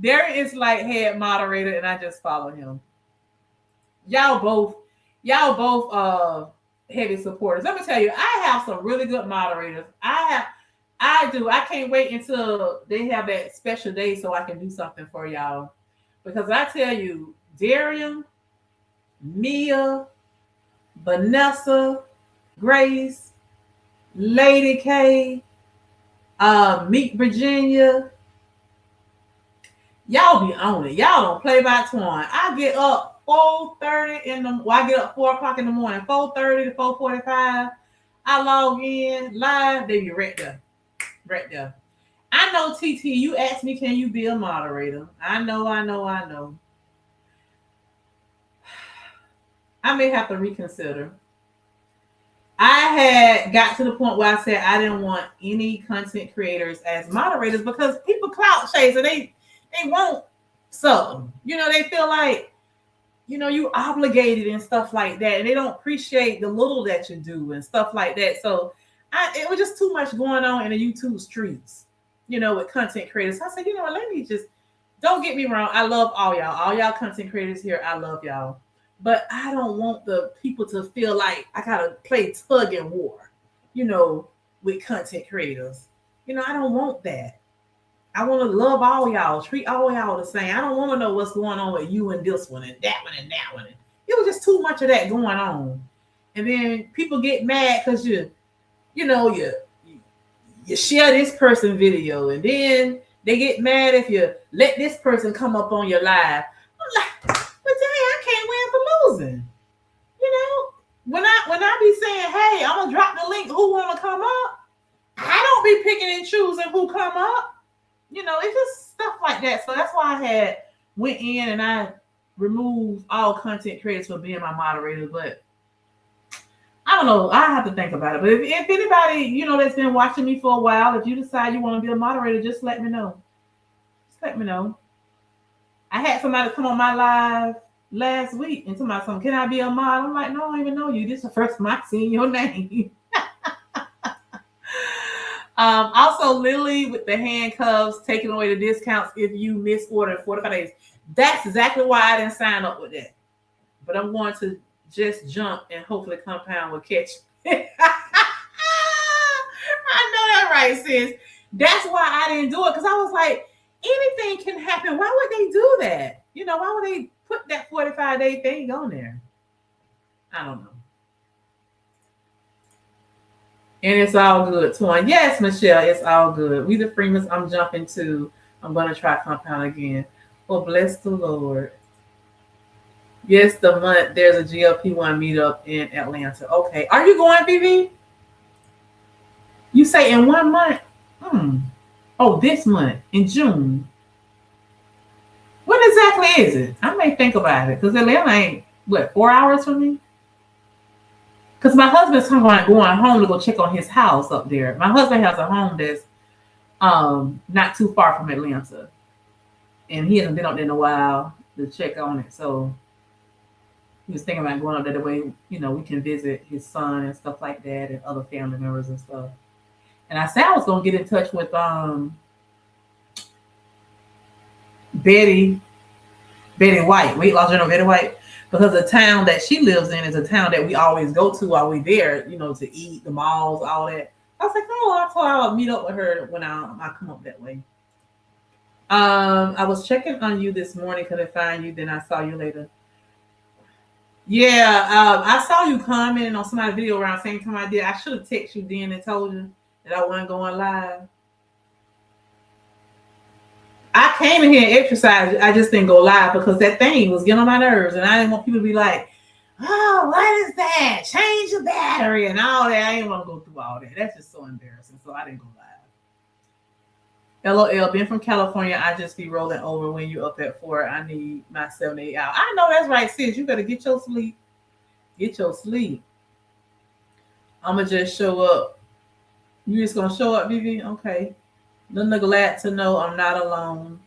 Darren is like head moderator, and I just follow him. Y'all both heavy supporters. Let me tell you, I have some really good moderators. I do. I can't wait until they have that special day so I can do something for y'all. Because I tell you, Darian, Mia, Vanessa, Grace, Lady K, Meet Virginia. Y'all be on it. Y'all don't play by twine. I get up 4:30 I get up 4 o'clock in the morning, 4:30 to 4:45. I log in live, they be right there. Right there. I know, TT, you asked me, can you be a moderator? I know. I may have to reconsider. I had got to the point where I said I didn't want any content creators as moderators because people clout chase and they want something. They feel like, you obligated and stuff like that. And they don't appreciate the little that you do and stuff like that. So it was just too much going on in the YouTube streets, with content creators. So I said, let me just, don't get me wrong. I love all y'all. All y'all content creators here. I love y'all. But I don't want the people to feel like I got to play tug and war, with content creators. I don't want that. I want to love all y'all, treat all y'all the same. I don't want to know what's going on with you and this one and that one and that one. It was just too much of that going on. And then people get mad because you share this person video and then They get mad if you let this person come up on your live. I'm like, but dang, I can't win for losing. You know, when I be saying, hey, I'm gonna drop the link, who wanna come up? I don't be picking and choosing who come up. You know, it's just stuff like that. So that's why I had went in and I removed all content creators for being my moderator. But I don't know. I have to think about it. But if anybody, you know, that's been watching me for a while, if you decide you want to be a moderator, just let me know. Just let me know. I had somebody come on my live last week and somebody said, can I be a mod? I'm like, no, I don't even know you. This is the first time I've seen your name. Also, Lily with the handcuffs, taking away the discounts if you miss order in 45 days. That's exactly why I didn't sign up with that. But I'm going to just jump and hopefully Compound will catch me. I know that right, sis. That's why I didn't do it, because I was like, anything can happen. Why would they do that? You know, why would they put that 45-day thing on there? I don't know. And it's all good, Twan. Yes, Michelle, it's all good. We the Freemans, I'm jumping to. I'm going to try Compound again. Well, bless the Lord. Yes, the month there's a GLP-1 meetup in Atlanta. Okay. Are you going, Vivi? You say in 1 month? Oh, this month, in June. When exactly is it? I may think about it, because Atlanta ain't, 4 hours from me? Because my husband's going home to go check on his house up there. My husband has a home that's not too far from Atlanta. And he hasn't been up there in a while to check on it. So he was thinking about going up there the way, you know, we can visit his son and stuff like that and other family members and stuff. And I said I was going to get in touch with Betty White, Weight Loss Journal Betty White, because the town that she lives in is a town that we always go to while we're there, you know, to eat, the malls, all that. I was like, oh, I thought I would meet up with her when I come up that way. I was checking on you this morning, couldn't find you, then I saw you later. Yeah, I saw you commenting on somebody's video around the same time I did. I should have texted you then and told you that I wasn't going live. I came in here and exercised. I just didn't go live because that thing was getting on my nerves, and I didn't want people to be like, "Oh, what is that? Change the battery and all that." I didn't want to go through all that. That's just so embarrassing. So I didn't go live. LOL, being from California, I just be rolling over when you up at 4. I need my 7 8 hours. I know that's right, sis. You better get your sleep. Get your sleep. I'ma just show up. You just gonna show up, Vivi? Okay. Little glad to know I'm not alone.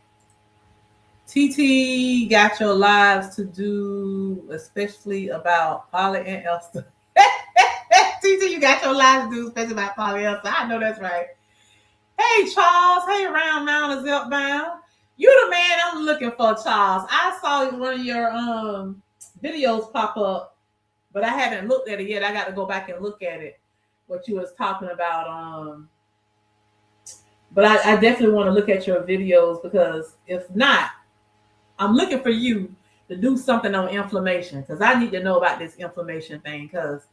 TT got your lives to do, especially about Polly and Elsa. TT, you got your lives to do, especially about Polly and Elsa. I know that's right. Hey, Charles. Hey, Round Mountains Upbound. You the man I'm looking for, Charles. I saw one of your videos pop up, but I haven't looked at it yet. I got to go back and look at it, what you was talking about. But I definitely want to look at your videos, because if not, I'm looking for you to do something on inflammation, because I need to know about this inflammation thing. Because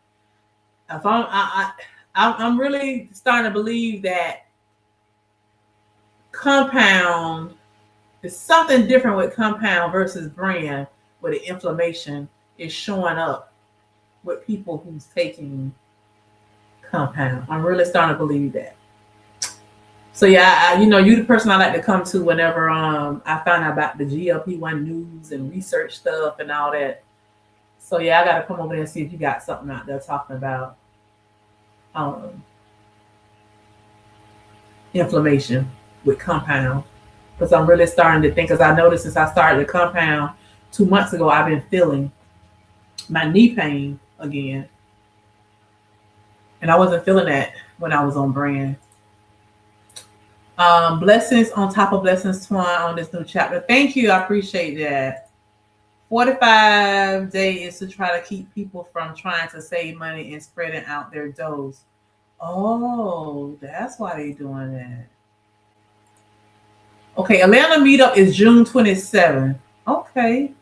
if I'm really starting to believe that Compound is something different with Compound versus brand, where the inflammation is showing up with people who's taking Compound. I'm really starting to believe that. So yeah, you know, you the person I like to come to whenever I find out about the GLP-1 news and research stuff and all that. So yeah, I got to come over there and see if you got something out there talking about inflammation with Compound, because I'm really starting to think, because I noticed since I started the Compound 2 months ago, I've been feeling my knee pain again, and I wasn't feeling that when I was on brand. Blessings on top of blessings, Twan, on this new chapter. Thank you. I appreciate that. 45 days is to try to keep people from trying to save money and spreading out their dose. Oh, that's why they're doing that. Okay, Atlanta meetup is June 27th. Okay.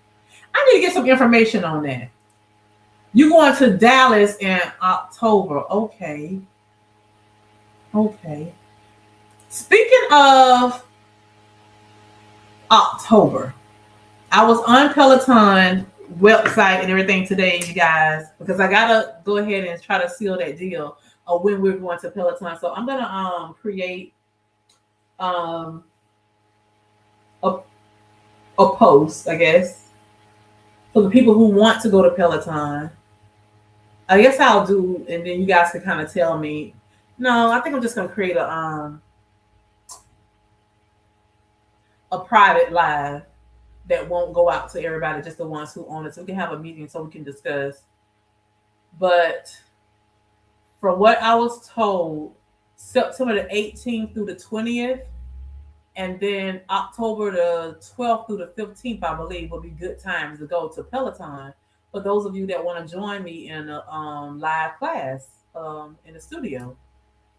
I need to get some information on that. You going to Dallas in October. Okay. Okay. Speaking of October. I was on Peloton website and everything today, you guys, because I gotta go ahead and try to seal that deal of when we're going to Peloton. So I'm gonna create a, a post, I guess, for the people who want to go to Peloton. I guess I'll do, and then you guys can kind of tell me. No, I think I'm just gonna create a private live that won't go out to everybody, just the ones who own it. So we can have a meeting so we can discuss. But from what I was told, September the 18th through the 20th, and then October the 12th through the 15th, I believe, will be good times to go to Peloton. For those of you that want to join me in a live class in the studio.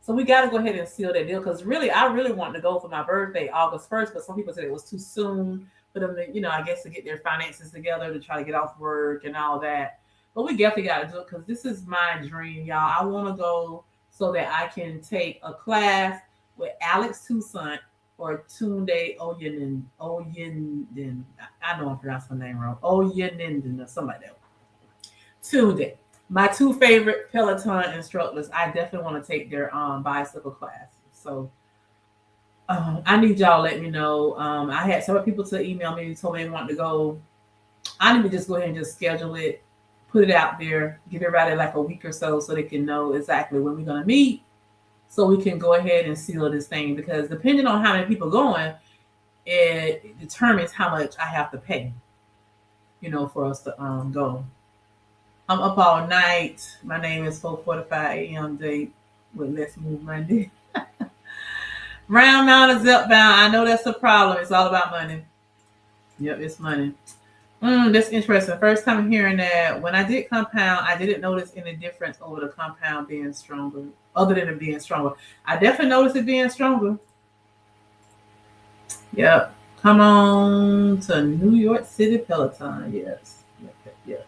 So we got to go ahead and seal that deal, because really, I really want to go for my birthday, August 1st, but some people said it was too soon for them to, I guess, to get their finances together to try to get off work and all that. But we definitely got to do it, because this is my dream, y'all. I want to go so that I can take a class with Alex Toussaint or Tunde Oyeninden. I know I'm pronouncing her name wrong. Oyeninden or something like that. Tunde. My two favorite Peloton instructors. I definitely want to take their bicycle classes. So I need y'all to let me know. I had several people to email me and told me they want to go. I need to just go ahead and just schedule it, put it out there, give everybody like a week or so they can know exactly when we're going to meet, so we can go ahead and seal this thing. Because depending on how many people going, it determines how much I have to pay, for us to go. I'm up all night. My name is 4:45 a.m. date with Let's Move Monday. Round Mountain is Upbound. I know that's a problem. It's all about money. Yep, it's money. That's interesting. First time hearing that. When I did compound, I didn't notice any difference over the compound being stronger, other than it being stronger. I definitely noticed it being stronger. Yep. Come on to New York City Peloton. Yes. Yep.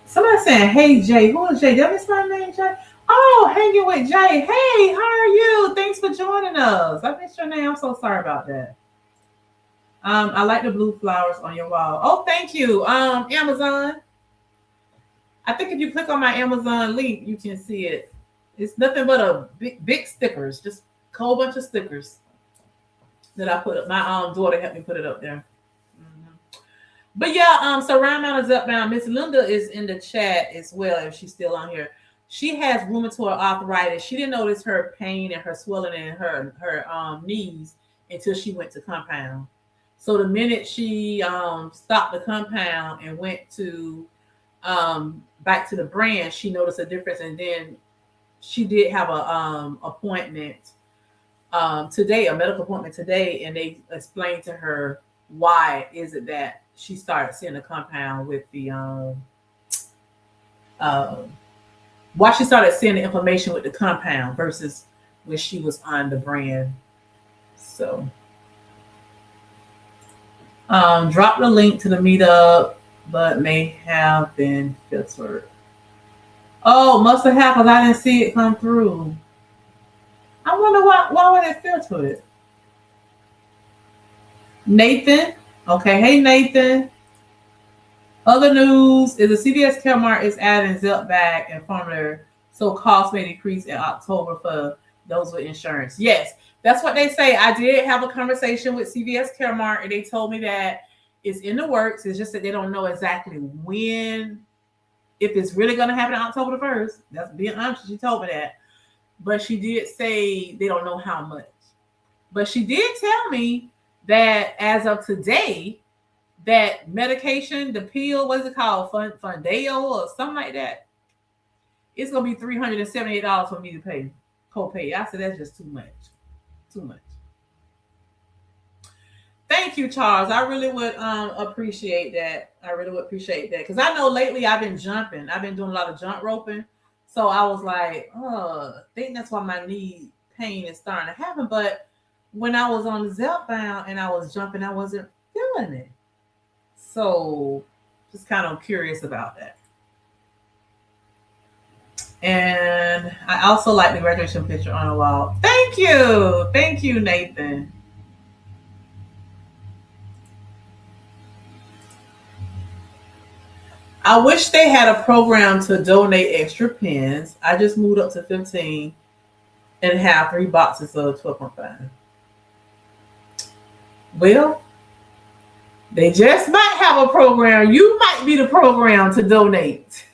Somebody saying, "Hey Jay," who is Jay? That is my name, Jay. Oh, hanging with Jay. Hey, how are you? Thanks for joining us. I missed your name. I'm so sorry about that. I like the blue flowers on your wall. Oh, thank you. Amazon. I think if you click on my Amazon link, you can see it. It's nothing but a big stickers, just a whole bunch of stickers that I put up. My daughter helped me put it up there. But yeah, so Round Mountain is Upbound. Miss Linda is in the chat as well, if she's still on here. She has rheumatoid arthritis. She didn't notice her pain and her swelling in her knees until she went to compound. So the minute she stopped the compound and went to back to the brand, she noticed a difference. And then she did have a appointment today, a medical appointment today, and they explained to her why is it that she started seeing the compound with the why she started seeing the information with the compound versus when she was on the brand. So drop the link to the meetup, but may have been filtered. Oh, must have happened because I didn't see it come through. I wonder why would it filter it? Nathan. Okay, hey Nathan. Other news is the CVS Caremark is adding Zep back and formula, so costs may decrease in October for those with insurance. Yes, that's what they say. I did have a conversation with CVS Caremark, and they told me that it's in the works. It's just that they don't know exactly when, if it's really going to happen on October the 1st. That's being honest. She told me that. But she did say they don't know how much. But she did tell me that as of today, that medication, the pill, what is it called? Fundeo or something like that. It's going to be $378 for me to pay, co-pay. I said, that's just too much. Too much. Thank you, Charles. I really would appreciate that. I really would appreciate that. Because I know lately I've been jumping. I've been doing a lot of jump roping. So I was like, I think that's why my knee pain is starting to happen. But when I was on the Zepbound and I was jumping, I wasn't feeling it. So just kind of curious about that. And I also like the graduation picture on the wall. Thank you. Thank you, Nathan. I wish they had a program to donate extra pens. I just moved up to 15 and have 3 boxes of 12.5. Well, they just might have a program. You might be the program to donate.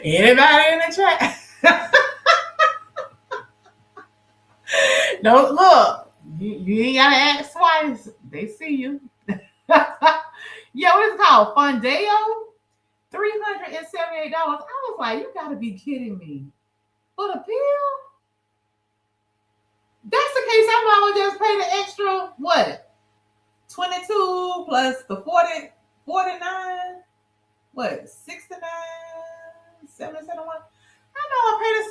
Anybody in the chat? Don't look. You ain't gotta ask twice. They see you. Yeah, what is it called? Fundeo? $378. I was like, you gotta be kidding me. For the pill? That's the case. I might just pay the extra, what? 22 plus the 49, what? 69, 71. I know I pay the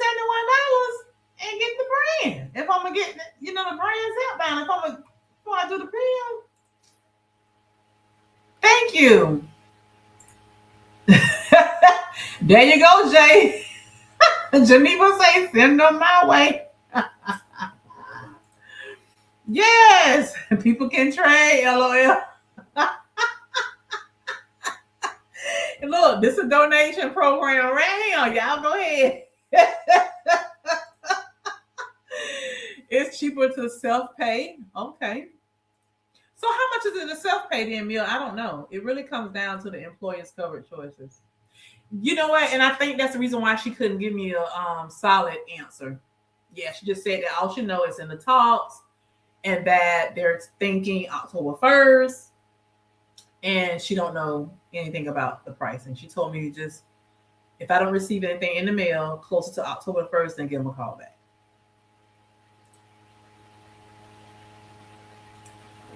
$71 and get the brand. If I'm gonna get, the brand's outbound. Before I do the pill. Thank you. There you go, Jay. Geneva say, send them my way. Yes, people can trade. LOL. Look, this is a donation program right here. Y'all go ahead. It's cheaper to self-pay. Okay. So how much is it to self-pay then, Mill? I don't know. It really comes down to the employer's covered choices. You know what? And I think that's the reason why she couldn't give me a solid answer. Yeah, she just said that all she knows is in the talks and that they're thinking October 1st. And she don't know anything about the pricing. She told me just, if I don't receive anything in the mail closer to October 1st, then give them a call back.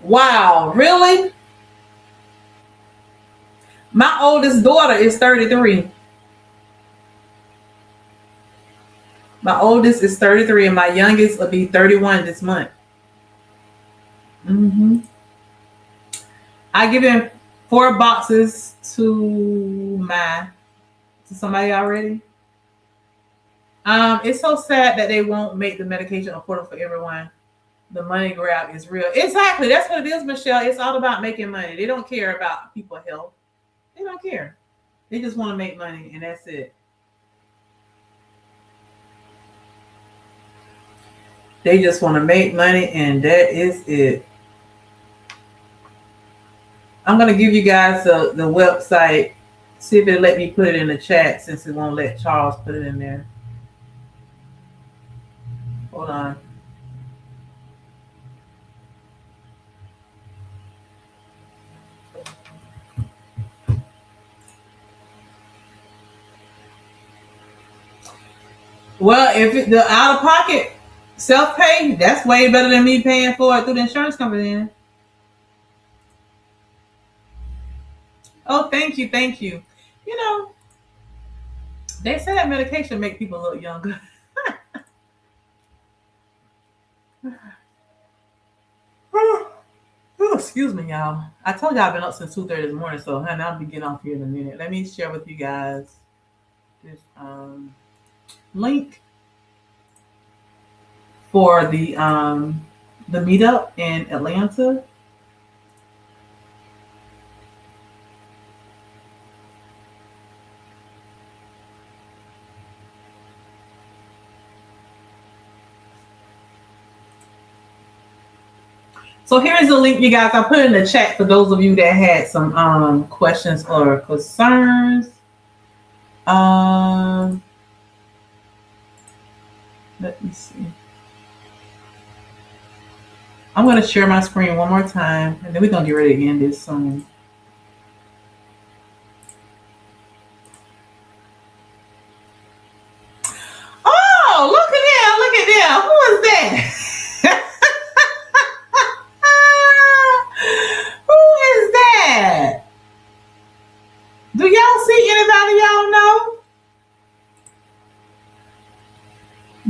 Wow, really? My oldest daughter is 33. My oldest is 33 and my youngest will be 31 this month. I give in 4 boxes to somebody already. It's so sad that they won't make the medication affordable for everyone. The money grab is real. Exactly. That's what it is, Michelle. It's all about making money. They don't care about people's health. They don't care. They just want to make money, and that's it. They just want to make money, and that is it. I'm going to give you guys the website. See if it'll let me put it in the chat since it won't let Charles put it in there. Hold on. Well, if the out-of-pocket self-pay, that's way better than me paying for it through the insurance company. Oh, thank you. You know, they say that medication make people look younger. Oh, excuse me, y'all. I told y'all I've been up since 2:30 this morning, so honey, I'll be getting off here in a minute. Let me share with you guys this link for the meetup in Atlanta. So here's the link, you guys. I put in the chat for those of you that had some questions or concerns. Let me see. I'm going to share my screen one more time, and then we're going to get ready to end this soon. Oh, look at them. Who is that? Who is that? Do y'all see anybody y'all know?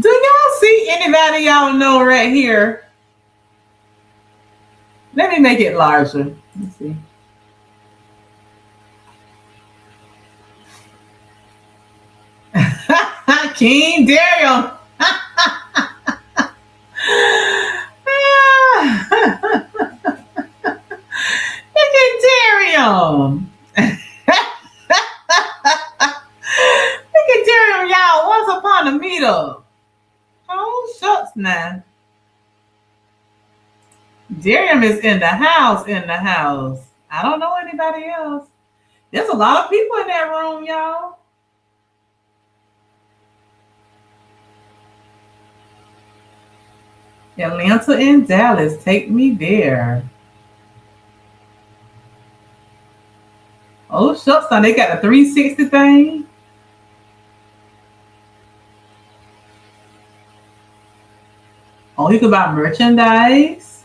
Do y'all see anybody y'all know right here? Let me make it larger. Let's see. King Daryl. Look at Daryl. Darium is in the house, in the house. I don't know anybody else. There's a lot of people in that room, y'all. Atlanta and Dallas, take me there. Oh, shucks, son, they got a 360 thing. Oh, you can buy merchandise.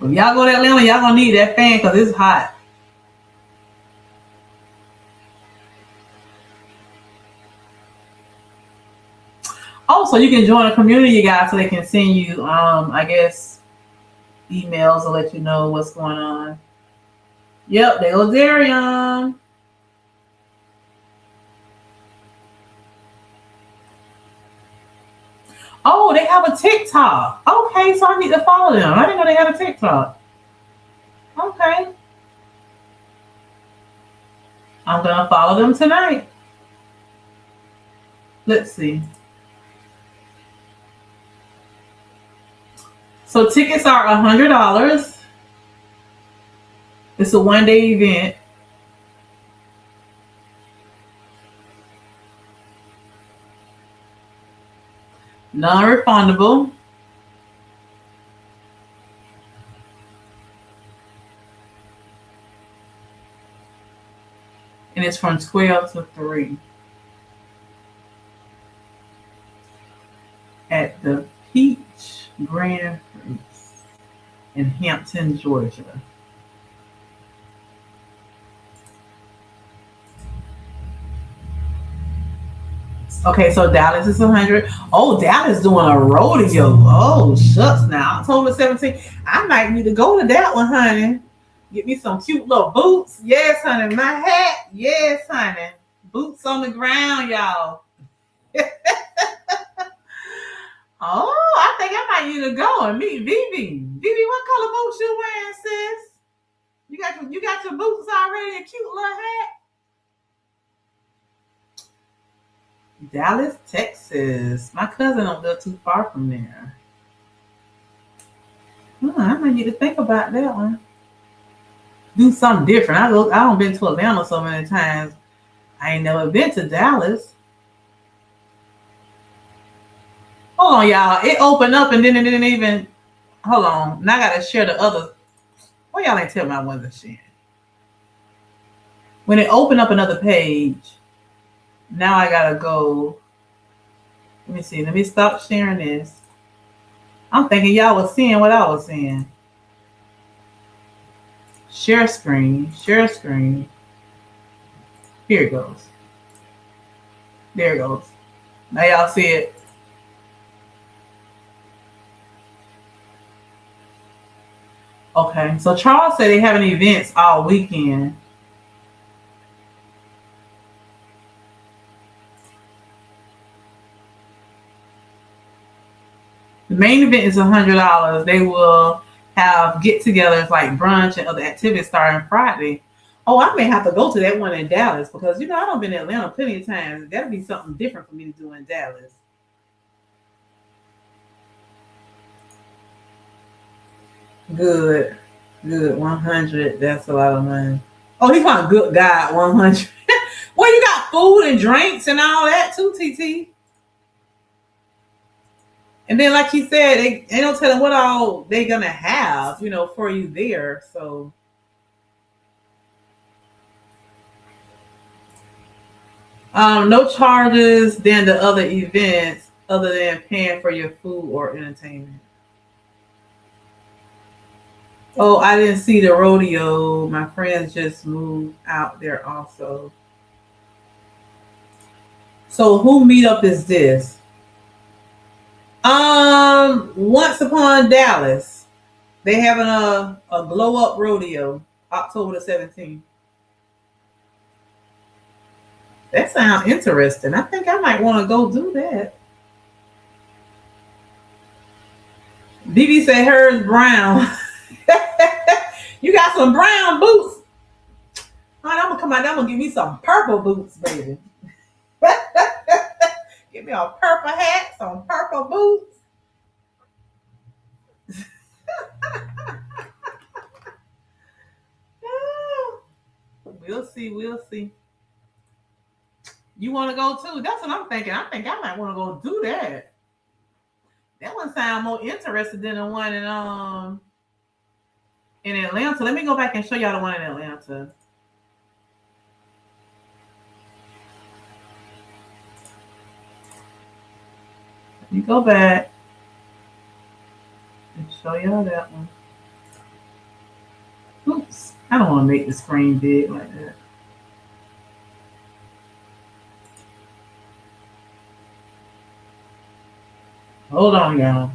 If y'all go to Atlanta, y'all gonna need that fan because it's hot. Also, you can join a community guide so they can send you, I guess, emails to let you know what's going on. Yep, there goes Darion. Oh, they have a TikTok. Okay, so I need to follow them. I didn't know they had a TikTok. Okay. I'm gonna follow them tonight. Let's see. So tickets are $100. It's a one-day event. Non-refundable. And it's from 12 to 3 at the Peach Grand Prix in Hampton, Georgia. Okay, so Dallas is 100. Oh, Dallas doing a rodeo. Oh, shucks now. October 17th. I might need to go to that one, honey. Get me some cute little boots. Yes, honey. My hat. Yes, honey. Boots on the ground, y'all. Oh, I think I might need to go and meet Vivi. Vivi, what color boots you wearing, sis? You got your boots already, a cute little hat. Dallas, Texas. My cousin don't live too far from there. I might need to think about that one. Do something different. I don't been to Atlanta so many times. I ain't never been to Dallas. Hold on, y'all. It opened up and then it didn't even. Hold on. Now I gotta share the other. Well, y'all ain't tell me I wasn't sharing. When it opened up another page, now I gotta go. Let me see. Let me stop sharing this. I'm thinking y'all was seeing what I was seeing. Share screen. Share screen. Here it goes. There it goes. Now y'all see it. Okay, so Charles said they having events all weekend. The main event is $100. They will have get-togethers like brunch and other activities starting Friday. Oh, I may have to go to that one in Dallas because I don't been in Atlanta plenty of times. That'll be something different for me to do in Dallas. Good, good. 100. That's a lot of money. Oh, he's not a good guy. 100. Well, you got food and drinks and all that too, TT. And then, like he said, they don't tell them what all they gonna have, for you there. So, no charges than the other events, other than paying for your food or entertainment. Oh, I didn't see the rodeo. My friends just moved out there also. So, who meetup is this? Once Upon Dallas. They having a glow up rodeo October the 17th. That sounds interesting. I think I might want to go do that. BB said hers brown. You got some brown boots. Right, I'm gonna come out there. I'm gonna give me some purple boots, baby. Give me a purple hat, some purple boots. see. We'll see. You want to go too? That's what I'm thinking. I think I might want to go do that. That one sound more interested than the one in Atlanta. Let me go back and show y'all the one in Atlanta. Let me go back and show y'all that one. Oops, I don't want to make the screen big like that. Hold on, y'all.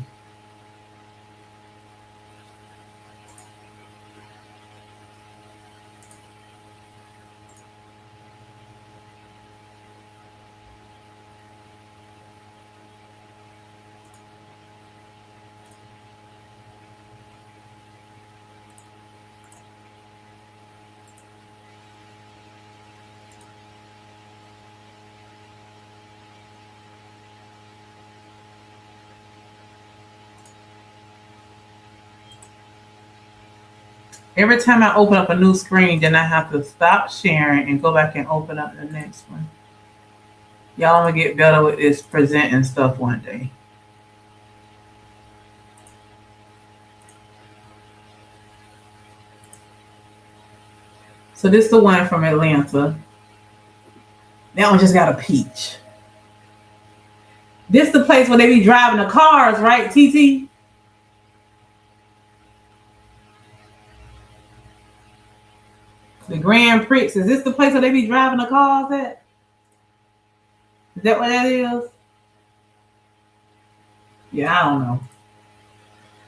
Every time I open up a new screen, then I have to stop sharing and go back and open up the next one. Y'all gonna get better with this presenting stuff one day. So this is the one from Atlanta. That one just got a peach. This is the place where they be driving the cars, right, TT? The Grand Prix. Is this the place where they be driving the cars at? Is that what that is? Yeah, I don't know.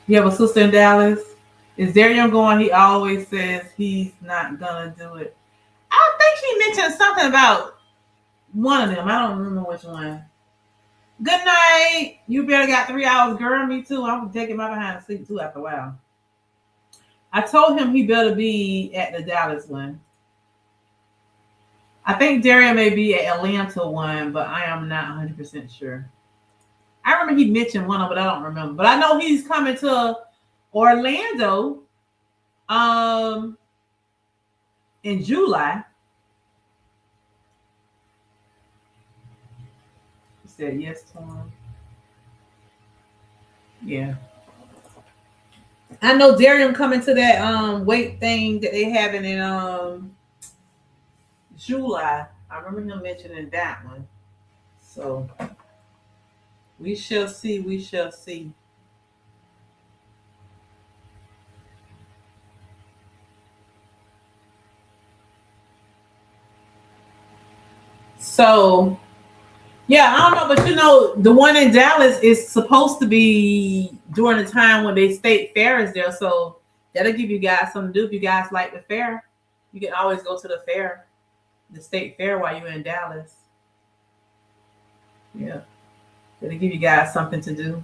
You have a sister in Dallas? Is Darian going? He always says he's not gonna do it. I think he mentioned something about one of them. I don't remember which one. Good night. You barely got 3 hours, girl. Me too. I'm taking my behind to sleep too after a while. I told him he better be at the Dallas one. I think Darian may be at Atlanta one, but I am not 100% sure. I remember he mentioned one of them, but I don't remember. But I know he's coming to Orlando in July. He said yes to him. Yeah. I know Darian coming to that weight thing that they having in July. I remember him mentioning that one. So we shall see. We shall see. So yeah, I don't know, but you know, the one in Dallas is supposed to be during the time when the state fair is there. So that'll give you guys something to do. If you guys like the fair, you can always go to the fair, the state fair, while you're in Dallas. Yeah, it'll give you guys something to do,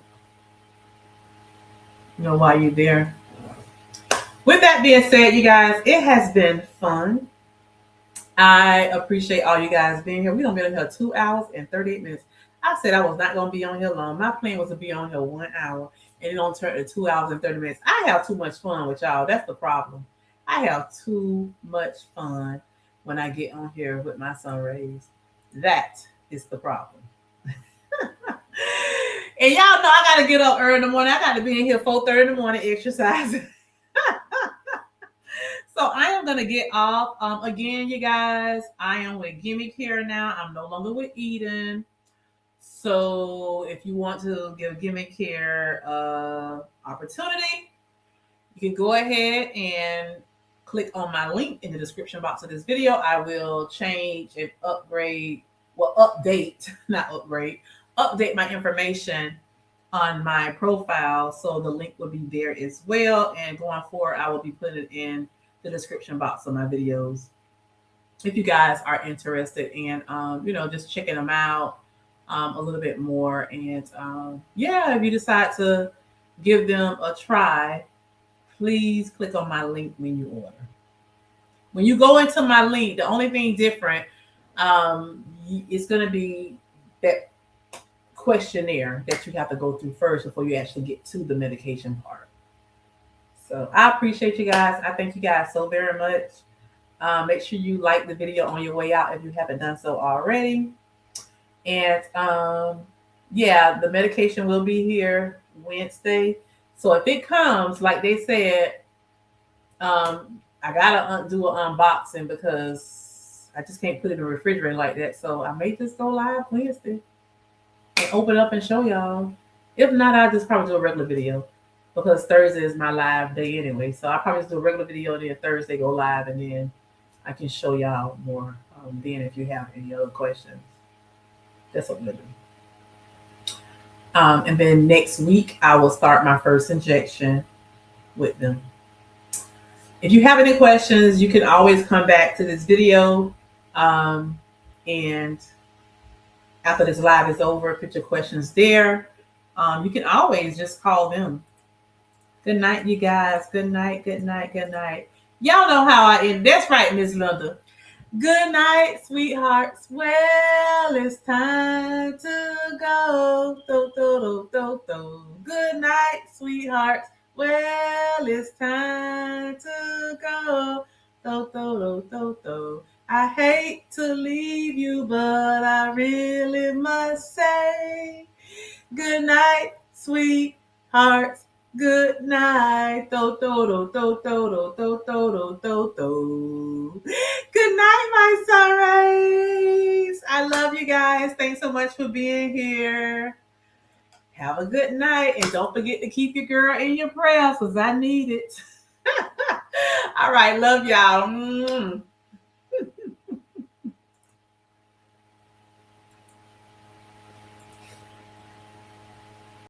you know, while you're there. With that being said, you guys, it has been fun. I appreciate all you guys being here. We don't been here 2 hours and 38 minutes. I said I was not going to be on here long. My plan was to be on here 1 hour and it don't turn to 2 hours and 30 minutes. I have too much fun with y'all. That's the problem. I have too much fun when I get on here with my Sun Rays. That is the problem. And y'all know I got to get up early in the morning. I got to be in here 4:30 in the morning exercising. So I am going to get off. Again, you guys, I am with Gimmick Hair now. I'm no longer with Eden. So if you want to give Gimmick Hair opportunity, you can go ahead and click on my link in the description box of this video. I will change and upgrade, update, not upgrade, update my information on my profile. So the link will be there as well. And going forward, I will be putting it in the description box of my videos if you guys are interested in just checking them out a little bit more. And if you decide to give them a try, please click on my link when you order. When you go into my link, the only thing different, it's going to be that questionnaire that you have to go through first before you actually get to the medication part. So I appreciate you guys. I thank you guys so very much. Make sure you like the video on your way out if you haven't done so already. And yeah, the medication will be here Wednesday. So if it comes, like they said, I gotta do an unboxing because I just can't put it in the refrigerator like that. So I may just go live Wednesday and open up and show y'all. If not, I'll just probably do a regular video because Thursday is my live day anyway. So I'll probably just do a regular video and then Thursday go live and then I can show y'all more then if you have any other questions. That's what I'm gonna do. And then next week I will start my first injection with them. If you have any questions, you can always come back to this video. And after this live is over, put your questions there. You can always just call them. Good night, you guys. Good night, good night, good night. Y'all know how I end. That's right, Miss Linda. Good night, sweethearts. Well, it's time to go. Do, do, do, do, do. Good night, sweethearts. Well, it's time to go. Do, do, do, do, do. I hate to leave you, but I really must say good night, sweethearts. Good night. Do, do, do, do, do, do, do, do, do, do. Good night, my sunrays. I love you guys. Thanks so much for being here. Have a good night. And don't forget to keep your girl in your prayers because I need it. All right. Love y'all.